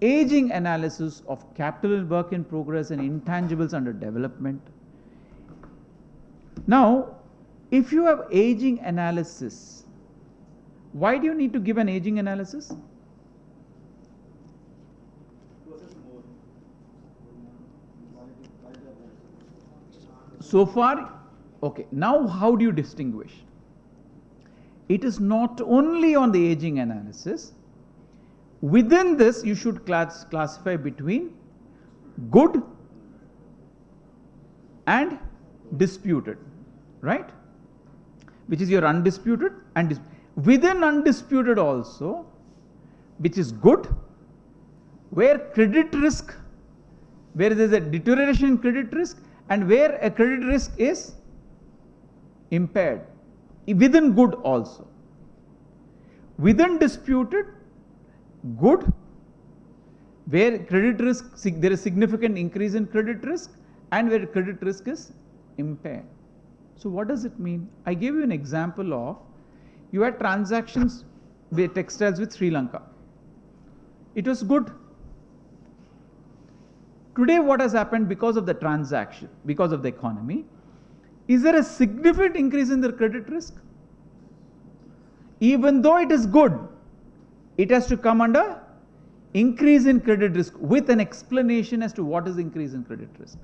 aging analysis of capital work in progress and intangibles under development. Now, if you have aging analysis, why do you need to give an aging analysis? So far, okay, now how do you distinguish? It is not only on the aging analysis. Within this, you should classify between good and disputed, right? Which is your undisputed and within undisputed also, which is good, where credit risk, where there is a deterioration in credit risk, and where a credit risk is impaired, within good also. Within disputed, good, where credit risk, there is significant increase in credit risk, and where credit risk is impaired. So what does it mean? I gave you an example of, you had transactions with textiles with Sri Lanka. It was good. Today what has happened because of the transaction, because of the economy, is there a significant increase in the credit risk? Even though it is good, it has to come under increase in credit risk with an explanation as to what is the increase in credit risk.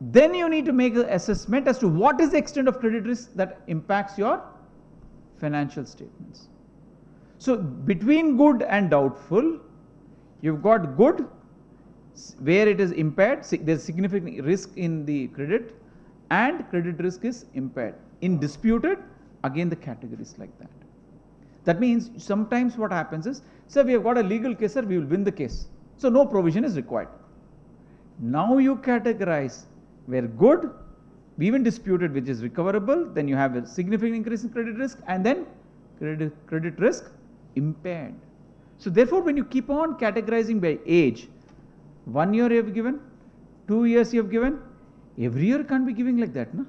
Then you need to make an assessment as to what is the extent of credit risk that impacts your financial statements. So between good and doubtful, you've got good, where it is impaired, there is significant risk in the credit, and credit risk is impaired. In disputed, again the categories like that. That means sometimes what happens is, sir, we have got a legal case, sir, we will win the case. So no provision is required. Now you categorize where good, even disputed, which is recoverable, then you have a significant increase in credit risk, and then credit risk impaired. So therefore, when you keep on categorizing by age, 1 year you have given, 2 years you have given, every year you can't be giving like that, no?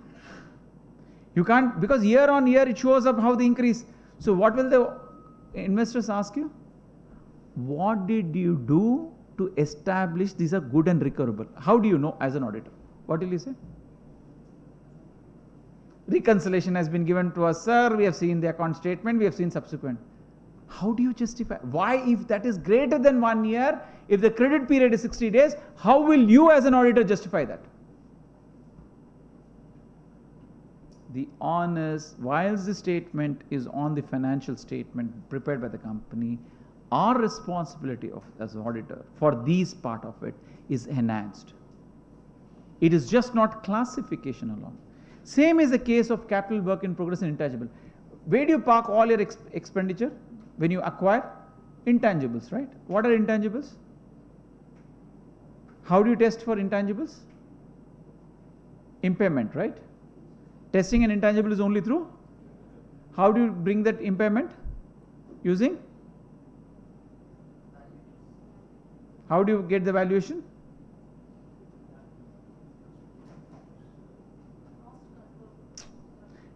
You can't, because year on year it shows up how the increase. So what will the investors ask you? What did you do to establish these are good and recoverable? How do you know as an auditor? What will you say? Reconciliation has been given to us, sir. We have seen the account statement. We have seen subsequent. How do you justify? Why, if that is greater than 1 year, if the credit period is 60 days, how will you as an auditor justify that? The honest, whilst the statement is on the financial statement prepared by the company, our responsibility as an auditor for these part of it is enhanced. It is just not classification alone. Same is the case of capital work in progress and intangible. Where do you park all your expenditure? When you acquire intangibles, right? What are intangibles? How do you test for intangibles? Impairment, right? Testing an intangible is only through? How do you bring that impairment? Using? How do you get the valuation?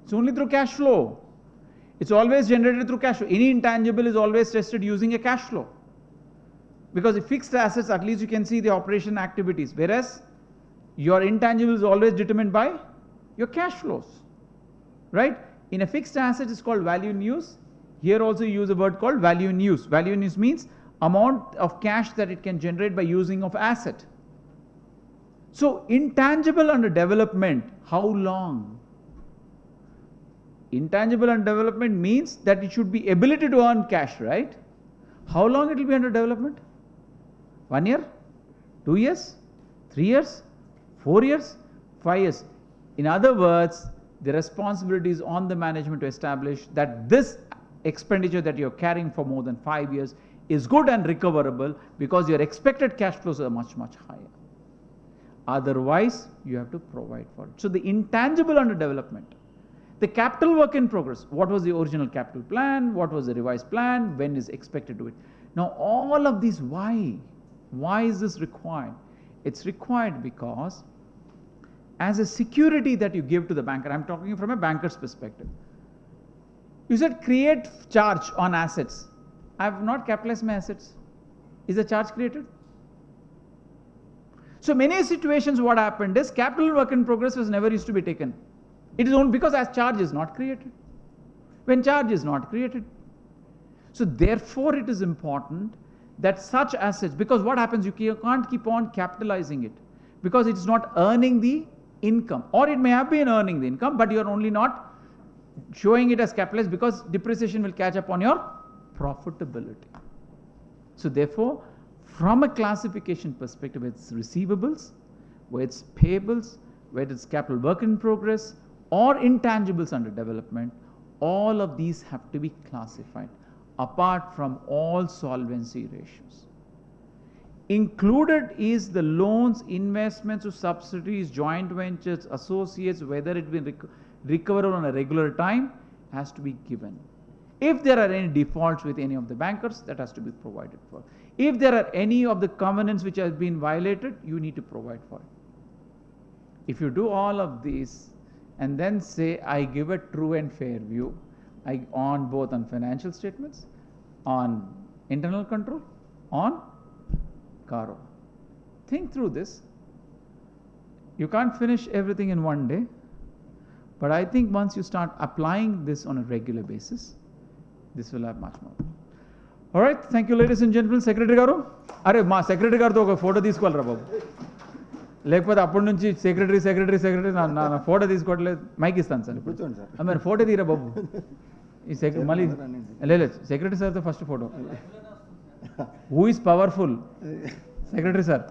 It's only through cash flow. It's always generated through cash flow. Any intangible is always tested using a cash flow. Because if fixed assets, at least you can see the operation activities. Whereas your intangible is always determined by your cash flows. Right? In a fixed asset, it's called value in use. Here also you use a word called value in use. Value in use means amount of cash that it can generate by using of asset. So intangible under development, how long? Intangible under development means that it should be ability to earn cash, right? How long it will be under development? 1 year? 2 years? 3 years? 4 years? 5 years? In other words, the responsibility is on the management to establish that this expenditure that you're carrying for more than 5 years is good and recoverable because your expected cash flows are much, much higher. Otherwise, you have to provide for it. So the intangible under development. The capital work in progress, what was the original capital plan, what was the revised plan, when is expected to it. Now all of these, why? Why is this required? It's required because as a security that you give to the banker, I'm talking from a banker's perspective. You said create charge on assets. I have not capitalized my assets. Is a charge created? So many situations what happened is capital work in progress was never used to be taken. It is only because as charge is not created. When charge is not created. So therefore it is important that such assets, because what happens, you can't keep on capitalizing it because it is not earning the income, or it may have been earning the income, but you are only not showing it as capitalized because depreciation will catch up on your profitability. So therefore, from a classification perspective, it's receivables, where it's payables, whether it's capital work in progress or intangibles under development, all of these have to be classified apart from all solvency ratios. Included is the loans, investments to subsidiaries, joint ventures, associates, whether it will recover on a regular time, has to be given. If there are any defaults with any of the bankers, that has to be provided for. If there are any of the covenants which have been violated, you need to provide for it. If you do all of these and then say, I give a true and fair view on both on financial statements, on internal control, on CARO. Think through this. You can't finish everything in one day, but I think once you start applying this on a regular basis, this will have much more. All right, thank you, ladies and gentlemen. Secretary Garu, अरे మా secretary గారితో ఒక photo తీసుకోవాలరా బాబు, లేకపోతే అప్పటి నుంచి secretary నా photo తీసుకోవట్లేదు. Mic ఇస్తాను సార్ ఇప్పుడు, మరి ఫోటో తీరా బాబు. ఈ మళ్ళీ లేదు సెక్రటరీ సార్తో first photo. Who is powerful? Secretary sir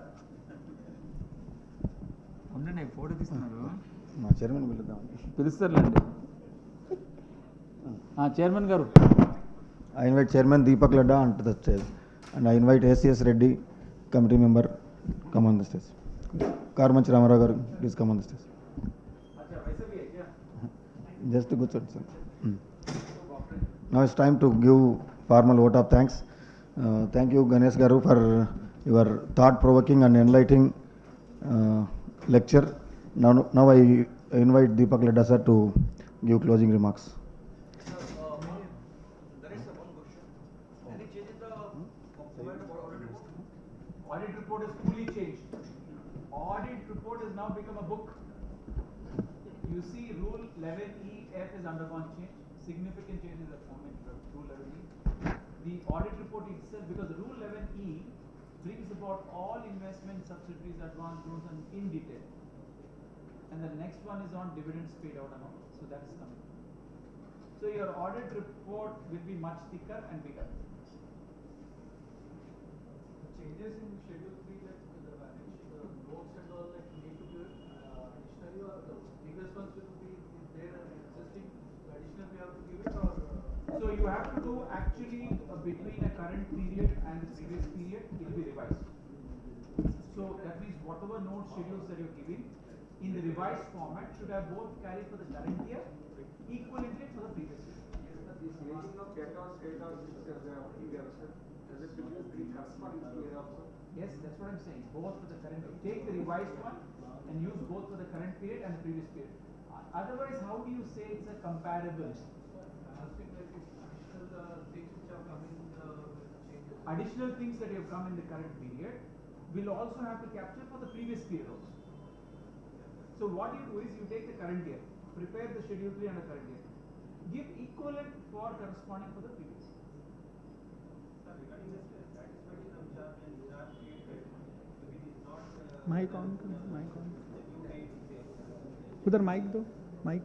ఉండండి, ఫోటో తీస్తున్నారు. మా చైర్మన్ పిలుస్తారులేండి. చైర్మన్ గారు. I invite Chairman Deepak Ladda onto the stage, and I invite ACS Reddy, committee member, come on the stage. Karmanchi Ramarao garu, please come on the stage. Just good sir. Now it's time to give formal vote of thanks. Thank you Ganesh garu for your thought-provoking and enlightening lecture. Now I invite Deepak Ladda sir to give closing remarks. you see Rule 11EF has undergone change. Significant changes have come in Rule 11E. The audit report itself, because Rule 11E brings about all investment subsidiaries, advance loans, and in detail. And the next one is on dividends paid out and all. So that is coming. So your audit report will be much thicker and bigger. Changes in Schedule 3, like the balance sheet, the notes and all, like need to give additionally, or the previous ones will be there and existing, additional we have to give it, or? So you have to do actually between a current period and the previous period, it will be revised. So that means whatever note schedules that you're giving in the revised format should have both carried for the current year equivalently for the previous year. This aging of debt or state or this is year, sir. Does it will be corresponding year also? Yes, that's what I'm saying. Both for the current, take the revised one and use both for the current period and the previous period. Otherwise, how do you say it's a comparable? Additional things that have come in the current period will also have to capture for the previous period also. So what you do is you take the current year, prepare the Schedule 3 and the current year, give equivalent for corresponding for the previous year. Mike on mike on उधर mike दो mike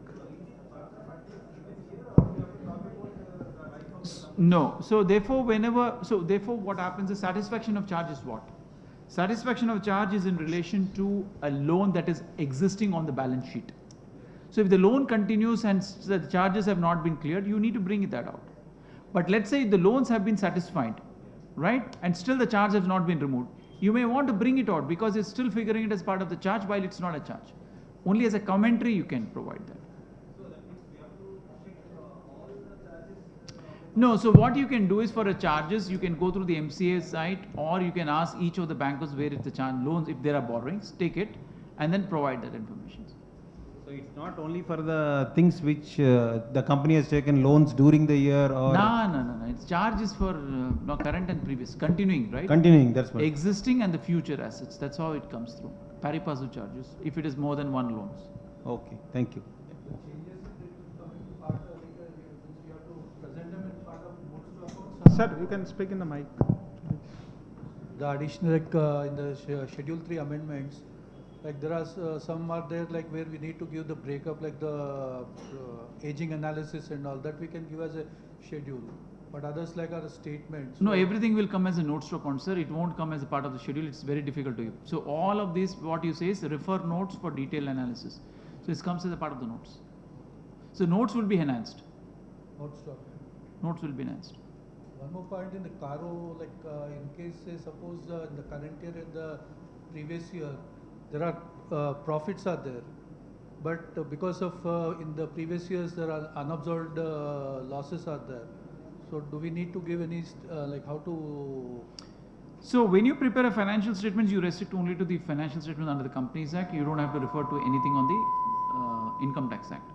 No. So therefore, what happens is satisfaction of charge is what? Satisfaction of charge is in relation to a loan that is existing on the balance sheet. So if the loan continues and the charges have not been cleared, you need to bring that out. But let's say the loans have been satisfied, right? And still the charge has not been removed. You may want to bring it out because it's still figuring it as part of the charge while it's not a charge. Only as a commentary you can provide that. No, so what you can do is for a charges, you can go through the MCA site or you can ask each of the bankers where is the charge loans, if there are borrowings, take it and then provide that information. So it's not only for the things which the company has taken loans during the year or? No. It's charges for no, current and previous, continuing, right? Continuing, that's what. Existing and the future assets, that's how it comes through. Pari passu charges, if it is more than one loans. Okay, thank you. Sir, you can speak in the mic. The additional, like in the Schedule 3 amendments, like there are some are there like where we need to give the breakup, like the aging analysis and all that we can give as a schedule. But others like are statements. No, everything will come as a notes to account, sir. It won't come as a part of the schedule. It's very difficult to you. So all of this, what you say is refer notes for detailed analysis. So it comes as a part of the notes. So notes will be enhanced. Notes to account. Notes will be enhanced. One more point in the CARO, like in case say suppose in the current year and the previous year, there are profits are there, but because of in the previous years there are unabsorbed losses are there. So do we need to give any like how to? So when you prepare a financial statement, you restrict only to the financial statement under the Companies Act. You don't have to refer to anything on the Income Tax Act.